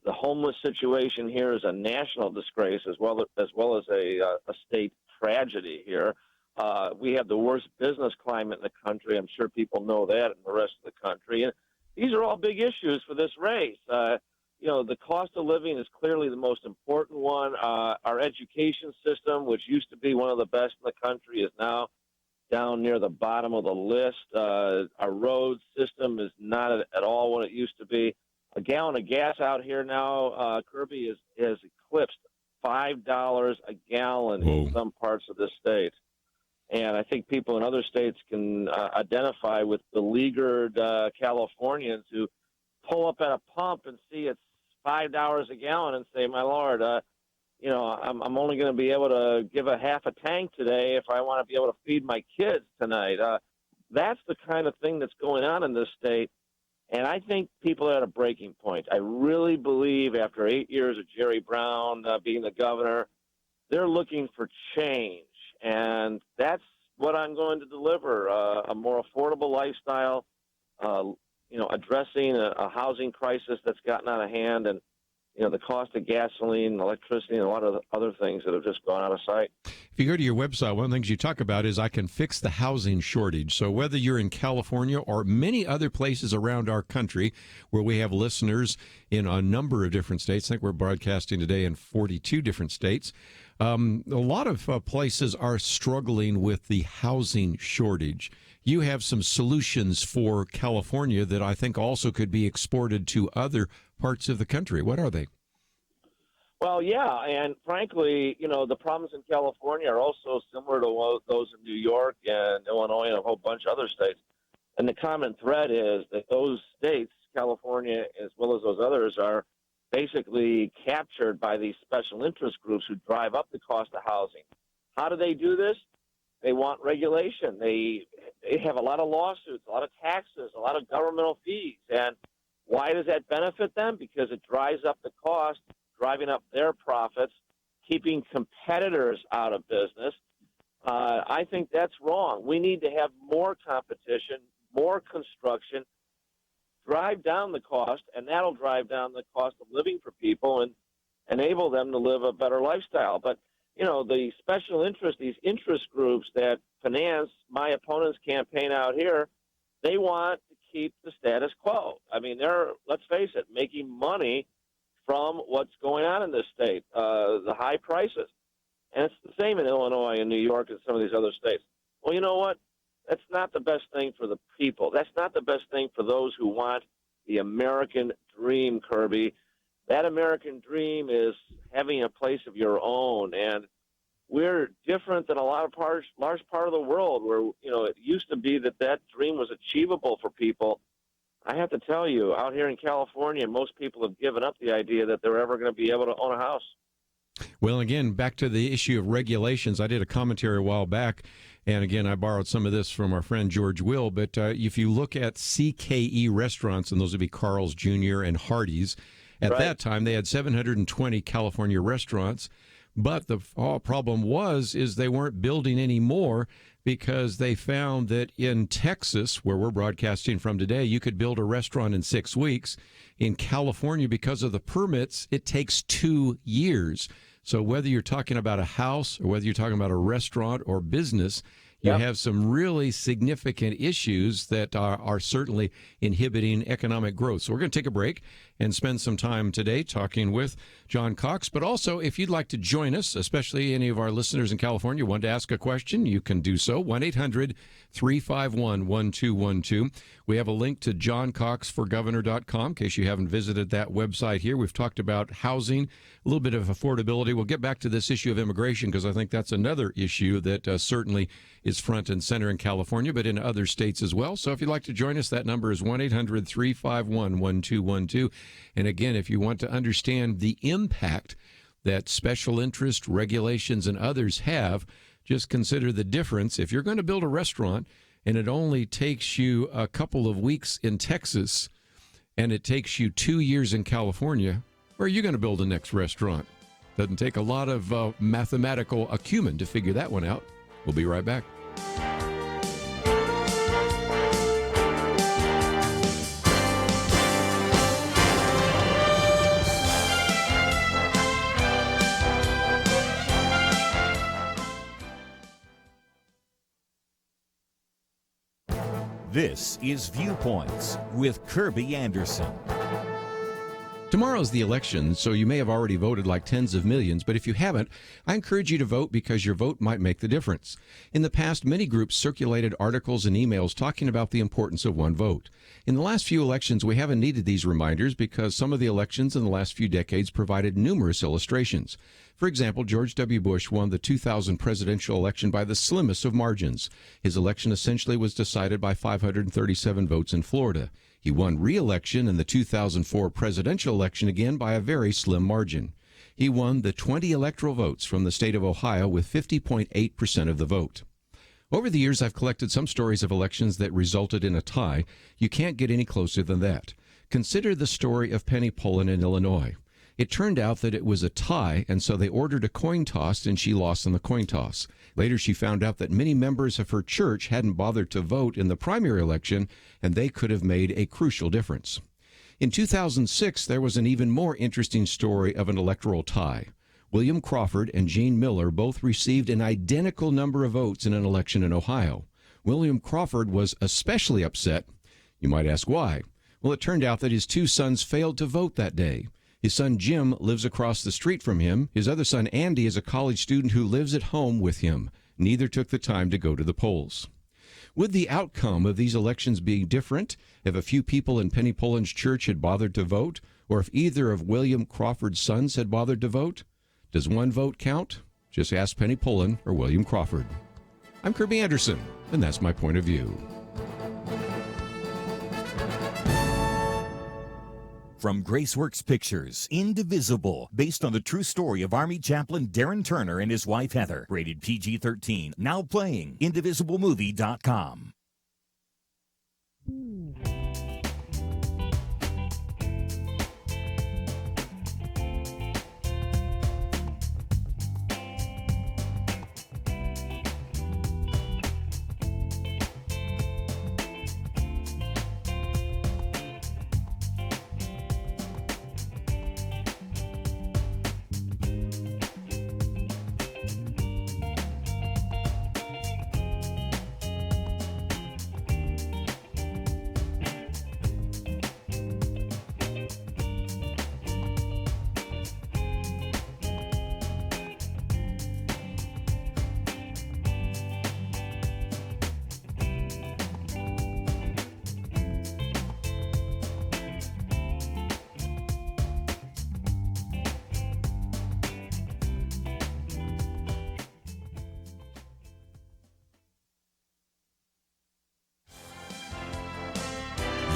homeless situation here is a national disgrace, as well as a state tragedy here. We have the worst business climate in the country. I'm sure people know that in the rest of the country. And these are all big issues for this race. the cost of living is clearly the most important one. Our education system, which used to be one of the best in the country, is now down near the bottom of the list. Our road system is not at all what it used to be. A gallon of gas out here now, Kirby, has eclipsed $5 a gallon in some parts of the state. And I think people in other states can identify with beleaguered Californians who pull up at a pump and see it's $5 a gallon and say, my Lord, I'm only going to be able to give a half a tank today if I want to be able to feed my kids tonight. That's the kind of thing that's going on in this state. And I think people are at a breaking point. I really believe after 8 years of Jerry Brown being the governor, they're looking for change. And that's what I'm going to deliver, a more affordable lifestyle, addressing a housing crisis that's gotten out of hand, and the cost of gasoline, electricity, and a lot of other things that have just gone out of sight. If you go to your website, one of the things you talk about is I can fix the housing shortage. So whether you're in California or many other places around our country where we have listeners in a number of different states, I think we're broadcasting today in 42 different states, a lot of places are struggling with the housing shortage. You have some solutions for California that I think also could be exported to other parts of the country. What are they? Well, yeah, and frankly, the problems in California are also similar to those in New York and Illinois and a whole bunch of other states. And the common thread is that those states, California as well as those others, are basically captured by these special interest groups who drive up the cost of housing. How do they do this? They want regulation. They have a lot of lawsuits, a lot of taxes, a lot of governmental fees. And why does that benefit them? Because it drives up the cost, driving up their profits, keeping competitors out of business. I think that's wrong. We need to have more competition, more construction, drive down the cost, and that'll drive down the cost of living for people and enable them to live a better lifestyle. But, the special interest, these interest groups that finance my opponent's campaign out here, they want to keep the status quo. I mean, they're, let's face it, making money from what's going on in this state, the high prices. And it's the same in Illinois and New York and some of these other states. Well, you know what? That's not the best thing for the people. That's not the best thing for those who want the American dream, Kirby. That American dream is having a place of your own. And we're different than a large part of the world where, it used to be that dream was achievable for people. I have to tell you, out here in California, most people have given up the idea that they're ever going to be able to own a house. Well, again, back to the issue of regulations. I did a commentary a while back, and again, I borrowed some of this from our friend George Will, but if you look at CKE restaurants, and those would be Carl's Jr. and Hardee's, at that time they had 720 California restaurants, but the problem is they weren't building any more because they found that in Texas, where we're broadcasting from today, you could build a restaurant in 6 weeks. In California, because of the permits, it takes 2 years. So whether you're talking about a house or whether you're talking about a restaurant or business, you have some really significant issues that are certainly inhibiting economic growth. So we're going to take a break and spend some time today talking with John Cox. But also, if you'd like to join us, especially any of our listeners in California, want to ask a question, you can do so. 1-800-351-1212. We have a link to johncoxforgovernor.com in case you haven't visited that website here. We've talked about housing, a little bit of affordability. We'll get back to this issue of immigration because I think that's another issue that certainly is front and center in California, but in other states as well. So if you'd like to join us, that number is 1-800-351-1212. And again, if you want to understand the impact that special interest regulations and others have, just consider the difference. If you're going to build a restaurant and it only takes you a couple of weeks in Texas and it takes you 2 years in California, where are you going to build the next restaurant? Doesn't take a lot of mathematical acumen to figure that one out. We'll be right back. This is Viewpoints with Kerby Anderson. Tomorrow's the election, so you may have already voted like tens of millions, but if you haven't, I encourage you to vote because your vote might make the difference. In the past, many groups circulated articles and emails talking about the importance of one vote. In the last few elections, we haven't needed these reminders because some of the elections in the last few decades provided numerous illustrations. For example, George W. Bush won the 2000 presidential election by the slimmest of margins. His election essentially was decided by 537 votes in Florida. He won re-election in the 2004 presidential election again by a very slim margin. He won the 20 electoral votes from the state of Ohio with 50.8% of the vote. Over the years, I've collected some stories of elections that resulted in a tie. You can't get any closer than that. Consider the story of Penny Pullen in Illinois. It turned out that it was a tie, and so they ordered a coin toss, and she lost in the coin toss. Later, she found out that many members of her church hadn't bothered to vote in the primary election, and they could have made a crucial difference. In 2006, there was an even more interesting story of an electoral tie. William Crawford and Gene Miller both received an identical number of votes in an election in Ohio. William Crawford was especially upset. You might ask why. Well, it turned out that his two sons failed to vote that day. His son Jim lives across the street from him. His other son Andy is a college student who lives at home with him. Neither took the time to go to the polls. Would the outcome of these elections be different if a few people in Penny Pullen's church had bothered to vote, or if either of William Crawford's sons had bothered to vote? Does one vote count? Just ask Penny Pullen or William Crawford. I'm Kerby Anderson, and that's my point of view. From Graceworks Pictures, Indivisible, based on the true story of Army Chaplain Darren Turner and his wife Heather. Rated PG-13. Now playing. IndivisibleMovie.com.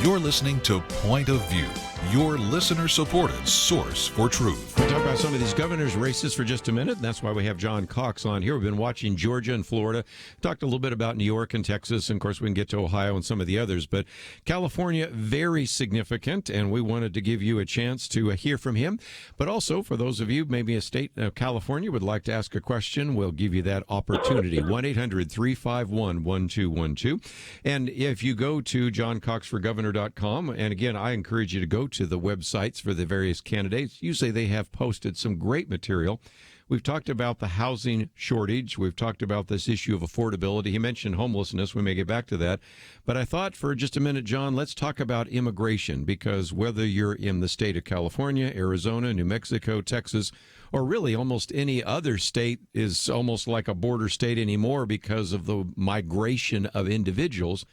You're listening to Point of View, your listener-supported source for truth. We'll talk about some of these governors' races for just a minute, and that's why we have John Cox on here. We've been watching Georgia and Florida, talked a little bit about New York and Texas, and of course we can get to Ohio and some of the others, but California, very significant, and we wanted to give you a chance to hear from him. But also, for those of you, maybe a state of California would like to ask a question, we'll give you that opportunity. 1-800-351-1212. And if you go to johncoxforgovernor.com, and again, I encourage you to go to the websites for the various candidates. Usually they have posted some great material. We've talked about the housing shortage. We've talked about this issue of affordability. He mentioned homelessness. We may get back to that. But I thought for just a minute, John, let's talk about immigration, because whether you're in the state of California, Arizona, New Mexico, Texas, or really almost any other state is almost like a border state anymore because of the migration of individuals.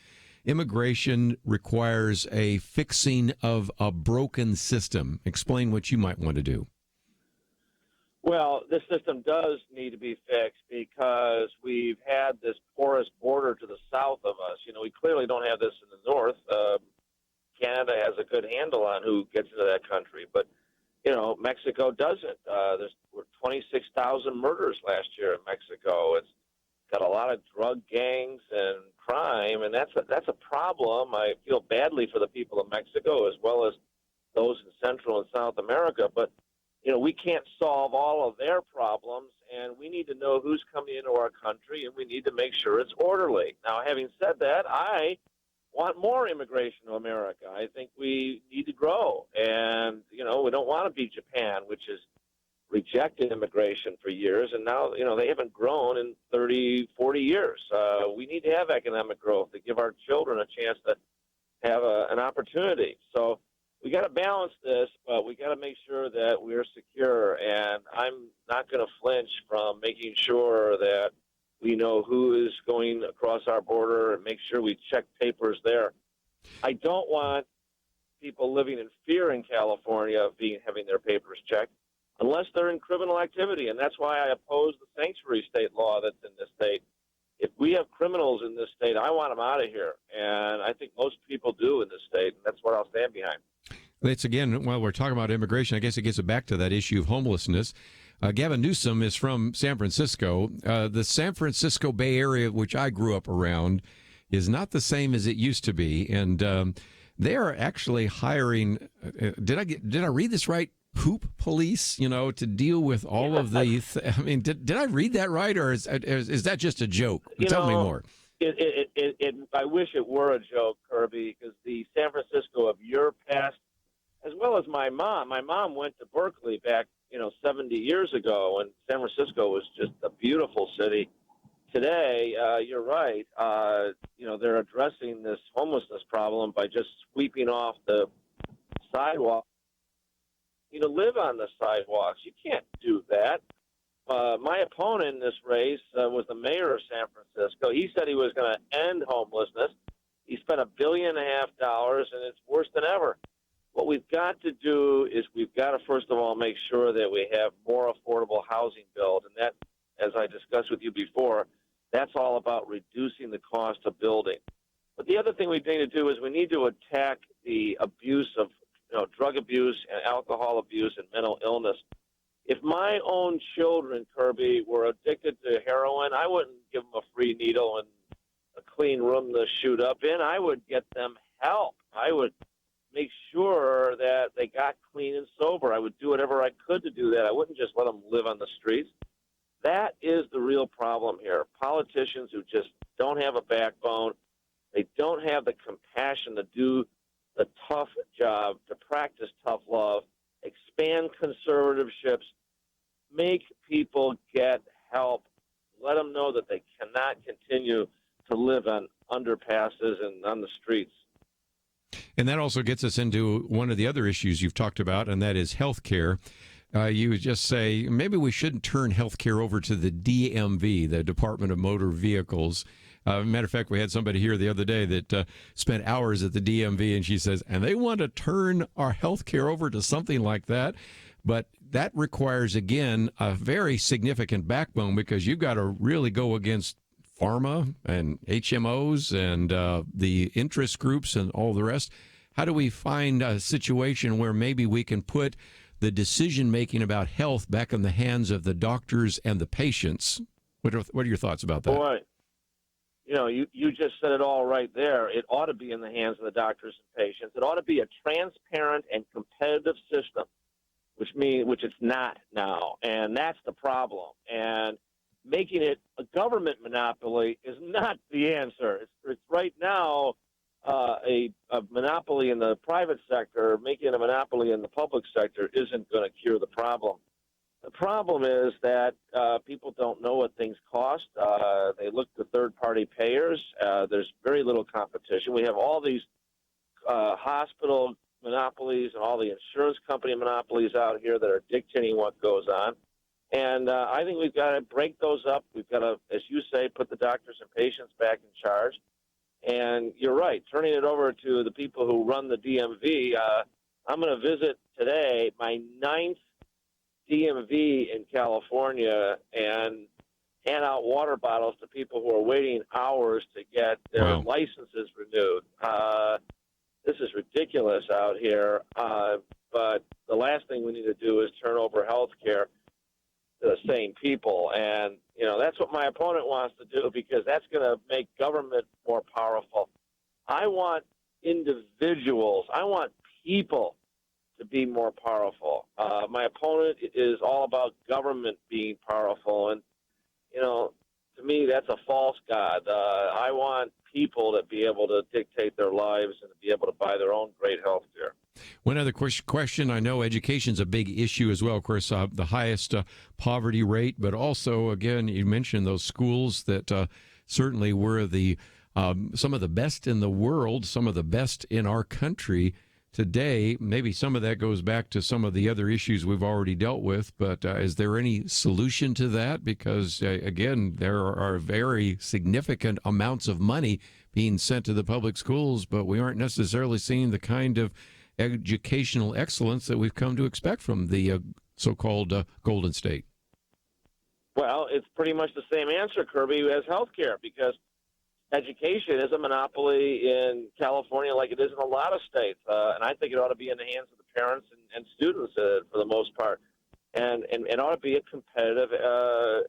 Immigration requires a fixing of a broken system. Explain what you might want to do. Well, this system does need to be fixed because we've had this porous border to the south of us. You know, we clearly don't have this in the north. Canada has a good handle on who gets into that country, but, you know, Mexico doesn't. There were 26,000 murders last year in Mexico. It's got a lot of drug gangs and crime, and that's a problem. I feel badly for the people of Mexico as well as those in Central and South America, but you know, we can't solve all of their problems, and we need to know who's coming into our country, and we need to make sure it's orderly. Now, having said that, I want more immigration to America. I think we need to grow, and, you know, we don't want to be Japan, which has rejected immigration for years, and now, you know, they haven't grown in 30, 40 years. We need to have economic growth to give our children a chance to have an opportunity. So we got to balance this, but we got to going to flinch from making sure that we know who is going across our border and make sure we check papers there. I don't want people living in fear in California of having their papers checked unless they're in criminal activity, and that's why I oppose the sanctuary state law that's in this state. If we have criminals in this state, I want them out of here, and I think most people do in this state, and that's what I'll stand behind. It's again, while we're talking about immigration, I guess it gets back to that issue of homelessness. Gavin Newsom is from San Francisco. The San Francisco Bay Area, which I grew up around, is not the same as it used to be, and they are actually hiring. Did I read this right? Poop police, to deal with all of the. I mean, did I read that right, or is that just a joke? Tell me more. I wish it were a joke, Kerby, because the San Francisco of your past, as well as my mom. My mom went to Berkeley back, 70 years ago, and San Francisco was just a beautiful city. Today, you're right. They're addressing this homelessness problem by just sweeping off the sidewalk. Live on the sidewalks. You can't do that. My opponent in this race was the mayor of San Francisco. He said he was going to end homelessness. He spent $1.5 billion, and it's worse than ever. What we've got to do is we've got to, first of all, make sure that we have more affordable housing built. And that, as I discussed with you before, that's all about reducing the cost of building. But the other thing we need to do is we need to attack the abuse of drug abuse and alcohol abuse and mental illness. If my own children, Kerby, were addicted to heroin, I wouldn't give them a free needle and a clean room to shoot up in. I would get them help. I would make sure that they got clean and sober. I would do whatever I could to do that. I wouldn't just let them live on the streets. That is the real problem here. Politicians who just don't have a backbone. They don't have the compassion to do the tough job, to practice tough love, expand conservationships, make people get help, let them know that they cannot continue to live on underpasses and on the streets. And that also gets us into one of the other issues you've talked about, and that is health care. You would just say maybe we shouldn't turn health care over to the DMV, the Department of Motor Vehicles. Matter of fact, we had somebody here the other day that spent hours at the DMV, and she says, and they want to turn our health care over to something like that. But that requires, again, a very significant backbone, because you've got to really go against pharma and HMOs and the interest groups and all the rest. How do we find a situation where maybe we can put the decision-making about health back in the hands of the doctors and the patients? What are your thoughts about that? Boy, you just said it all right there. It ought to be in the hands of the doctors and patients. It ought to be a transparent and competitive system, which it's not now, and that's the problem. And making it a government monopoly is not the answer. It's right now a monopoly in the private sector. Making a monopoly in the public sector isn't going to cure the problem. The problem is that people don't know what things cost. They look to third-party payers. There's very little competition. We have all these hospital monopolies and all the insurance company monopolies out here that are dictating what goes on. And I think we've got to break those up. We've got to, as you say, put the doctors and patients back in charge. And you're right, turning it over to the people who run the DMV. I'm going to visit today my 9th DMV in California and hand out water bottles to people who are waiting hours to get their licenses renewed. This is ridiculous out here. But the last thing we need to do is turn over health care to the same people. And, that's what my opponent wants to do, because that's going to make government more powerful. I want individuals. I want people to be more powerful. My opponent is all about government being powerful. And, to me, that's a false god. I want people to be able to dictate their lives and to be able to buy their own great health care. One other question. I know education's a big issue as well. Of course, the highest poverty rate, but also, again, you mentioned those schools that certainly were the some of the best in the world, some of the best in our country. today. Maybe some of that goes back to some of the other issues we've already dealt with, but is there any solution to that? Because, again, there are very significant amounts of money being sent to the public schools, but we aren't necessarily seeing the kind of educational excellence that we've come to expect from the so-called Golden State. Well, it's pretty much the same answer, Kirby, as healthcare, because education is a monopoly in California like it is in a lot of states, and I think it ought to be in the hands of the parents and students for the most part, and it ought to be a competitive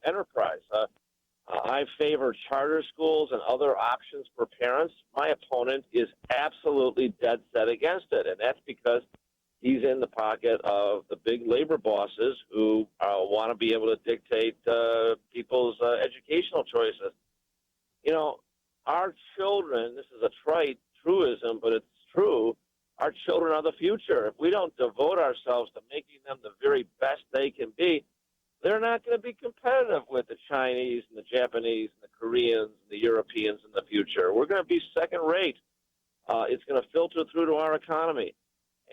enterprise. I favor charter schools and other options for parents. My opponent is absolutely dead set against it, and that's because he's in the pocket of the big labor bosses who want to be able to dictate people's educational choices. You know, our children, this is a trite truism, but it's true, our children are the future. If we don't devote ourselves to making them the very best they can be, they're not going to be competitive with the Chinese and the Japanese and the Koreans and the Europeans in the future. We're going to be second rate. It's going to filter through to our economy.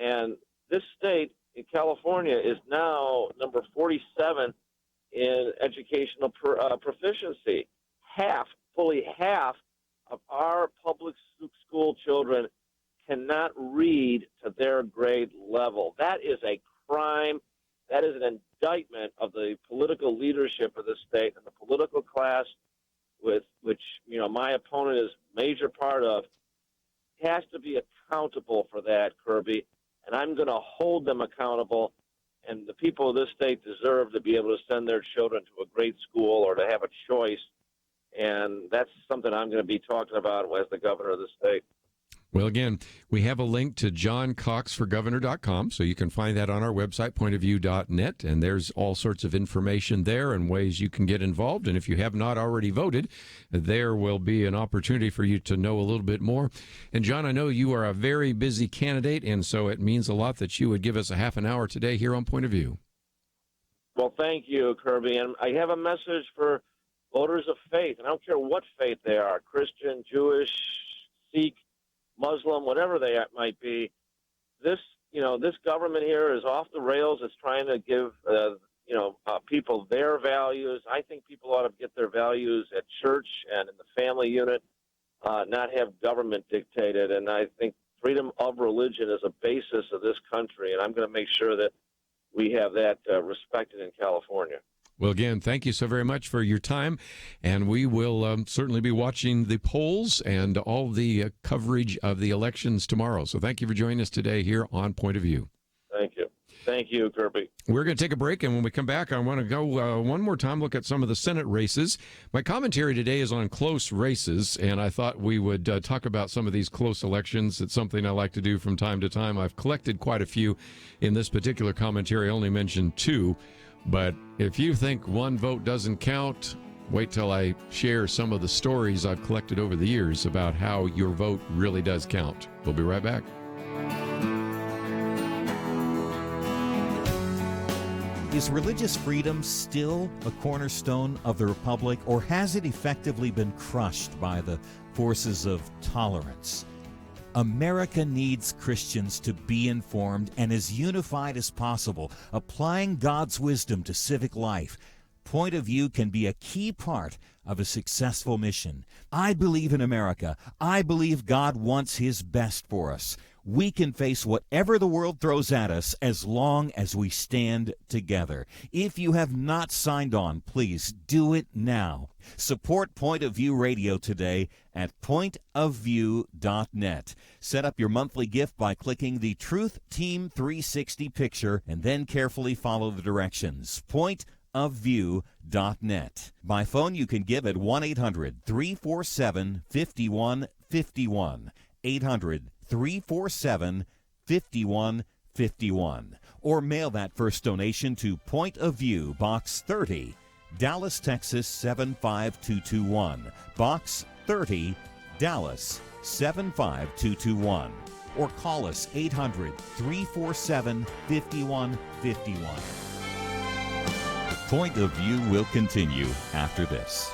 And this state in California is now number 47 in educational proficiency. Fully half of our public school children cannot read to their grade level. That is a crime. That is an indictment of the political leadership of the state and the political class, with which my opponent is a major part of. Has to be accountable for that, Kirby, and I'm going to hold them accountable. And the people of this state deserve to be able to send their children to a great school or to have a choice. And that's something I'm going to be talking about as the governor of the state. Well, again, we have a link to johncoxforgovernor.com, so you can find that on our website, pointofview.net, and there's all sorts of information there and ways you can get involved. And if you have not already voted, there will be an opportunity for you to know a little bit more. And, John, I know you are a very busy candidate, and so it means a lot that you would give us a half an hour today here on Point of View. Well, thank you, Kirby. And I have a message for voters of faith, and I don't care what faith they are, Christian, Jewish, Sikh, Muslim, whatever they might be. This government here is off the rails. It's trying to give, people their values. I think people ought to get their values at church and in the family unit, not have government dictated. And I think freedom of religion is a basis of this country, and I'm going to make sure that we have that respected in California. Well, again, thank you so very much for your time, and we will certainly be watching the polls and all the coverage of the elections tomorrow. So thank you for joining us today here on Point of View. Thank you. Thank you, Kerby. We're going to take a break, and when we come back, I want to go one more time, look at some of the Senate races. My commentary today is on close races, and I thought we would talk about some of these close elections. It's something I like to do from time to time. I've collected quite a few. In this particular commentary, I only mentioned two. But if you think one vote doesn't count, wait till I share some of the stories I've collected over the years about how your vote really does count. We'll be right back. Is religious freedom still a cornerstone of the republic, or has it effectively been crushed by the forces of tolerance? America needs Christians to be informed and as unified as possible, applying God's wisdom to civic life. Point of View can be a key part of a successful mission. I believe in America. I believe God wants His best for us. We can face whatever the world throws at us as long as we stand together. If you have not signed on, please do it now. Support Point of View Radio today at pointofview.net. Set up your monthly gift by clicking the Truth Team 360 picture and then carefully follow the directions. Pointofview.net. By phone, you can give at 1-800-347-5151. 800-347-5151. Or mail that first donation to Point of View, Box 30, Dallas, Texas 75221. Box 30, Dallas 75221. Or call us 800-347-5151. Point of View will continue after this.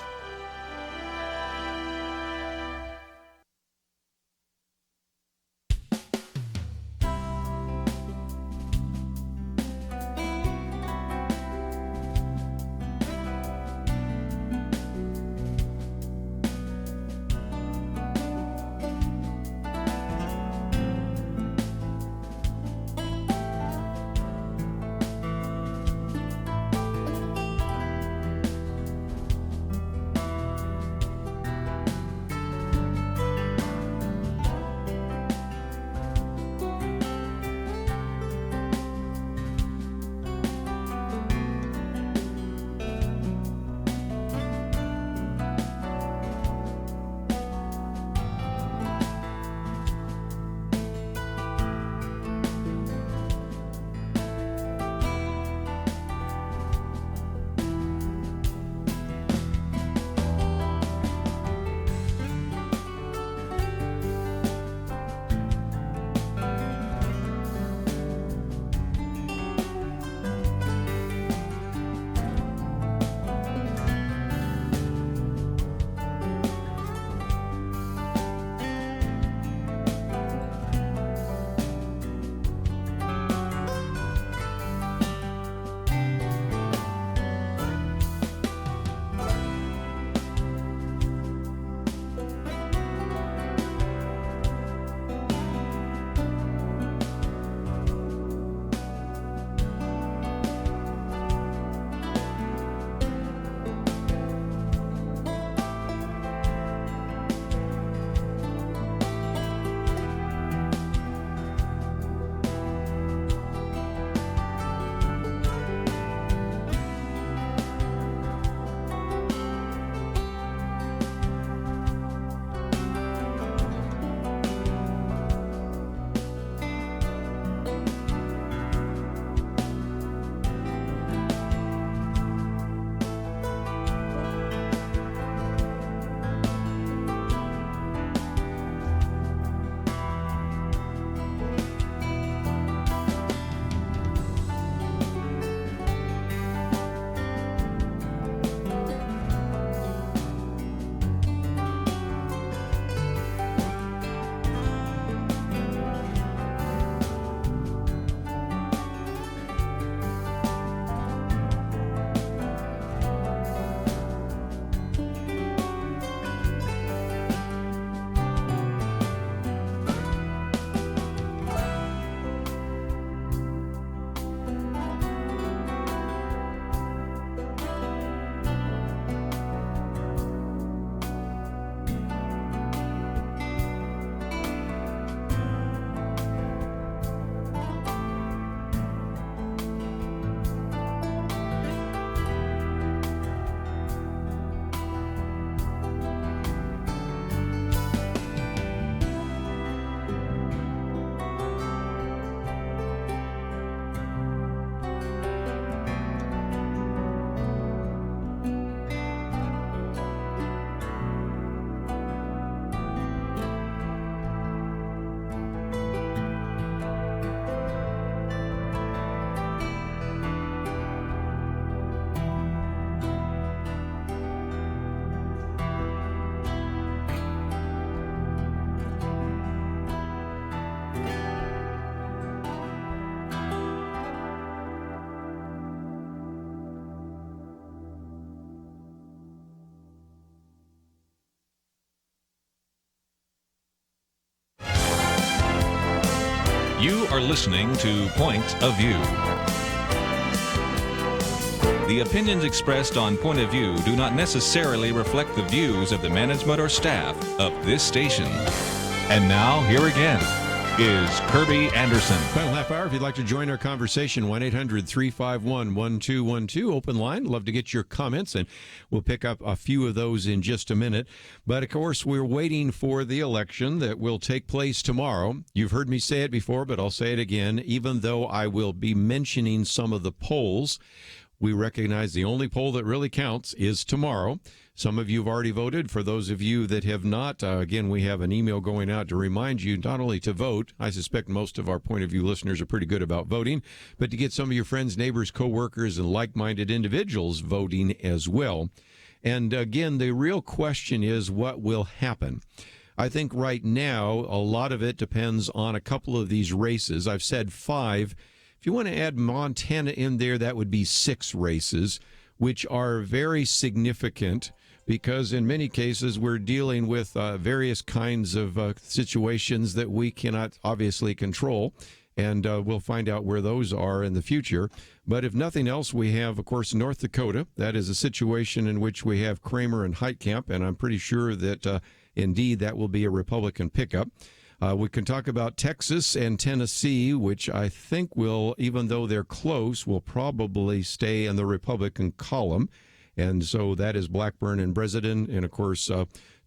You are listening to Point of View. The opinions expressed on Point of View do not necessarily reflect the views of the management or staff of this station. And now, here again is Kerby Anderson. Final half hour. If you'd like to join our conversation, 1-800-351-1212. Open line. Love to get your comments, and we'll pick up a few of those in just a minute. But, of course, we're waiting for the election that will take place tomorrow. You've heard me say it before, but I'll say it again. Even though I will be mentioning some of the polls, we recognize the only poll that really counts is tomorrow. Some of you have already voted. For those of you that have not, again, we have an email going out to remind you not only to vote. I suspect most of our Point of View listeners are pretty good about voting, but to get some of your friends, neighbors, coworkers, and like-minded individuals voting as well. And again, the real question is what will happen? I think right now a lot of it depends on a couple of these races. I've said 5. If you want to add Montana in there, that would be 6 races, which are very significant because in many cases we're dealing with various kinds of situations that we cannot obviously control, and we'll find out where those are in the future. But if nothing else, we have, of course, North Dakota. That is a situation in which we have Kramer and Heitkamp, and I'm pretty sure that indeed that will be a Republican pickup. We can talk about Texas and Tennessee, which I think will, even though they're close, will probably stay in the Republican column. And so that is Blackburn and Bredesen, and, of course,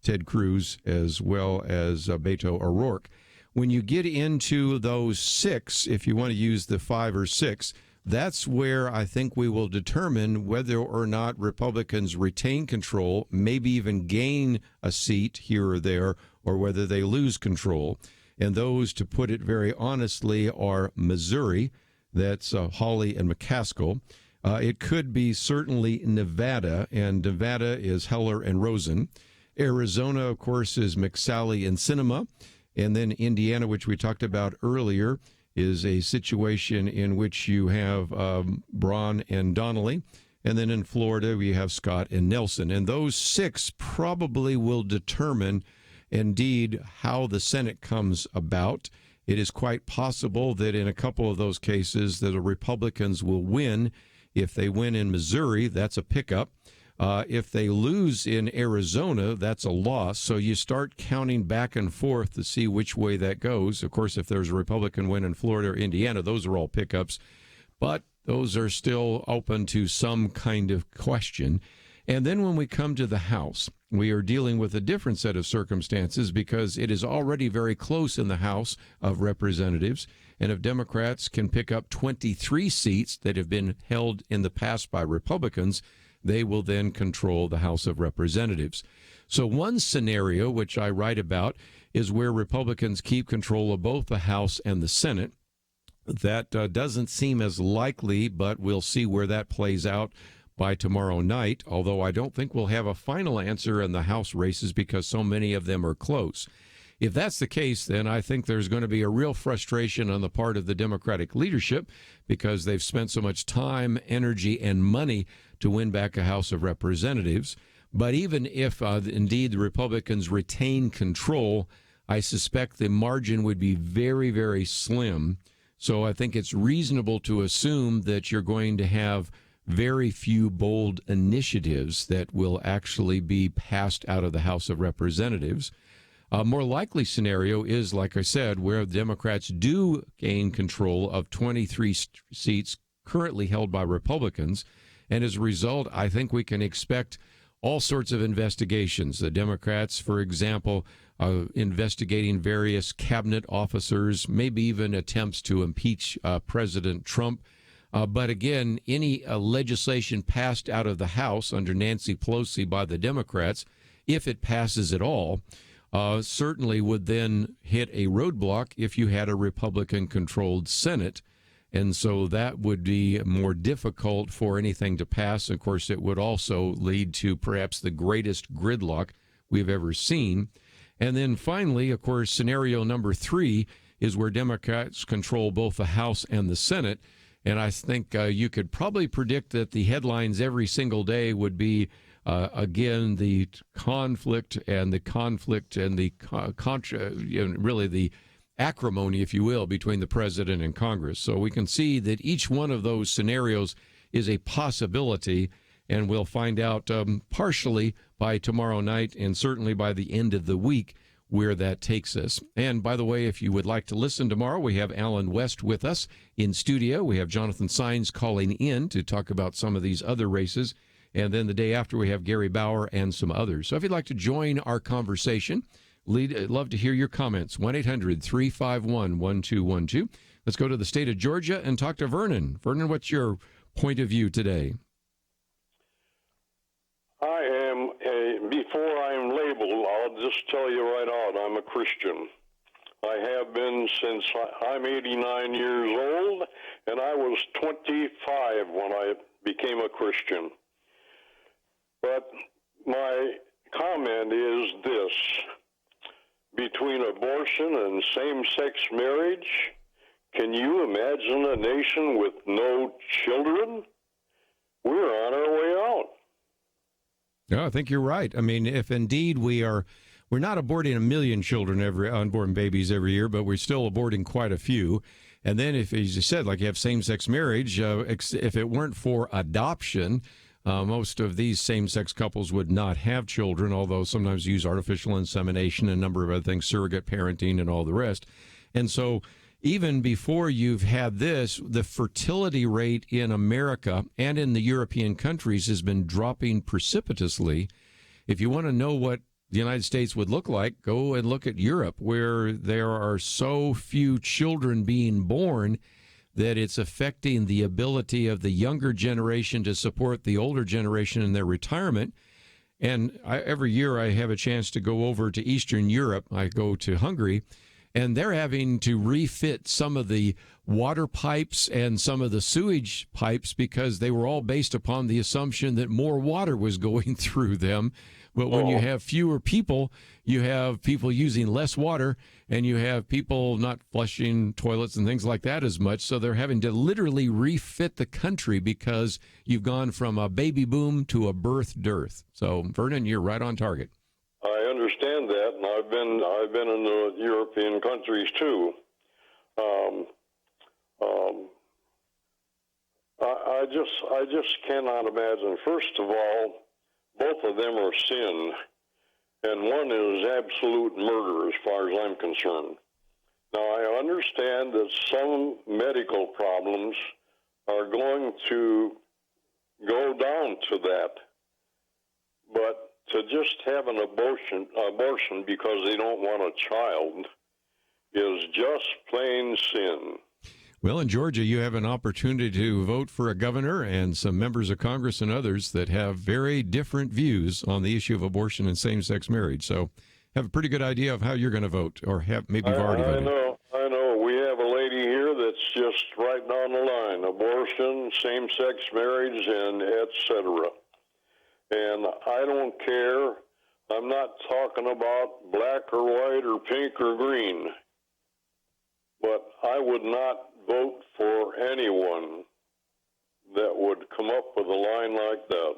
Ted Cruz, as well as Beto O'Rourke. When you get into those 6, if you want to use the 5 or 6, that's where I think we will determine whether or not Republicans retain control, maybe even gain a seat here or there, or whether they lose control. And those, to put it very honestly, are Missouri, that's Hawley and McCaskill. It could be certainly Nevada, and Nevada is Heller and Rosen. Arizona, of course, is McSally and Sinema. And then Indiana, which we talked about earlier, is a situation in which you have Braun and Donnelly. And then in Florida, we have Scott and Nelson. And those 6 probably will determine, indeed, how the Senate comes about. It is quite possible that in a couple of those cases that the Republicans will win. If they win in Missouri, that's a pickup. If they lose in Arizona, that's a loss. So you start counting back and forth to see which way that goes. Of course, if there's a Republican win in Florida or Indiana, those are all pickups. But those are still open to some kind of question. And then when we come to the House, we are dealing with a different set of circumstances because it is already very close in the House of Representatives. And if Democrats can pick up 23 seats that have been held in the past by Republicans, they will then control the House of Representatives. So one scenario, which I write about, is where Republicans keep control of both the House and the Senate. That doesn't seem as likely, but we'll see where that plays out by tomorrow night, although I don't think we'll have a final answer in the House races because so many of them are close. If that's the case, then I think there's going to be a real frustration on the part of the Democratic leadership because they've spent so much time, energy, and money to win back a House of Representatives. But even if indeed the Republicans retain control, I suspect the margin would be very, very slim. So I think it's reasonable to assume that you're going to have very few bold initiatives that will actually be passed out of the House of Representatives. A more likely scenario is, like I said, where the Democrats do gain control of 23 seats currently held by Republicans. And as a result, I think we can expect all sorts of investigations. The Democrats, for example, investigating various cabinet officers, maybe even attempts to impeach President Trump. But again, any legislation passed out of the House under Nancy Pelosi by the Democrats, if it passes at all, certainly would then hit a roadblock if you had a Republican-controlled Senate. And so that would be more difficult for anything to pass. Of course, it would also lead to perhaps the greatest gridlock we've ever seen. And then finally, of course, scenario number 3 is where Democrats control both the House and the Senate. And I think you could probably predict that the headlines every single day would be, again, the conflict and the really the acrimony, if you will, between the president and Congress. So we can see that each one of those scenarios is a possibility, and we'll find out partially by tomorrow night and certainly by the end of the week where that takes us. And by the way, if you would like to listen tomorrow, we have Alan West with us in studio. We have Jonathan Saenz calling in to talk about some of these other races. And then the day after, we have Gary Bauer and some others. So if you'd like to join our conversation, I'd love to hear your comments. 1-800-351-1212. Let's go to the state of Georgia and talk to Vernon. Vernon, what's your point of view today? Before I'm labeled, I'll just tell you right out, I'm a Christian. I have been since I'm 89 years old, and I was 25 when I became a Christian. But my comment is this: between abortion and same-sex marriage, can you imagine a nation with no children? We're on our way out. No, I think you're right. I mean, if indeed we're not aborting 1 million children, unborn babies every year, but we're still aborting quite a few. And then if, as you said, like you have same-sex marriage, if it weren't for adoption, most of these same-sex couples would not have children, although sometimes use artificial insemination and a number of other things, surrogate parenting and all the rest. And so even before you've had this, the fertility rate in America and in the European countries has been dropping precipitously. If you want to know what the United States would look like, go and look at Europe, where there are so few children being born that it's affecting the ability of the younger generation to support the older generation in their retirement. And every year I have a chance to go over to Eastern Europe. I go to Hungary, and they're having to refit some of the water pipes and some of the sewage pipes because they were all based upon the assumption that more water was going through them. But when you have fewer people, you have people using less water, and you have people not flushing toilets and things like that as much. So they're having to literally refit the country because you've gone from a baby boom to a birth dearth. So, Vernon, you're right on target. I understand that, and I've been in the European countries too. I just cannot imagine. First of all, both of them are sin, and one is absolute murder as far as I'm concerned. Now, I understand that some medical problems are going to go down to that, but to just have an abortion because they don't want a child is just plain sin. Well, in Georgia, you have an opportunity to vote for a governor and some members of Congress and others that have very different views on the issue of abortion and same-sex marriage. So have a pretty good idea of how you're going to vote, or maybe you've already voted. I know. We have a lady here that's just right down the line: abortion, same-sex marriage, and et cetera. And I don't care. I'm not talking about black or white or pink or green. But I would not vote for anyone that would come up with a line like that.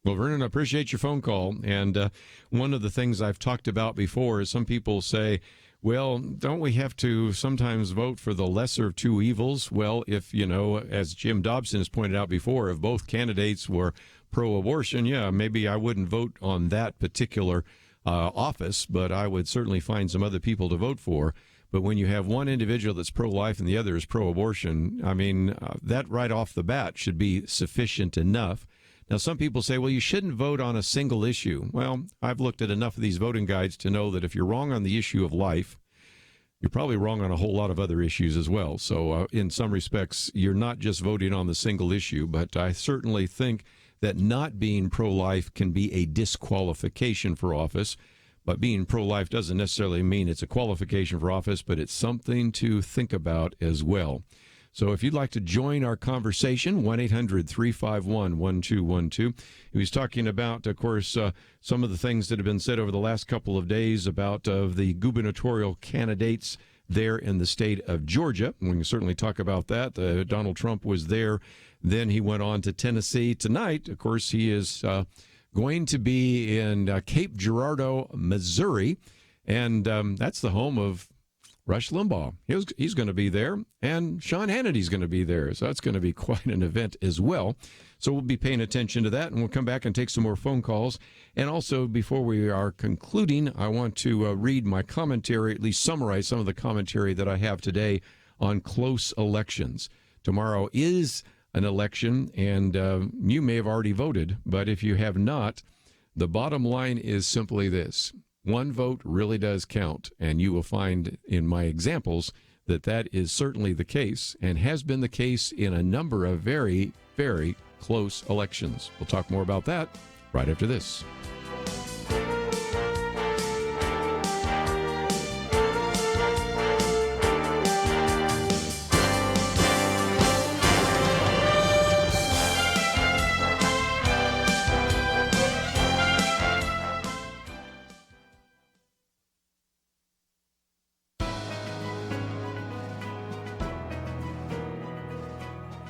Well, Vernon, I appreciate your phone call. And one of the things I've talked about before is some people say, well, don't we have to sometimes vote for the lesser of two evils? Well, if, as Jim Dobson has pointed out before, if both candidates were pro-abortion, yeah, maybe I wouldn't vote on that particular office, but I would certainly find some other people to vote for. But when you have one individual that's pro-life and the other is pro-abortion, I mean, that right off the bat should be sufficient enough. Now, some people say, well, you shouldn't vote on a single issue. Well, I've looked at enough of these voting guides to know that if you're wrong on the issue of life, you're probably wrong on a whole lot of other issues as well. So in some respects, you're not just voting on the single issue, but I certainly think that not being pro-life can be a disqualification for office. But being pro-life doesn't necessarily mean it's a qualification for office, but it's something to think about as well. So if you'd like to join our conversation, 1-800-351-1212. He was talking about, of course, some of the things that have been said over the last couple of days about the gubernatorial candidates there in the state of Georgia. We can certainly talk about that. Donald Trump was there. Then he went on to Tennessee. Tonight, of course, he is going to be in Cape Girardeau, Missouri, and that's the home of Rush Limbaugh. He's going to be there, and Sean Hannity's going to be there. So that's going to be quite an event as well. So we'll be paying attention to that, and we'll come back and take some more phone calls. And also, before we are concluding, I want to read my commentary, at least summarize some of the commentary that I have today on close elections. Tomorrow is an election, and you may have already voted, but if you have not, the bottom line is simply this. One vote really does count, and you will find in my examples that that is certainly the case and has been the case in a number of very, very close elections. We'll talk more about that right after this.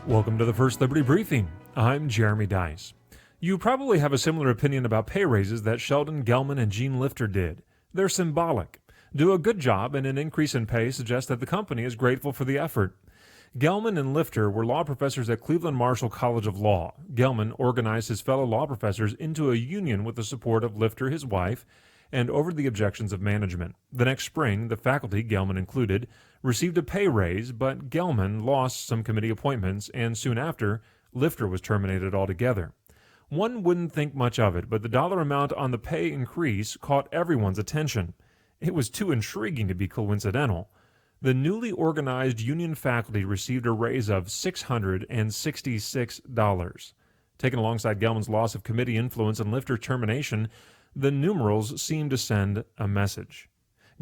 Welcome to the First Liberty Briefing. I'm Jeremy Dice. You probably have a similar opinion about pay raises that Sheldon Gelman and Gene Lifter did. They're symbolic. Do a good job and an increase in pay suggests that the company is grateful for the effort. Gelman and Lifter were law professors at Cleveland Marshall College of Law. Gelman organized his fellow law professors into a union with the support of Lifter, his wife, and over the objections of management. The next spring, the faculty, Gelman included, received a pay raise, but Gelman lost some committee appointments, and soon after, Lifter was terminated altogether. One wouldn't think much of it, but the dollar amount on the pay increase caught everyone's attention. It was too intriguing to be coincidental. The newly organized union faculty received a raise of $666. Taken alongside Gelman's loss of committee influence and Lifter's termination, the numerals seemed to send a message.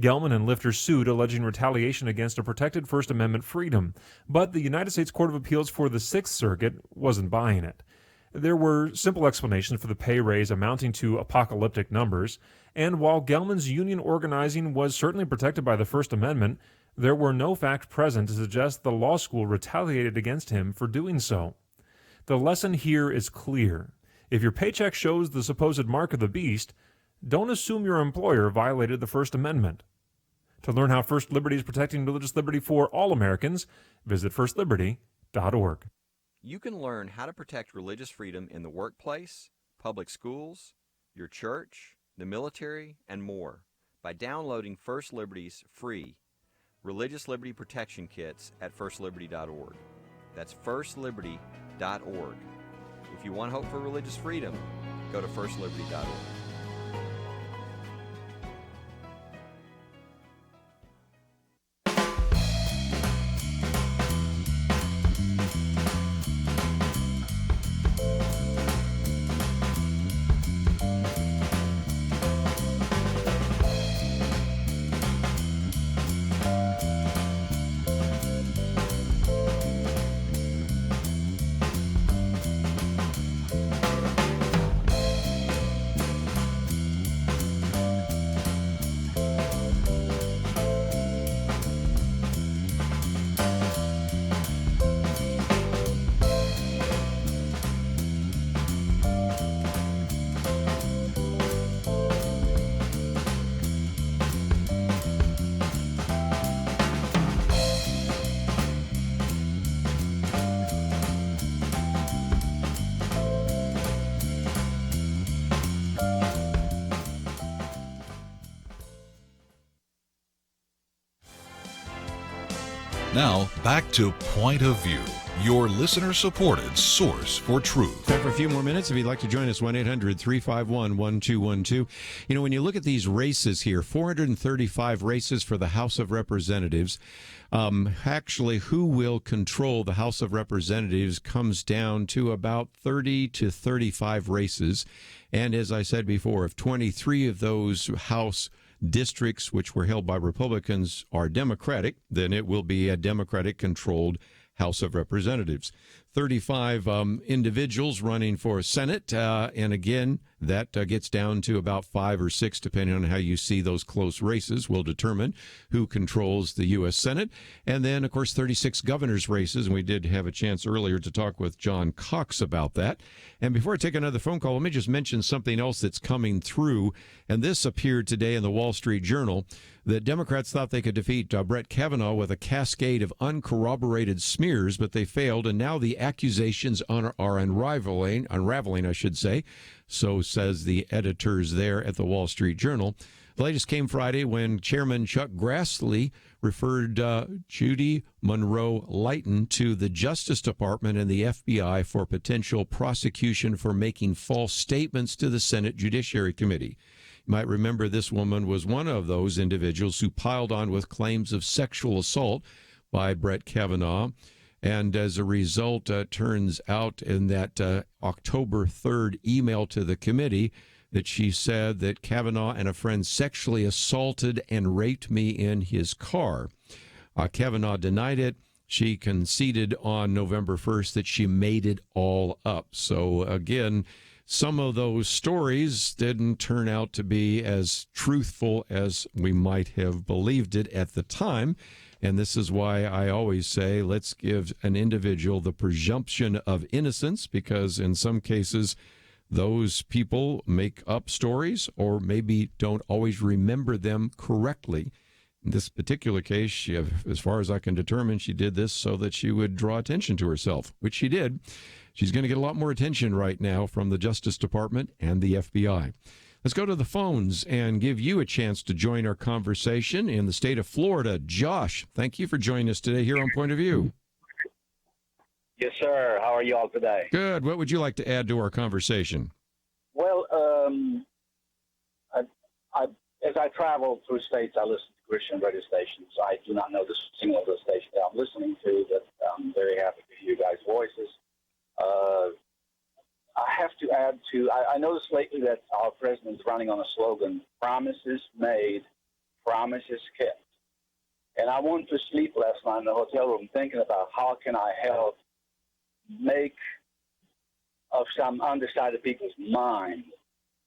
Gelman and Lifter sued, alleging retaliation against a protected First Amendment freedom, but the United States Court of Appeals for the Sixth Circuit wasn't buying it. There were simple explanations for the pay raise amounting to apocalyptic numbers, and while Gelman's union organizing was certainly protected by the First Amendment, there were no facts present to suggest the law school retaliated against him for doing so. The lesson here is clear. If your paycheck shows the supposed mark of the beast, don't assume your employer violated the First Amendment. To learn how First Liberty is protecting religious liberty for all Americans, visit firstliberty.org. You can learn how to protect religious freedom in the workplace, public schools, your church, the military, and more by downloading First Liberty's free Religious Liberty Protection Kits at firstliberty.org. That's firstliberty.org. If you want hope for religious freedom, go to firstliberty.org. Now, back to Point of View, your listener-supported source for truth. Time for a few more minutes. If you'd like to join us, 1-800-351-1212. You know, when you look at these races here, 435 races for the House of Representatives. Actually, who will control the House of Representatives comes down to about 30 to 35 races. And as I said before, if 23 of those House districts which were held by Republicans are Democratic, then it will be a Democratic-controlled House of Representatives. 35 individuals running for Senate, and again, That gets down to about 5 or 6, depending on how you see those close races, will determine who controls the U.S. Senate. And then, of course, 36 governor's races. And we did have a chance earlier to talk with John Cox about that. And before I take another phone call, let me just mention something else that's coming through. And this appeared today in the Wall Street Journal, that Democrats thought they could defeat Brett Kavanaugh with a cascade of uncorroborated smears, but they failed. And now the accusations are unraveling, I should say. So says the editors there at the Wall Street Journal. The latest came Friday when Chairman Chuck Grassley referred Judy Monroe Lighton to the Justice Department and the FBI for potential prosecution for making false statements to the Senate Judiciary Committee. You might remember this woman was one of those individuals who piled on with claims of sexual assault by Brett Kavanaugh. And as a result, turns out in that October 3rd email to the committee that she said that Kavanaugh and a friend sexually assaulted and raped me in his car. Kavanaugh denied it. She conceded on November 1st that she made it all up. So again, some of those stories didn't turn out to be as truthful as we might have believed it at the time. And this is why I always say, let's give an individual the presumption of innocence, because in some cases, those people make up stories or maybe don't always remember them correctly. In this particular case, she, as far as I can determine, she did this so that she would draw attention to herself, which she did. She's going to get a lot more attention right now from the Justice Department and the FBI. Let's go to the phones and give you a chance to join our conversation in the state of Florida. Josh, thank you for joining us today here on Point of View. Yes, sir. How are you all today? Good. What would you like to add to our conversation? Well, as I travel through states, I listen to Christian radio stations. I do not know the single of the stations that I'm listening to, but I'm very happy to hear you guys' voices. I have to add to, I noticed lately that our president is running on a slogan, promises made, promises kept. And I went to sleep last night in the hotel room thinking about how can I help make of some undecided people's mind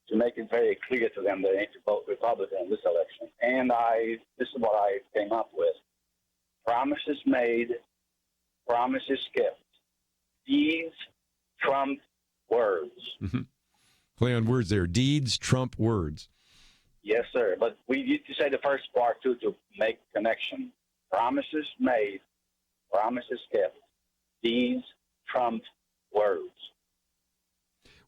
to make it very clear to them they need to vote Republican in this election. And this is what I came up with. Promises made, promises kept. These trump words. Mm-hmm. Play on words there. Deeds trump words. Yes, sir. But we used to say the first part, too, to make connection. Promises made, promises kept. These trump words.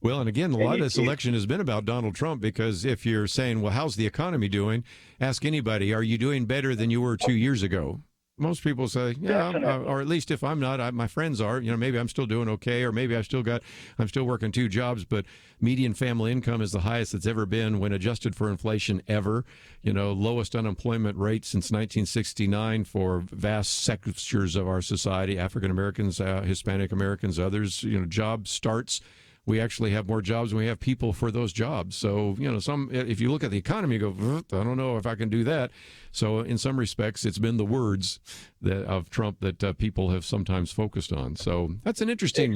Well, and again, a lot of this election has been about Donald Trump, because if you're saying, well, how's the economy doing? Ask anybody, are you doing better than you were 2 years ago? Most people say, yeah, or at least if I'm not, my friends are. You know, maybe I'm still doing okay, or maybe I'm still working 2 jobs, but median family income is the highest it's ever been when adjusted for inflation ever. You know, lowest unemployment rate since 1969 for vast sectors of our society, African Americans, Hispanic Americans, others. You know, job starts. We actually have more jobs than we have people for those jobs. So, you know, if you look at the economy, you go, I don't know if I can do that. So in some respects, it's been the words of Trump that people have sometimes focused on. So that's an interesting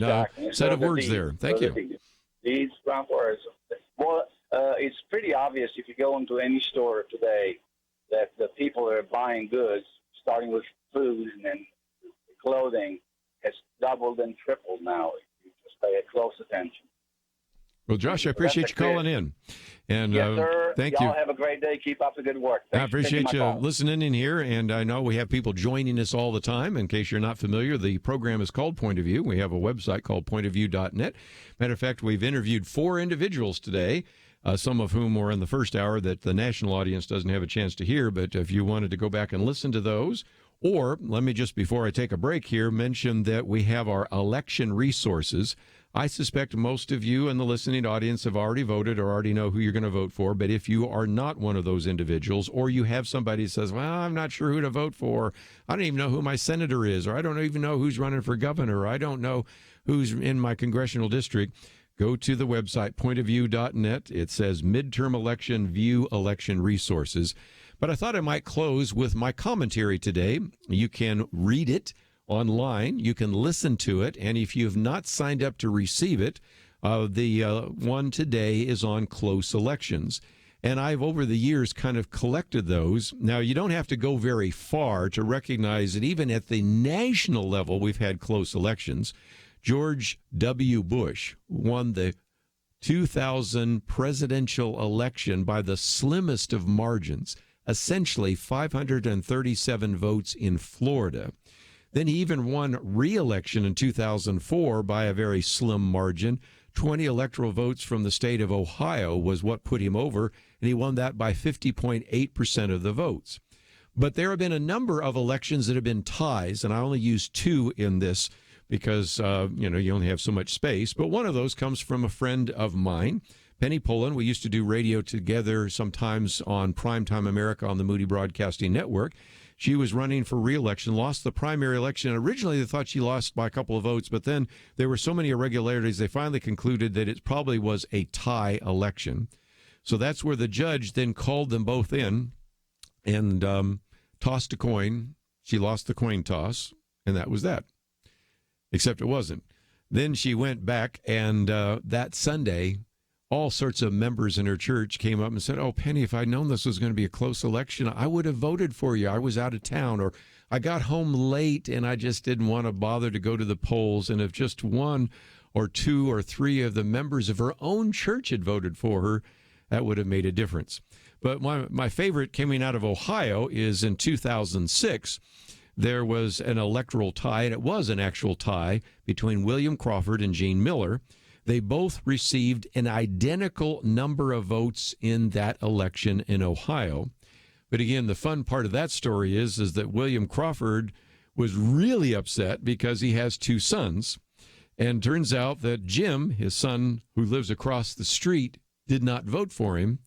set of words there. Thank you. These Trump words. Well, it's pretty obvious if you go into any store today that the people are buying goods, starting with food and then clothing, has doubled and tripled now. Pay close attention. Well, Josh, I appreciate you calling in. And yes, sir. Thank you. Y'all have a great day. Keep up the good work. Thanks I appreciate you listening in here. And I know we have people joining us all the time. In case you're not familiar, the program is called Point of View. We have a website called pointofview.net. Matter of fact, we've interviewed 4 individuals today, some of whom were in the first hour that the national audience doesn't have a chance to hear. But if you wanted to go back and listen to those, or let me just, before I take a break here, mention that we have our election resources. I suspect most of you in the listening audience have already voted or already know who you're going to vote for. But if you are not one of those individuals, or you have somebody who says, well, I'm not sure who to vote for, I don't even know who my senator is, or I don't even know who's running for governor, or I don't know who's in my congressional district, go to the website, pointofview.net. It says midterm election, view election resources. But I thought I might close with my commentary today. You can read it online. You can listen to it. And if you have not signed up to receive it, The one today is on close elections. And I've, over the years, kind of collected those. Now, you don't have to go very far to recognize that even at the national level, we've had close elections. George W. Bush won the 2000 presidential election by the slimmest of margins, essentially 537 votes in Florida. Then he even won re-election in 2004 by a very slim margin. 20 electoral votes from the state of Ohio was what put him over, and he won that by 50.8% of the votes. But there have been a number of elections that have been ties, and I only use two in this because, you only have so much space. But one of those comes from a friend of mine, Penny Pullen. We used to do radio together sometimes on Primetime America on the Moody Broadcasting Network. She was running for re-election, lost the primary election. Originally, they thought she lost by a couple of votes, but then there were so many irregularities, they finally concluded that it probably was a tie election. So that's where the judge then called them both in and tossed a coin. She lost the coin toss, and that was that. Except it wasn't. Then she went back, and that Sunday, all sorts of members in her church came up and said, "Oh, Penny, if I'd known this was going to be a close election, I would have voted for you. I was out of town, or I got home late, and I just didn't want to bother to go to the polls. And if just one or two or three of the members of her own church had voted for her, that would have made a difference." But my favorite coming out of Ohio is in 2006. There was an electoral tie, and it was an actual tie, between William Crawford and Gene Miller. They both received an identical number of votes in that election in Ohio. But again, the fun part of that story is that William Crawford was really upset because he has two sons. And turns out that Jim, his son who lives across the street, did not vote for him.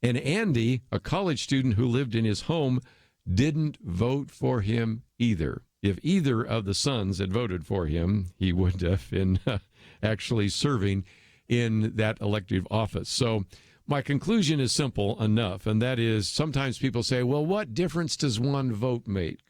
And Andy, a college student who lived in his home, didn't vote for him either. If either of the sons had voted for him, he would have been actually serving in that elective office. So my conclusion is simple enough, and that is sometimes people say, well, what difference does one vote make?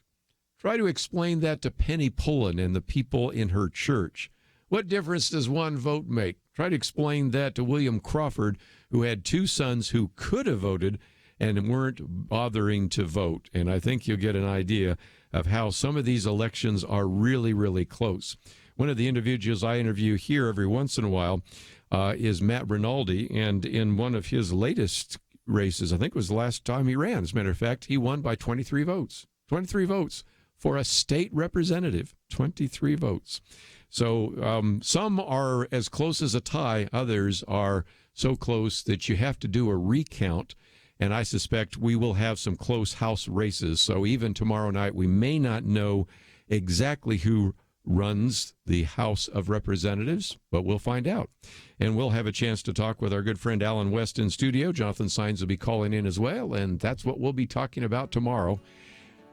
Try to explain that to Penny Pullen and the people in her church. What difference does one vote make? Try to explain that to William Crawford, who had two sons who could have voted and weren't bothering to vote. And I think you'll get an idea of how some of these elections are really, really close. One of the individuals I interview here every once in a while is Matt Rinaldi, and in one of his latest races, I think it was the last time he ran, as a matter of fact, he won by 23 votes. 23 votes for a state representative. 23 votes. So some are as close as a tie. Others are so close that you have to do a recount. And I suspect we will have some close House races. So even tomorrow night, we may not know exactly who runs the House of Representatives, but we'll find out. And we'll have a chance to talk with our good friend Alan West in studio. Jonathan Saenz will be calling in as well, and that's what we'll be talking about tomorrow.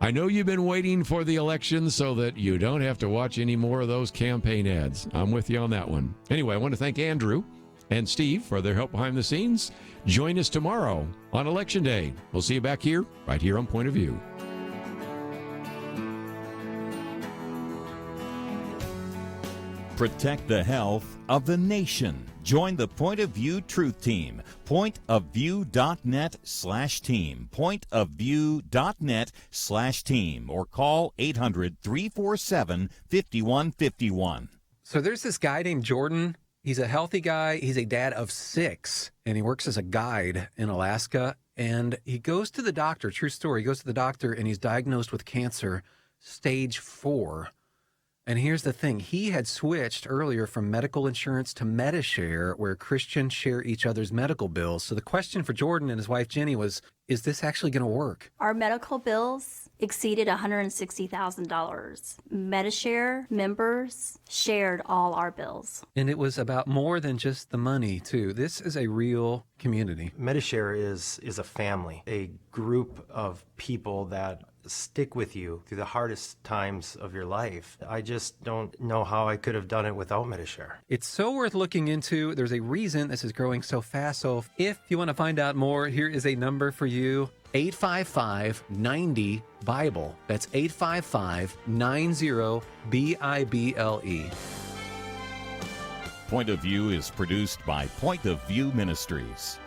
I know you've been waiting for the election so that you don't have to watch any more of those campaign ads. I'm with you on that one. Anyway, I want to thank Andrew and Steve for their help behind the scenes. Join us tomorrow on Election Day. We'll see you back here, right here on Point of View. Protect the health of the nation. Join the Point of View Truth Team. Pointofview.net/team. Pointofview.net/team. Or call 800-347-5151. So there's this guy named Jordan. He's a healthy guy. He's a dad of 6, and he works as a guide in Alaska. And he goes to the doctor, true story, he goes to the doctor, and he's diagnosed with cancer, stage 4. And here's the thing. He had switched earlier from medical insurance to Medishare, where Christians share each other's medical bills. So the question for Jordan and his wife, Jenny, was, is this actually going to work? Our medical bills exceeded $160,000. Medishare members shared all our bills. And it was about more than just the money, too. This is a real community. Medishare is a family, a group of people that stick with you through the hardest times of your life. I just don't know how I could have done it without Medishare. It's so worth looking into. There's a reason this is growing so fast. So if you want to find out more, here is a number for you. 855-90-BIBLE. That's 855-90-BIBLE. Point of View is produced by Point of View Ministries.